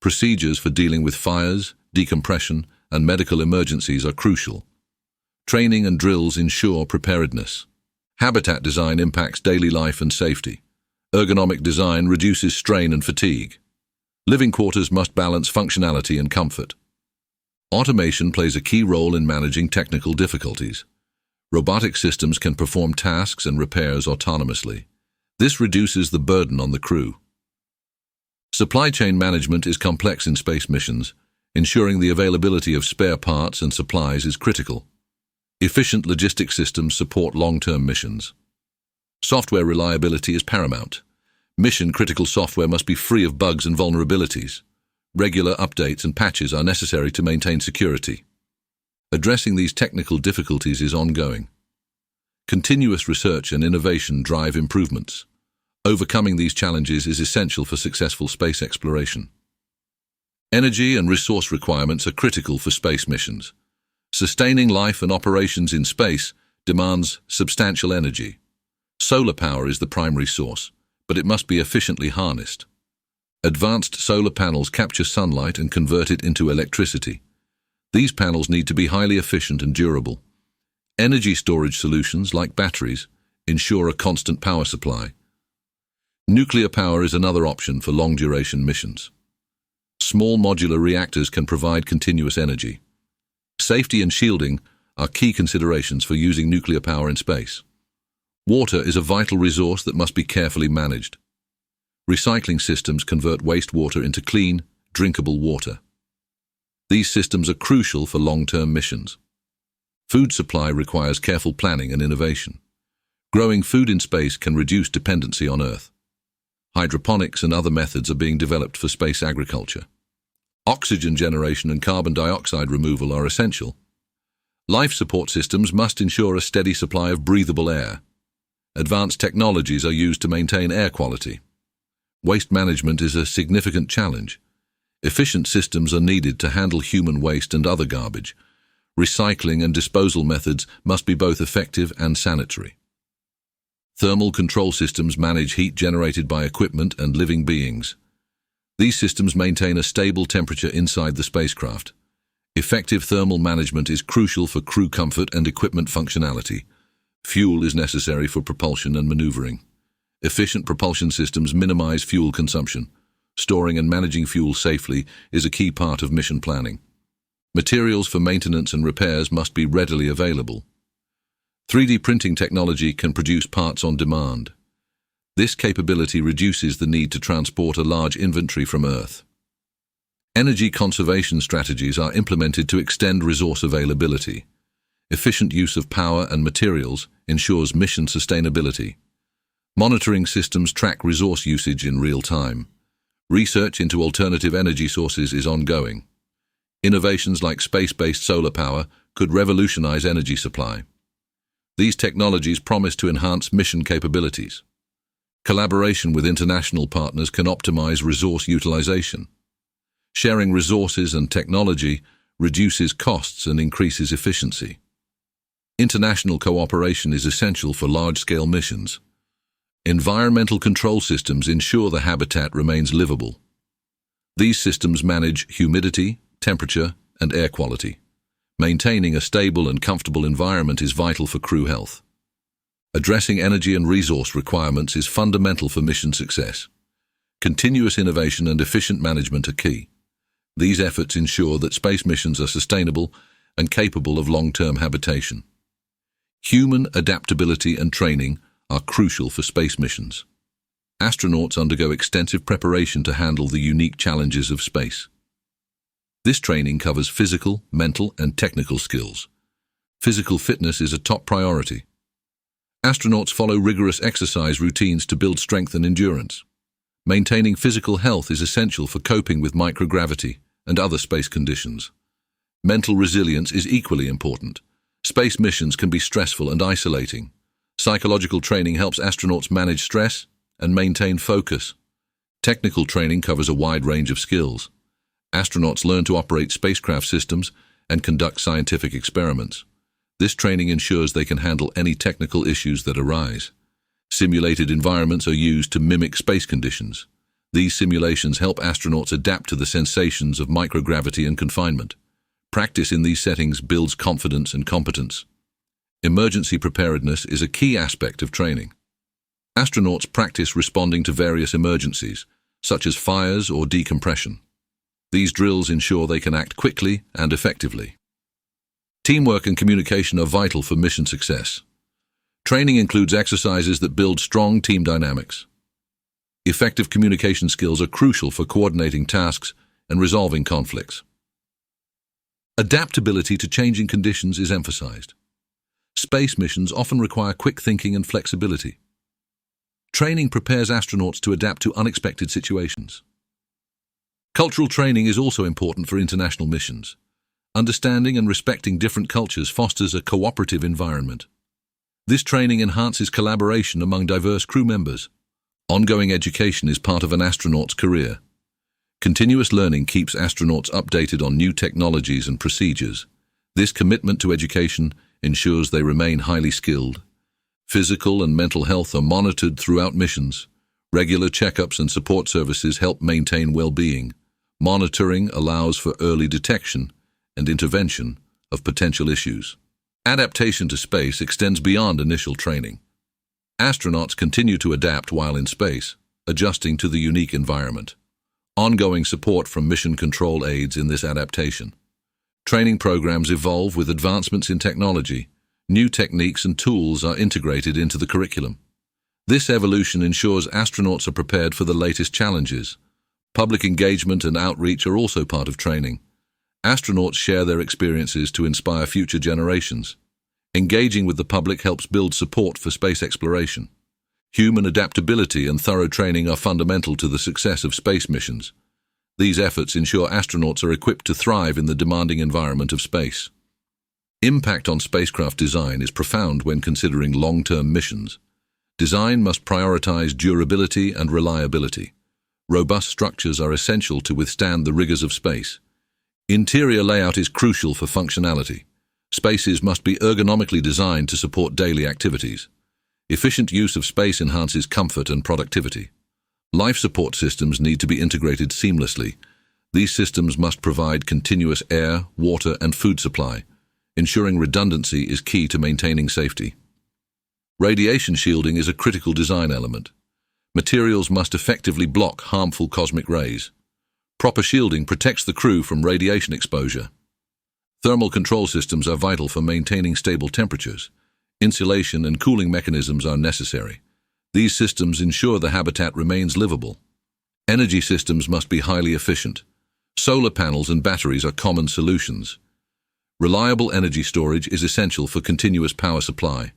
Procedures for dealing with fires, decompression, and medical emergencies are crucial. Training and drills ensure preparedness. Habitat design impacts daily life and safety. Ergonomic design reduces strain and fatigue. Living quarters must balance functionality and comfort. Automation plays a key role in managing technical difficulties. Robotic systems can perform tasks and repairs autonomously. This reduces the burden on the crew. Supply chain management is complex in space missions. Ensuring the availability of spare parts and supplies is critical. Efficient logistic systems support long-term missions. Software reliability is paramount. Mission-critical software must be free of bugs and vulnerabilities. Regular updates and patches are necessary to maintain security. Addressing these technical difficulties is ongoing. Continuous research and innovation drive improvements. Overcoming these challenges is essential for successful space exploration. Energy and resource requirements are critical for space missions. Sustaining life and operations in space demands substantial energy. Solar power is the primary source, but it must be efficiently harnessed. Advanced solar panels capture sunlight and convert it into electricity. These panels need to be highly efficient and durable. Energy storage solutions, like batteries, ensure a constant power supply. Nuclear power is another option for long-duration missions. Small modular reactors can provide continuous energy. Safety and shielding are key considerations for using nuclear power in space. Water is a vital resource that must be carefully managed. Recycling systems convert wastewater into clean, drinkable water. These systems are crucial for long-term missions. Food supply requires careful planning and innovation. Growing food in space can reduce dependency on Earth. Hydroponics and other methods are being developed for space agriculture. Oxygen generation and carbon dioxide removal are essential. Life support systems must ensure a steady supply of breathable air. Advanced technologies are used to maintain air quality. Waste management is a significant challenge. Efficient systems are needed to handle human waste and other garbage. Recycling and disposal methods must be both effective and sanitary. Thermal control systems manage heat generated by equipment and living beings. These systems maintain a stable temperature inside the spacecraft. Effective thermal management is crucial for crew comfort and equipment functionality. Fuel is necessary for propulsion and maneuvering. Efficient propulsion systems minimize fuel consumption. Storing and managing fuel safely is a key part of mission planning. Materials for maintenance and repairs must be readily available. 3D printing technology can produce parts on demand. This capability reduces the need to transport a large inventory from Earth. Energy conservation strategies are implemented to extend resource availability. Efficient use of power and materials ensures mission sustainability. Monitoring systems track resource usage in real time. Research into alternative energy sources is ongoing. Innovations like space-based solar power could revolutionize energy supply. These technologies promise to enhance mission capabilities. Collaboration with international partners can optimize resource utilization. Sharing resources and technology reduces costs and increases efficiency. International cooperation is essential for large-scale missions. Environmental control systems ensure the habitat remains livable. These systems manage humidity, temperature, and air quality. Maintaining a stable and comfortable environment is vital for crew health. Addressing energy and resource requirements is fundamental for mission success. Continuous innovation and efficient management are key. These efforts ensure that space missions are sustainable and capable of long-term habitation. Human adaptability and training are crucial for space missions. Astronauts undergo extensive preparation to handle the unique challenges of space. This training covers physical, mental, and technical skills. Physical fitness is a top priority. Astronauts follow rigorous exercise routines to build strength and endurance. Maintaining physical health is essential for coping with microgravity and other space conditions. Mental resilience is equally important. Space missions can be stressful and isolating. Psychological training helps astronauts manage stress and maintain focus. Technical training covers a wide range of skills. Astronauts learn to operate spacecraft systems and conduct scientific experiments. This training ensures they can handle any technical issues that arise. Simulated environments are used to mimic space conditions. These simulations help astronauts adapt to the sensations of microgravity and confinement. Practice in these settings builds confidence and competence. Emergency preparedness is a key aspect of training. Astronauts practice responding to various emergencies, such as fires or decompression. These drills ensure they can act quickly and effectively. Teamwork and communication are vital for mission success. Training includes exercises that build strong team dynamics. Effective communication skills are crucial for coordinating tasks and resolving conflicts. Adaptability to changing conditions is emphasized. Space missions often require quick thinking and flexibility. Training prepares astronauts to adapt to unexpected situations. Cultural training is also important for international missions. Understanding and respecting different cultures fosters a cooperative environment. This training enhances collaboration among diverse crew members. Ongoing education is part of an astronaut's career. Continuous learning keeps astronauts updated on new technologies and procedures. This commitment to education ensures they remain highly skilled. Physical and mental health are monitored throughout missions. Regular checkups and support services help maintain well-being. Monitoring allows for early detection and intervention of potential issues. Adaptation to space extends beyond initial training. Astronauts continue to adapt while in space, adjusting to the unique environment. Ongoing support from mission control aids in this adaptation. Training programs evolve with advancements in technology. New techniques and tools are integrated into the curriculum. This evolution ensures astronauts are prepared for the latest challenges. Public engagement and outreach are also part of training. Astronauts share their experiences to inspire future generations. Engaging with the public helps build support for space exploration. Human adaptability and thorough training are fundamental to the success of space missions. These efforts ensure astronauts are equipped to thrive in the demanding environment of space. Impact on spacecraft design is profound when considering long-term missions. Design must prioritize durability and reliability. Robust structures are essential to withstand the rigors of space. Interior layout is crucial for functionality. Spaces must be ergonomically designed to support daily activities. Efficient use of space enhances comfort and productivity. Life support systems need to be integrated seamlessly. These systems must provide continuous air, water, and food supply. Ensuring redundancy is key to maintaining safety. Radiation shielding is a critical design element. Materials must effectively block harmful cosmic rays. Proper shielding protects the crew from radiation exposure. Thermal control systems are vital for maintaining stable temperatures. Insulation and cooling mechanisms are necessary. These systems ensure the habitat remains livable. Energy systems must be highly efficient. Solar panels and batteries are common solutions. Reliable energy storage is essential for continuous power supply.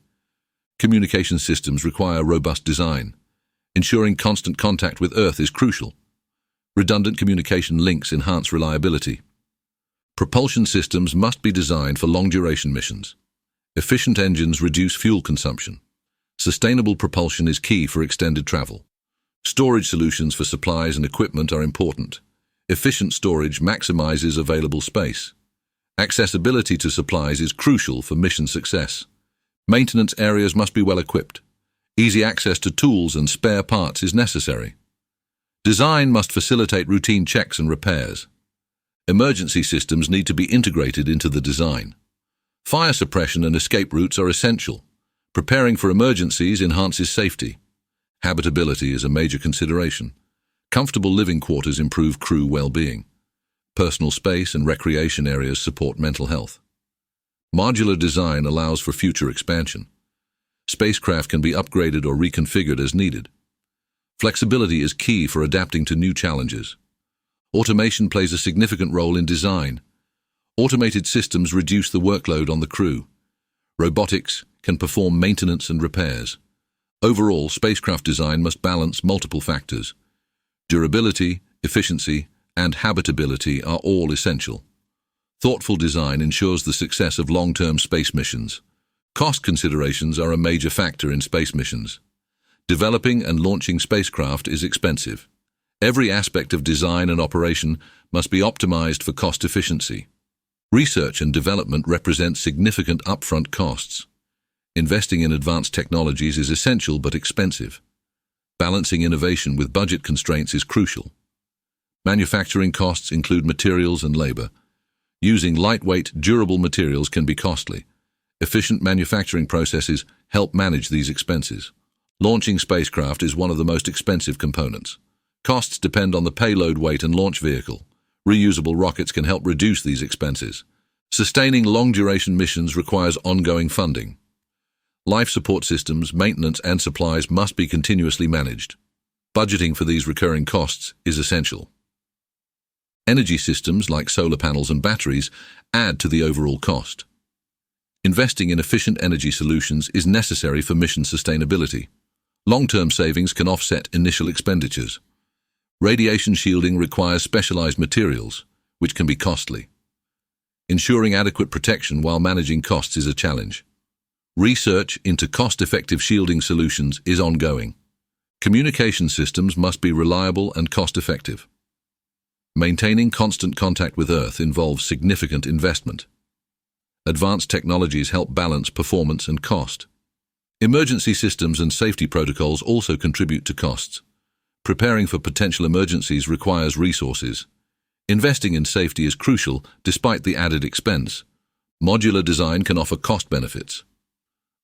Communication systems require robust design. Ensuring constant contact with Earth is crucial. Redundant communication links enhance reliability. Propulsion systems must be designed for long-duration missions. Efficient engines reduce fuel consumption. Sustainable propulsion is key for extended travel. Storage solutions for supplies and equipment are important. Efficient storage maximizes available space. Accessibility to supplies is crucial for mission success. Maintenance areas must be well equipped. Easy access to tools and spare parts is necessary. Design must facilitate routine checks and repairs. Emergency systems need to be integrated into the design. Fire suppression and escape routes are essential. Preparing for emergencies enhances safety. Habitability is a major consideration. Comfortable living quarters improve crew well-being. Personal space and recreation areas support mental health. Modular design allows for future expansion. Spacecraft can be upgraded or reconfigured as needed. Flexibility is key for adapting to new challenges. Automation plays a significant role in design. Automated systems reduce the workload on the crew. Robotics can perform maintenance and repairs. Overall, spacecraft design must balance multiple factors. Durability, efficiency, and habitability are all essential. Thoughtful design ensures the success of long-term space missions. Cost considerations are a major factor in space missions. Developing and launching spacecraft is expensive. Every aspect of design and operation must be optimized for cost efficiency. Research and development represent significant upfront costs. Investing in advanced technologies is essential but expensive. Balancing innovation with budget constraints is crucial. Manufacturing costs include materials and labor. Using lightweight, durable materials can be costly. Efficient manufacturing processes help manage these expenses. Launching spacecraft is one of the most expensive components. Costs depend on the payload weight and launch vehicle. Reusable rockets can help reduce these expenses. Sustaining long-duration missions requires ongoing funding. Life support systems, maintenance, and supplies must be continuously managed. Budgeting for these recurring costs is essential. Energy systems like solar panels and batteries add to the overall cost. Investing in efficient energy solutions is necessary for mission sustainability. Long-term savings can offset initial expenditures. Radiation shielding requires specialized materials, which can be costly. Ensuring adequate protection while managing costs is a challenge. Research into cost-effective shielding solutions is ongoing. Communication systems must be reliable and cost-effective. Maintaining constant contact with Earth involves significant investment. Advanced technologies help balance performance and cost. Emergency systems and safety protocols also contribute to costs. Preparing for potential emergencies requires resources. Investing in safety is crucial despite the added expense. Modular design can offer cost benefits.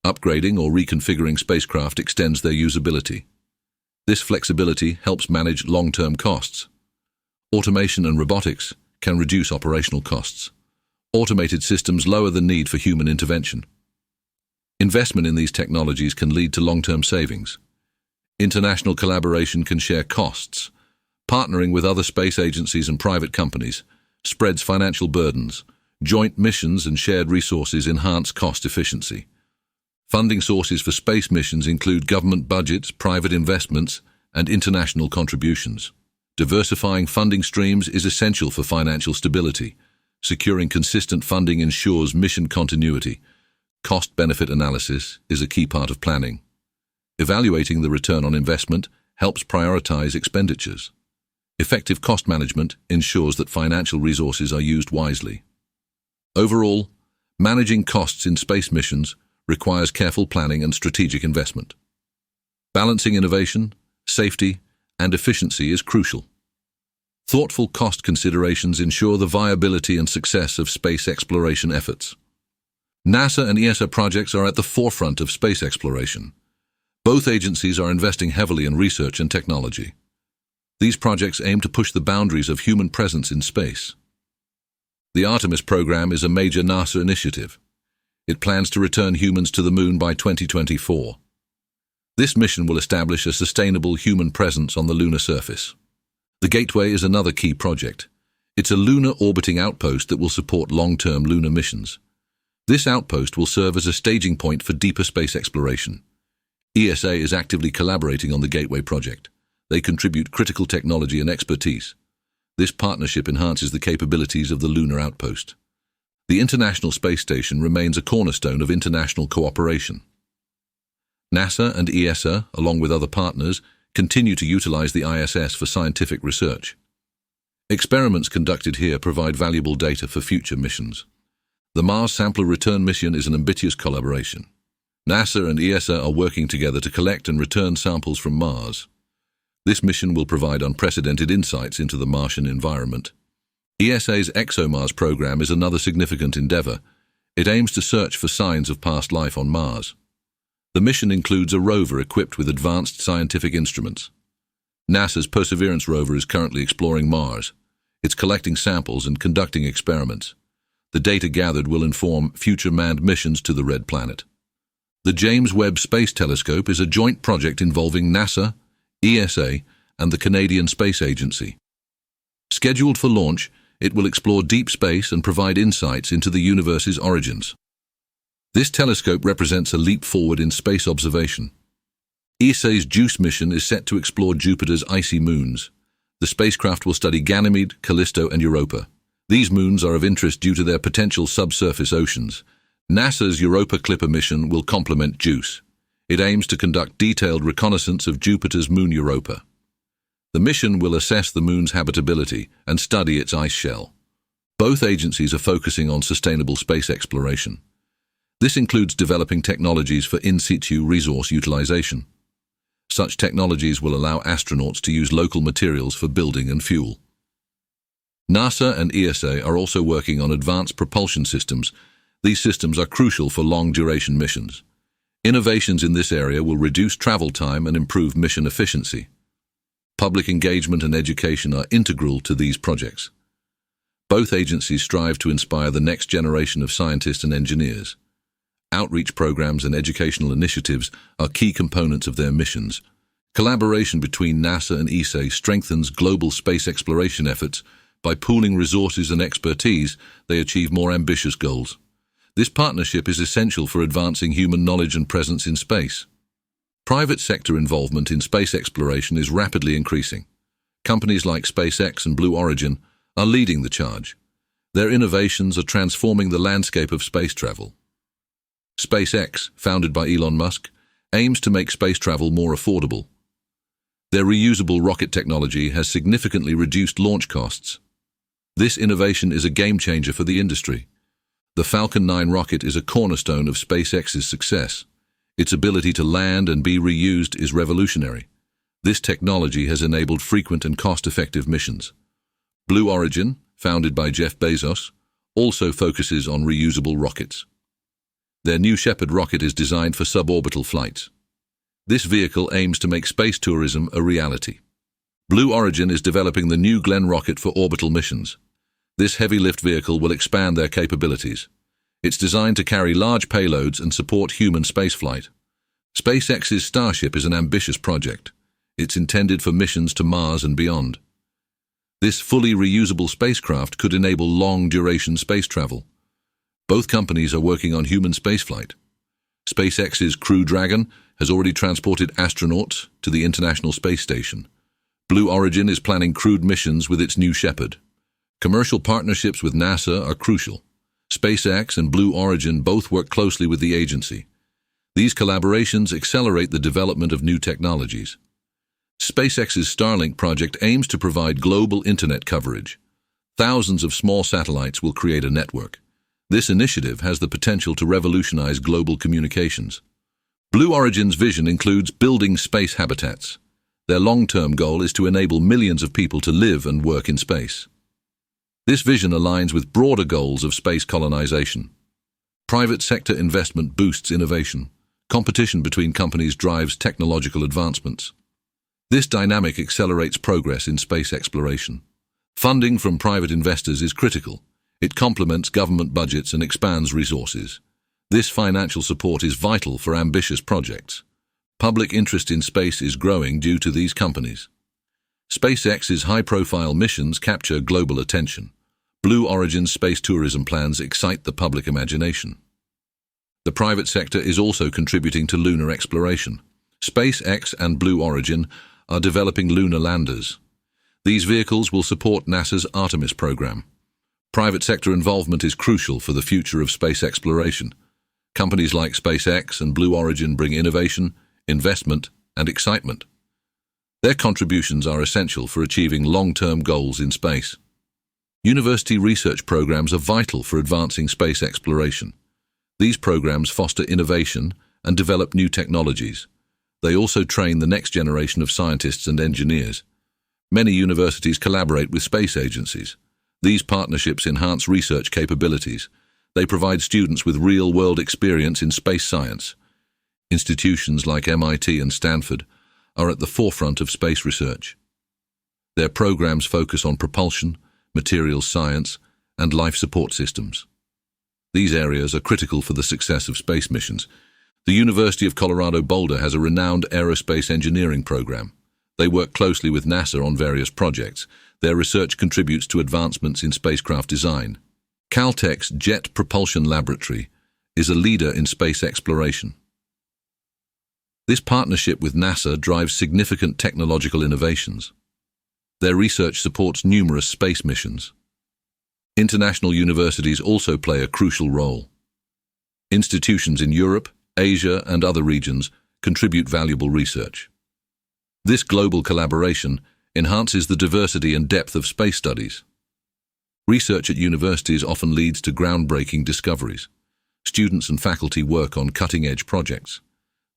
Upgrading or reconfiguring spacecraft extends their usability. This flexibility helps manage long-term costs. Automation and robotics can reduce operational costs. Automated systems lower the need for human intervention. Investment in these technologies can lead to long-term savings. International collaboration can share costs. Partnering with other space agencies and private companies spreads financial burdens. Joint missions and shared resources enhance cost efficiency. Funding sources for space missions include government budgets, private investments, and international contributions. Diversifying funding streams is essential for financial stability. Securing consistent funding ensures mission continuity. Cost-benefit analysis is a key part of planning. Evaluating the return on investment helps prioritize expenditures. Effective cost management ensures that financial resources are used wisely. Overall, managing costs in space missions requires careful planning and strategic investment. Balancing innovation, safety, and efficiency is crucial. Thoughtful cost considerations ensure the viability and success of space exploration efforts. NASA and ESA projects are at the forefront of space exploration. Both agencies are investing heavily in research and technology. These projects aim to push the boundaries of human presence in space. The Artemis program is a major NASA initiative. It plans to return humans to the Moon by 2024. This mission will establish a sustainable human presence on the lunar surface. The Gateway is another key project. It's a lunar orbiting outpost that will support long-term lunar missions. This outpost will serve as a staging point for deeper space exploration. ESA is actively collaborating on the Gateway project. They contribute critical technology and expertise. This partnership enhances the capabilities of the lunar outpost. The International Space Station remains a cornerstone of international cooperation. NASA and ESA, along with other partners, continue to utilize the ISS for scientific research. Experiments conducted here provide valuable data for future missions. The Mars Sampler Return Mission is an ambitious collaboration. NASA and ESA are working together to collect and return samples from Mars. This mission will provide unprecedented insights into the Martian environment. ESA's ExoMars program is another significant endeavor. It aims to search for signs of past life on Mars. The mission includes a rover equipped with advanced scientific instruments. NASA's Perseverance rover is currently exploring Mars. It's collecting samples and conducting experiments. The data gathered will inform future manned missions to the Red Planet. The James Webb Space Telescope is a joint project involving NASA, ESA, and the Canadian Space Agency. Scheduled for launch, it will explore deep space and provide insights into the universe's origins. This telescope represents a leap forward in space observation. ESA's JUICE mission is set to explore Jupiter's icy moons. The spacecraft will study Ganymede, Callisto, and Europa. These moons are of interest due to their potential subsurface oceans. NASA's Europa Clipper mission will complement JUICE. It aims to conduct detailed reconnaissance of Jupiter's moon Europa. The mission will assess the moon's habitability and study its ice shell. Both agencies are focusing on sustainable space exploration. This includes developing technologies for in-situ resource utilization. Such technologies will allow astronauts to use local materials for building and fuel. NASA and ESA are also working on advanced propulsion systems. These systems are crucial for long-duration missions. Innovations in this area will reduce travel time and improve mission efficiency. Public engagement and education are integral to these projects. Both agencies strive to inspire the next generation of scientists and engineers. Outreach programs and educational initiatives are key components of their missions. Collaboration between NASA and ESA strengthens global space exploration efforts. By pooling resources and expertise, they achieve more ambitious goals. This partnership is essential for advancing human knowledge and presence in space. Private sector involvement in space exploration is rapidly increasing. Companies like SpaceX and Blue Origin are leading the charge. Their innovations are transforming the landscape of space travel. SpaceX, founded by Elon Musk, aims to make space travel more affordable. Their reusable rocket technology has significantly reduced launch costs. This innovation is a game-changer for the industry. The Falcon 9 rocket is a cornerstone of SpaceX's success. Its ability to land and be reused is revolutionary. This technology has enabled frequent and cost-effective missions. Blue Origin, founded by Jeff Bezos, also focuses on reusable rockets. Their New Shepard rocket is designed for suborbital flights. This vehicle aims to make space tourism a reality. Blue Origin is developing the New Glenn rocket for orbital missions. This heavy-lift vehicle will expand their capabilities. It's designed to carry large payloads and support human spaceflight. SpaceX's Starship is an ambitious project. It's intended for missions to Mars and beyond. This fully reusable spacecraft could enable long-duration space travel. Both companies are working on human spaceflight. SpaceX's Crew Dragon has already transported astronauts to the International Space Station. Blue Origin is planning crewed missions with its New Shepard. Commercial partnerships with NASA are crucial. SpaceX and Blue Origin both work closely with the agency. These collaborations accelerate the development of new technologies. SpaceX's Starlink project aims to provide global internet coverage. Thousands of small satellites will create a network. This initiative has the potential to revolutionize global communications. Blue Origin's vision includes building space habitats. Their long-term goal is to enable millions of people to live and work in space. This vision aligns with broader goals of space colonization. Private sector investment boosts innovation. Competition between companies drives technological advancements. This dynamic accelerates progress in space exploration. Funding from private investors is critical. It complements government budgets and expands resources. This financial support is vital for ambitious projects. Public interest in space is growing due to these companies. SpaceX's high-profile missions capture global attention. Blue Origin's space tourism plans excite the public imagination. The private sector is also contributing to lunar exploration. SpaceX and Blue Origin are developing lunar landers. These vehicles will support NASA's Artemis program. Private sector involvement is crucial for the future of space exploration. Companies like SpaceX and Blue Origin bring innovation, investment, and excitement. Their contributions are essential for achieving long-term goals in space. University research programs are vital for advancing space exploration. These programs foster innovation and develop new technologies. They also train the next generation of scientists and engineers. Many universities collaborate with space agencies. These partnerships enhance research capabilities. They provide students with real-world experience in space science. Institutions like MIT and Stanford are at the forefront of space research. Their programs focus on propulsion, materials science, and life support systems. These areas are critical for the success of space missions. The University of Colorado Boulder has a renowned aerospace engineering program. They work closely with NASA on various projects. Their research contributes to advancements in spacecraft design. Caltech's Jet Propulsion Laboratory is a leader in space exploration. This partnership with NASA drives significant technological innovations. Their research supports numerous space missions. International universities also play a crucial role. Institutions in Europe, Asia, and other regions contribute valuable research. This global collaboration enhances the diversity and depth of space studies. Research at universities often leads to groundbreaking discoveries. Students and faculty work on cutting-edge projects.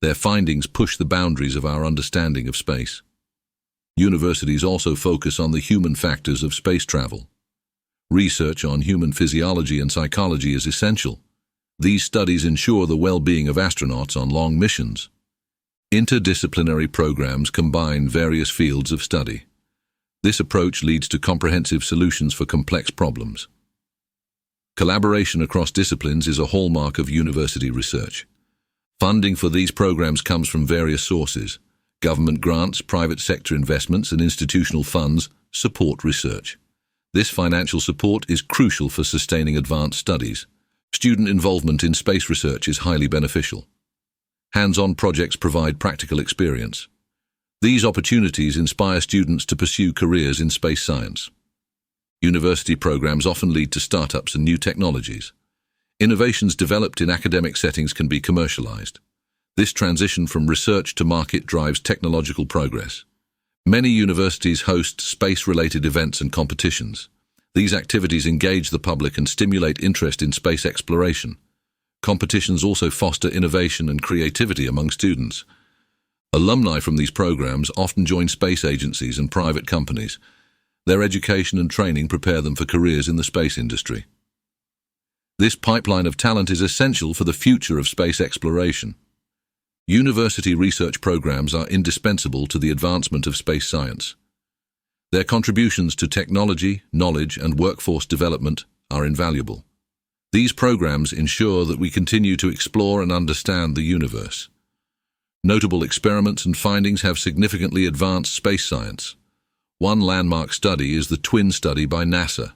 Their findings push the boundaries of our understanding of space. Universities also focus on the human factors of space travel. Research on human physiology and psychology is essential. These studies ensure the well-being of astronauts on long missions. Interdisciplinary programs combine various fields of study. This approach leads to comprehensive solutions for complex problems. Collaboration across disciplines is a hallmark of university research. Funding for these programs comes from various sources. Government grants, private sector investments, and institutional funds support research. This financial support is crucial for sustaining advanced studies. Student involvement in space research is highly beneficial. Hands-on projects provide practical experience. These opportunities inspire students to pursue careers in space science. University programs often lead to startups and new technologies. Innovations developed in academic settings can be commercialized. This transition from research to market drives technological progress. Many universities host space-related events and competitions. These activities engage the public and stimulate interest in space exploration. Competitions also foster innovation and creativity among students. Alumni from these programs often join space agencies and private companies. Their education and training prepare them for careers in the space industry. This pipeline of talent is essential for the future of space exploration. University research programs are indispensable to the advancement of space science. Their contributions to technology, knowledge, and workforce development are invaluable. These programs ensure that we continue to explore and understand the universe. Notable experiments and findings have significantly advanced space science. One landmark study is the Twin Study by NASA.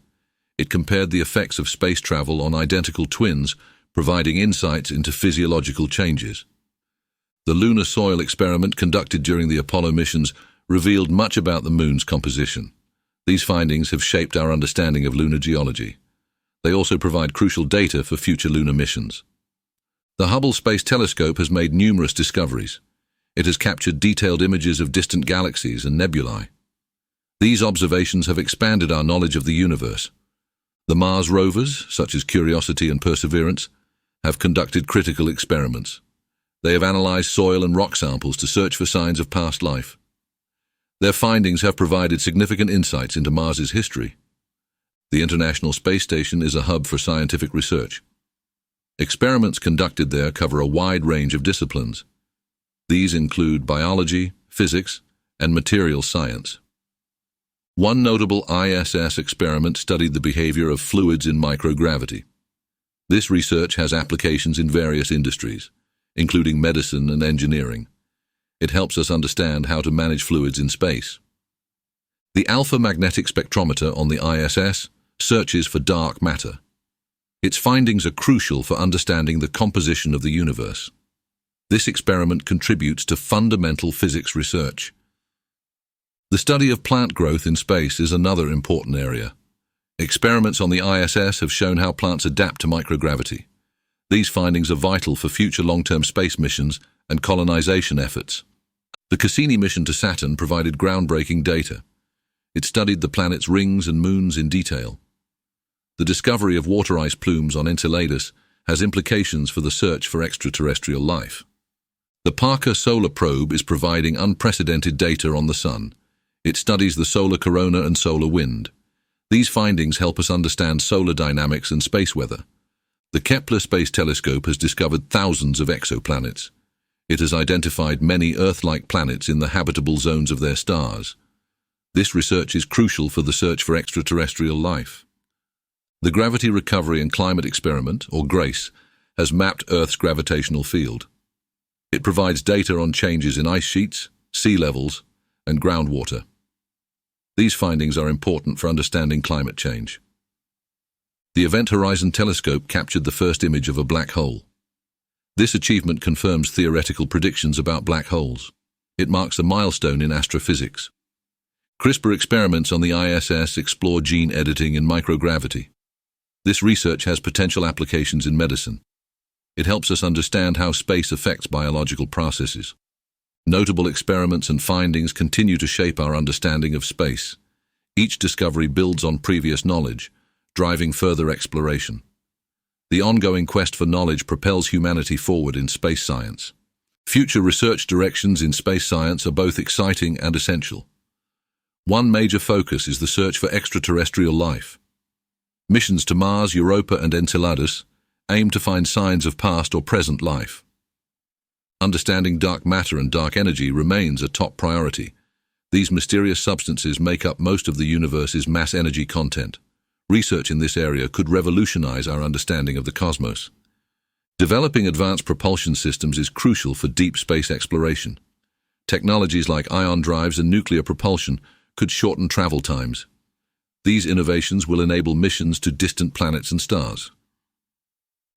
It compared the effects of space travel on identical twins, providing insights into physiological changes. The lunar soil experiment conducted during the Apollo missions revealed much about the moon's composition. These findings have shaped our understanding of lunar geology. They also provide crucial data for future lunar missions. The Hubble Space Telescope has made numerous discoveries. It has captured detailed images of distant galaxies and nebulae. These observations have expanded our knowledge of the universe. The Mars rovers, such as Curiosity and Perseverance, have conducted critical experiments. They have analyzed soil and rock samples to search for signs of past life. Their findings have provided significant insights into Mars's history. The International Space Station is a hub for scientific research. Experiments conducted there cover a wide range of disciplines. These include biology, physics, and materials science. One notable ISS experiment studied the behavior of fluids in microgravity. This research has applications in various industries, including medicine and engineering. It helps us understand how to manage fluids in space. The alpha magnetic spectrometer on the ISS searches for dark matter. Its findings are crucial for understanding the composition of the universe. This experiment contributes to fundamental physics research. The study of plant growth in space is another important area. Experiments on the ISS have shown how plants adapt to microgravity. These findings are vital for future long-term space missions and colonization efforts. The Cassini mission to Saturn provided groundbreaking data. It studied the planet's rings and moons in detail. The discovery of water ice plumes on Enceladus has implications for the search for extraterrestrial life. The Parker Solar Probe is providing unprecedented data on the Sun. It studies the solar corona and solar wind. These findings help us understand solar dynamics and space weather. The Kepler Space Telescope has discovered thousands of exoplanets. It has identified many Earth-like planets in the habitable zones of their stars. This research is crucial for the search for extraterrestrial life. The Gravity Recovery and Climate Experiment, or GRACE, has mapped Earth's gravitational field. It provides data on changes in ice sheets, sea levels, and groundwater. These findings are important for understanding climate change. The Event Horizon Telescope captured the first image of a black hole. This achievement confirms theoretical predictions about black holes. It marks a milestone in astrophysics. CRISPR experiments on the ISS explore gene editing in microgravity. This research has potential applications in medicine. It helps us understand how space affects biological processes. Notable experiments and findings continue to shape our understanding of space. Each discovery builds on previous knowledge, driving further exploration. The ongoing quest for knowledge propels humanity forward in space science. Future research directions in space science are both exciting and essential. One major focus is the search for extraterrestrial life. Missions to Mars, Europa, and Enceladus aim to find signs of past or present life. Understanding dark matter and dark energy remains a top priority. These mysterious substances make up most of the universe's mass energy content. Research in this area could revolutionize our understanding of the cosmos. Developing advanced propulsion systems is crucial for deep space exploration. Technologies like ion drives and nuclear propulsion could shorten travel times. These innovations will enable missions to distant planets and stars.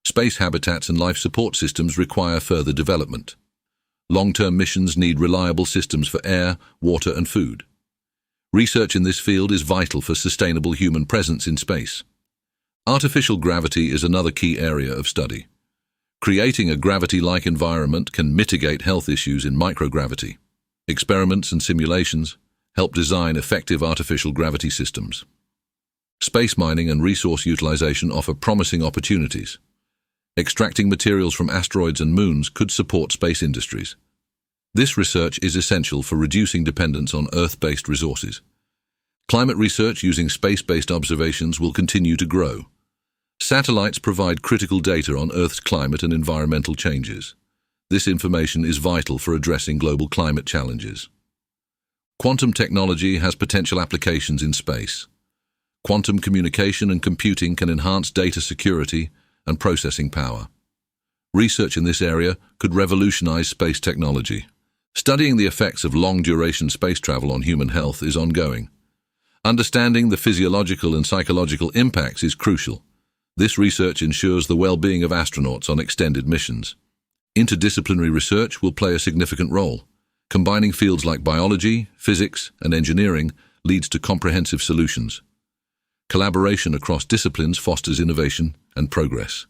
Space habitats and life support systems require further development. Long-term missions need reliable systems for air, water, and food. Research in this field is vital for sustainable human presence in space. Artificial gravity is another key area of study. Creating a gravity-like environment can mitigate health issues in microgravity. Experiments and simulations help design effective artificial gravity systems. Space mining and resource utilization offer promising opportunities. Extracting materials from asteroids and moons could support space industries. This research is essential for reducing dependence on Earth-based resources. Climate research using space-based observations will continue to grow. Satellites provide critical data on Earth's climate and environmental changes. This information is vital for addressing global climate challenges. Quantum technology has potential applications in space. Quantum communication and computing can enhance data security and processing power. Research in this area could revolutionize space technology. Studying the effects of long-duration space travel on human health is ongoing. Understanding the physiological and psychological impacts is crucial. This research ensures the well-being of astronauts on extended missions. Interdisciplinary research will play a significant role. Combining fields like biology, physics, and engineering leads to comprehensive solutions. Collaboration across disciplines fosters innovation and progress.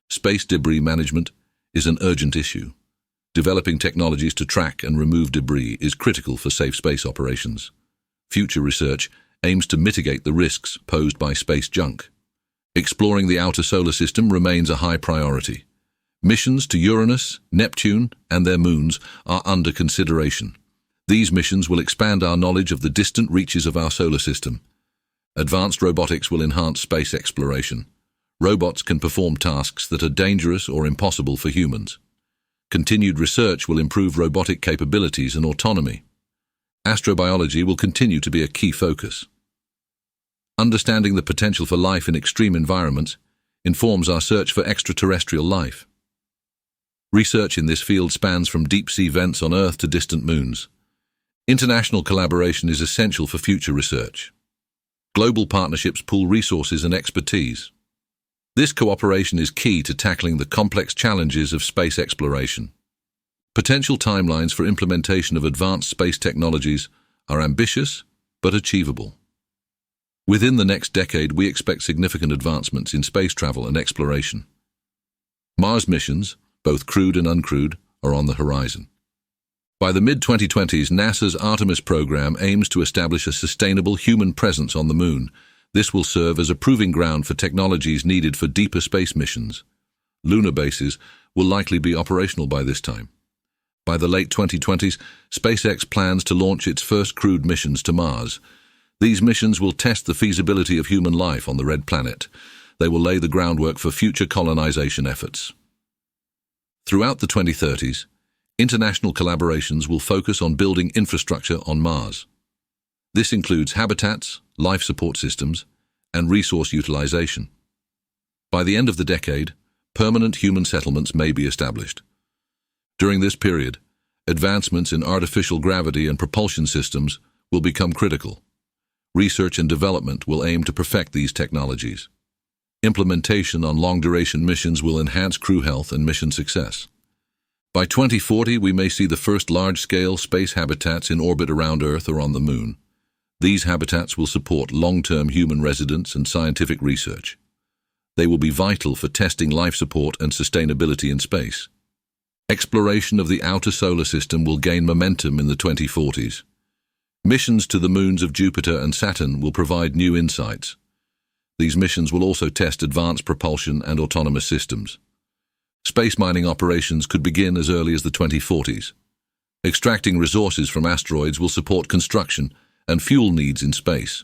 Space debris management is an urgent issue. Developing technologies to track and remove debris is critical for safe space operations. Future research aims to mitigate the risks posed by space junk. Exploring the outer solar system remains a high priority. Missions to Uranus, Neptune, and their moons are under consideration. These missions will expand our knowledge of the distant reaches of our solar system. Advanced robotics will enhance space exploration. Robots can perform tasks that are dangerous or impossible for humans. Continued research will improve robotic capabilities and autonomy. Astrobiology will continue to be a key focus. Understanding the potential for life in extreme environments informs our search for extraterrestrial life. Research in this field spans from deep-sea vents on Earth to distant moons. International collaboration is essential for future research. Global partnerships pool resources and expertise. This cooperation is key to tackling the complex challenges of space exploration. Potential timelines for implementation of advanced space technologies are ambitious but achievable. Within the next decade, we expect significant advancements in space travel and exploration. Mars missions, both crewed and uncrewed, are on the horizon. By the mid-2020s, NASA's Artemis program aims to establish a sustainable human presence on the Moon. This will serve as a proving ground for technologies needed for deeper space missions. Lunar bases will likely be operational by this time. By the late 2020s, SpaceX plans to launch its first crewed missions to Mars. These missions will test the feasibility of human life on the Red Planet. They will lay the groundwork for future colonization efforts. Throughout the 2030s, international collaborations will focus on building infrastructure on Mars. This includes habitats, life support systems, and resource utilization. By the end of the decade, permanent human settlements may be established. During this period, advancements in artificial gravity and propulsion systems will become critical. Research and development will aim to perfect these technologies. Implementation on long-duration missions will enhance crew health and mission success. By 2040, we may see the first large-scale space habitats in orbit around Earth or on the Moon. These habitats will support long-term human residence and scientific research. They will be vital for testing life support and sustainability in space. Exploration of the outer solar system will gain momentum in the 2040s. Missions to the moons of Jupiter and Saturn will provide new insights. These missions will also test advanced propulsion and autonomous systems. Space mining operations could begin as early as the 2040s. Extracting resources from asteroids will support construction and fuel needs in space.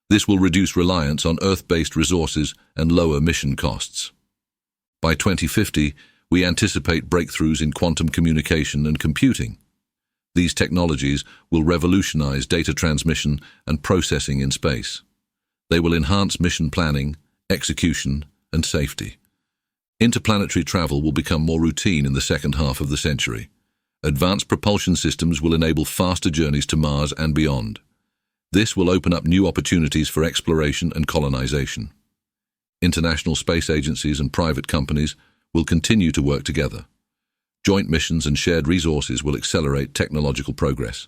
This will reduce reliance on Earth-based resources and lower mission costs. By 2050, we anticipate breakthroughs in quantum communication and computing. These technologies will revolutionize data transmission and processing in space. They will enhance mission planning, execution, and safety. Interplanetary travel will become more routine in the second half of the century. Advanced propulsion systems will enable faster journeys to Mars and beyond. This will open up new opportunities for exploration and colonization. International space agencies and private companies will continue to work together. Joint missions and shared resources will accelerate technological progress.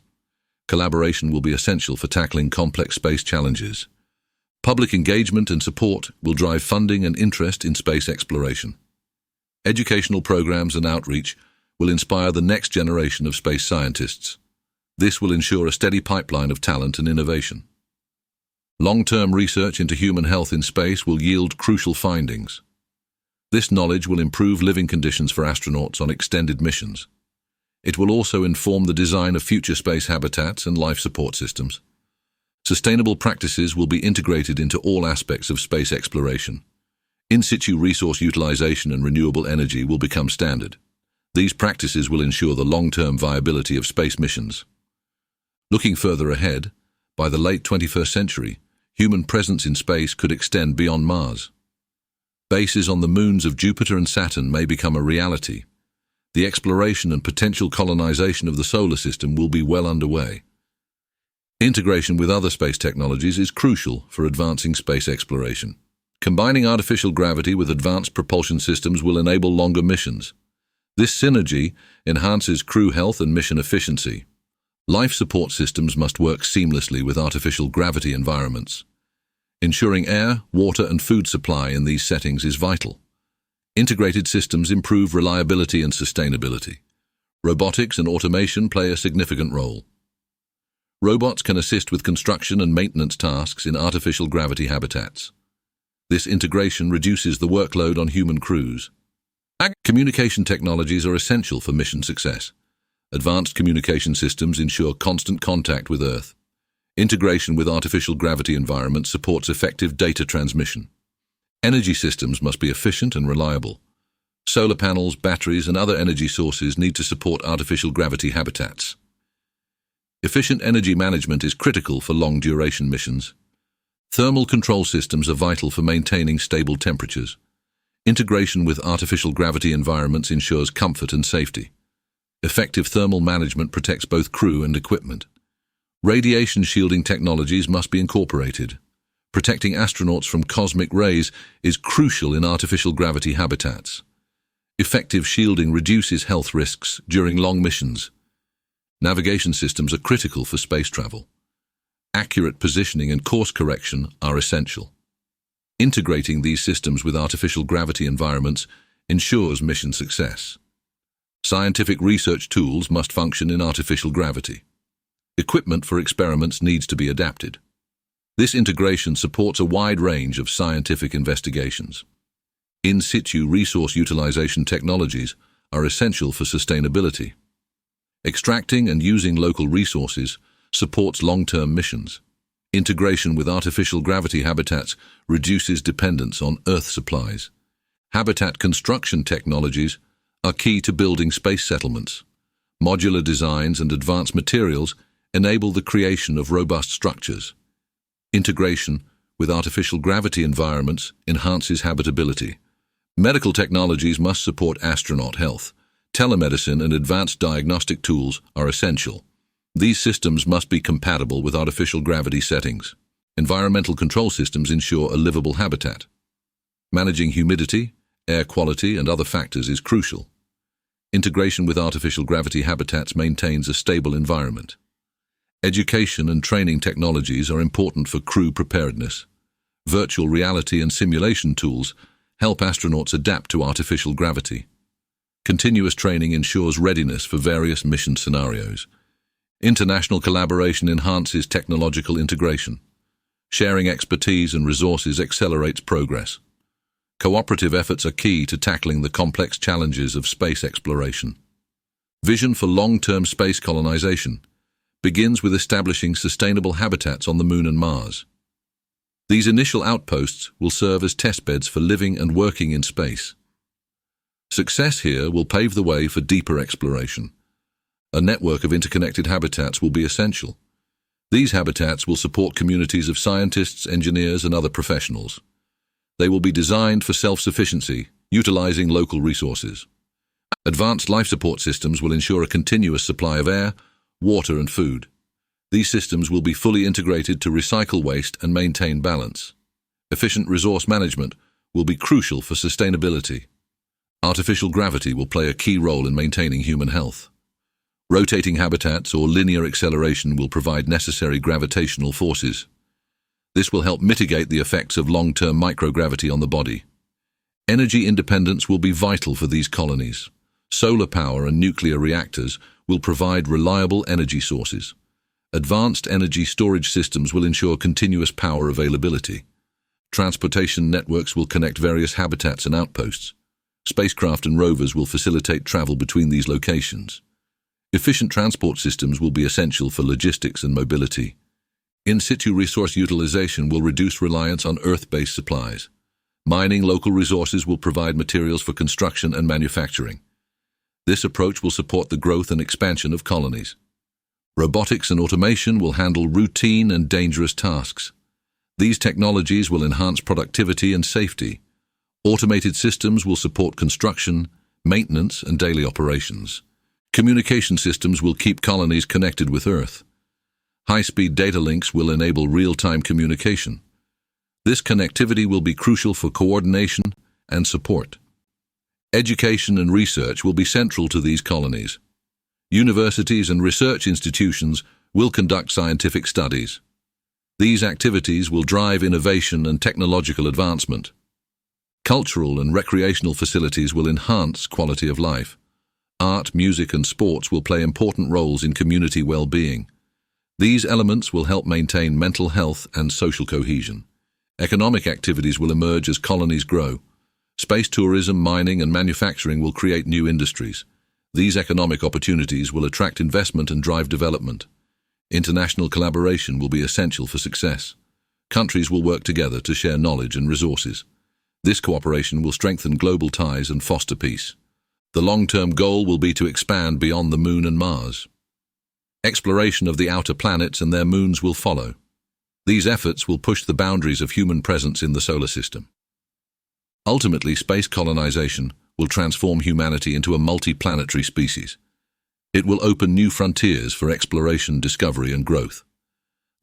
Collaboration will be essential for tackling complex space challenges. Public engagement and support will drive funding and interest in space exploration. Educational programs and outreach will inspire the next generation of space scientists. This will ensure a steady pipeline of talent and innovation. Long-term research into human health in space will yield crucial findings. This knowledge will improve living conditions for astronauts on extended missions. It will also inform the design of future space habitats and life support systems. Sustainable practices will be integrated into all aspects of space exploration. In situ resource utilization and renewable energy will become standard. These practices will ensure the long-term viability of space missions. Looking further ahead, by the late 21st century, human presence in space could extend beyond Mars. Bases on the moons of Jupiter and Saturn may become a reality. The exploration and potential colonization of the solar system will be well underway. Integration with other space technologies is crucial for advancing space exploration. Combining artificial gravity with advanced propulsion systems will enable longer missions. This synergy enhances crew health and mission efficiency. Life support systems must work seamlessly with artificial gravity environments. Ensuring air, water, and food supply in these settings is vital. Integrated systems improve reliability and sustainability. Robotics and automation play a significant role. Robots can assist with construction and maintenance tasks in artificial gravity habitats. This integration reduces the workload on human crews. Communication technologies are essential for mission success. Advanced communication systems ensure constant contact with Earth. Integration with artificial gravity environments supports effective data transmission. Energy systems must be efficient and reliable. Solar panels, batteries, and other energy sources need to support artificial gravity habitats. Efficient energy management is critical for long-duration missions. Thermal control systems are vital for maintaining stable temperatures. Integration with artificial gravity environments ensures comfort and safety. Effective thermal management protects both crew and equipment. Radiation shielding technologies must be incorporated. Protecting astronauts from cosmic rays is crucial in artificial gravity habitats. Effective shielding reduces health risks during long missions. Navigation systems are critical for space travel. Accurate positioning and course correction are essential. Integrating these systems with artificial gravity environments ensures mission success. Scientific research tools must function in artificial gravity. Equipment for experiments needs to be adapted. This integration supports a wide range of scientific investigations. In situ resource utilization technologies are essential for sustainability. Extracting and using local resources supports long-term missions. Integration with artificial gravity habitats reduces dependence on Earth supplies. Habitat construction technologies are key to building space settlements. Modular designs and advanced materials enable the creation of robust structures. Integration with artificial gravity environments enhances habitability. Medical technologies must support astronaut health. Telemedicine and advanced diagnostic tools are essential. These systems must be compatible with artificial gravity settings. Environmental control systems ensure a livable habitat. Managing humidity, air quality, and other factors is crucial. Integration with artificial gravity habitats maintains a stable environment. Education and training technologies are important for crew preparedness. Virtual reality and simulation tools help astronauts adapt to artificial gravity. Continuous training ensures readiness for various mission scenarios. International collaboration enhances technological integration. Sharing expertise and resources accelerates progress. Cooperative efforts are key to tackling the complex challenges of space exploration. Vision for long-term space colonization begins with establishing sustainable habitats on the Moon and Mars. These initial outposts will serve as testbeds for living and working in space. Success here will pave the way for deeper exploration. A network of interconnected habitats will be essential. These habitats will support communities of scientists, engineers, and other professionals. They will be designed for self-sufficiency, utilizing local resources. Advanced life support systems will ensure a continuous supply of air, water, and food. These systems will be fully integrated to recycle waste and maintain balance. Efficient resource management will be crucial for sustainability. Artificial gravity will play a key role in maintaining human health. Rotating habitats or linear acceleration will provide necessary gravitational forces. This will help mitigate the effects of long-term microgravity on the body. Energy independence will be vital for these colonies. Solar power and nuclear reactors will provide reliable energy sources. Advanced energy storage systems will ensure continuous power availability. Transportation networks will connect various habitats and outposts. Spacecraft and rovers will facilitate travel between these locations. Efficient transport systems will be essential for logistics and mobility. In situ resource utilization will reduce reliance on Earth-based supplies. Mining local resources will provide materials for construction and manufacturing. This approach will support the growth and expansion of colonies. Robotics and automation will handle routine and dangerous tasks. These technologies will enhance productivity and safety. Automated systems will support construction, maintenance, and daily operations. Communication systems will keep colonies connected with Earth. High-speed data links will enable real-time communication. This connectivity will be crucial for coordination and support. Education and research will be central to these colonies. Universities and research institutions will conduct scientific studies. These activities will drive innovation and technological advancement. Cultural and recreational facilities will enhance quality of life. Art, music, and sports will play important roles in community well-being. These elements will help maintain mental health and social cohesion. Economic activities will emerge as colonies grow. Space tourism, mining, and manufacturing will create new industries. These economic opportunities will attract investment and drive development. International collaboration will be essential for success. Countries will work together to share knowledge and resources. This cooperation will strengthen global ties and foster peace. The long-term goal will be to expand beyond the Moon and Mars. Exploration of the outer planets and their moons will follow. These efforts will push the boundaries of human presence in the solar system. Ultimately, space colonization will transform humanity into a multi-planetary species. It will open new frontiers for exploration, discovery, and growth.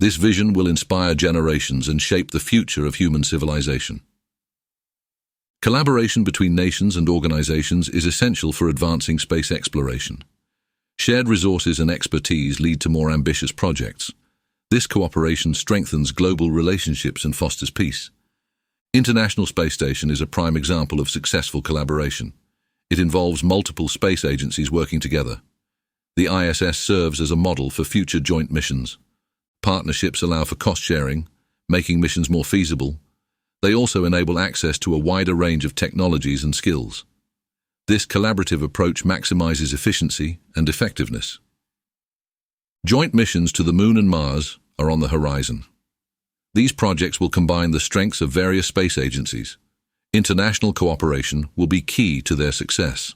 This vision will inspire generations and shape the future of human civilization. Collaboration between nations and organizations is essential for advancing space exploration. Shared resources and expertise lead to more ambitious projects. This cooperation strengthens global relationships and fosters peace. International Space Station is a prime example of successful collaboration. It involves multiple space agencies working together. The ISS serves as a model for future joint missions. Partnerships allow for cost sharing, making missions more feasible. They also enable access to a wider range of technologies and skills. This collaborative approach maximizes efficiency and effectiveness. Joint missions to the Moon and Mars are on the horizon. These projects will combine the strengths of various space agencies. International cooperation will be key to their success.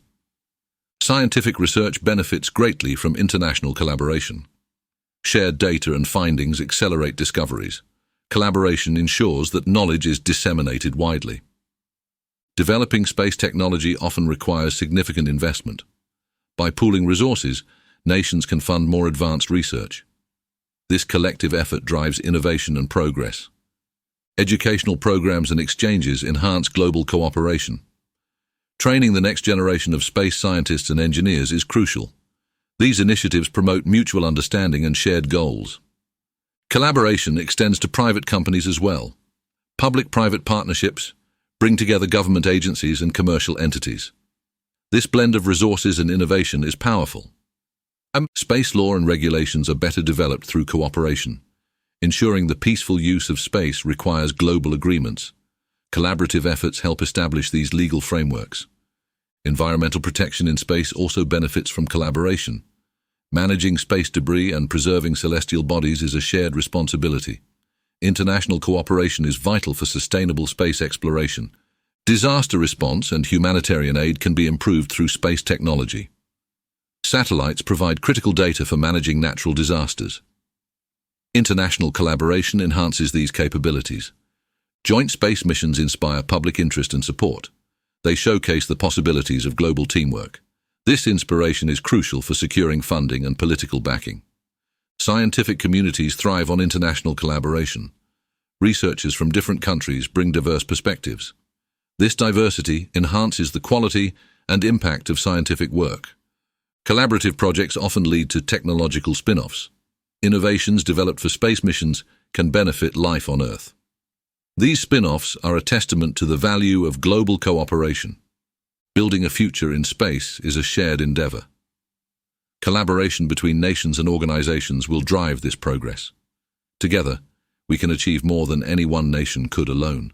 Scientific research benefits greatly from international collaboration. Shared data and findings accelerate discoveries. Collaboration ensures that knowledge is disseminated widely. Developing space technology often requires significant investment. By pooling resources, nations can fund more advanced research. This collective effort drives innovation and progress. Educational programs and exchanges enhance global cooperation. Training the next generation of space scientists and engineers is crucial. These initiatives promote mutual understanding and shared goals. Collaboration extends to private companies as well. Public-private partnerships bring together government agencies and commercial entities. This blend of resources and innovation is powerful. Space law and regulations are better developed through cooperation. Ensuring the peaceful use of space requires global agreements. Collaborative efforts help establish these legal frameworks. Environmental protection in space also benefits from collaboration. Managing space debris and preserving celestial bodies is a shared responsibility. International cooperation is vital for sustainable space exploration. Disaster response and humanitarian aid can be improved through space technology. Satellites provide critical data for managing natural disasters. International collaboration enhances these capabilities. Joint space missions inspire public interest and support. They showcase the possibilities of global teamwork. This inspiration is crucial for securing funding and political backing. Scientific communities thrive on international collaboration. Researchers from different countries bring diverse perspectives. This diversity enhances the quality and impact of scientific work. Collaborative projects often lead to technological spin-offs. Innovations developed for space missions can benefit life on Earth. These spin-offs are a testament to the value of global cooperation. Building a future in space is a shared endeavor. Collaboration between nations and organizations will drive this progress. Together, we can achieve more than any one nation could alone.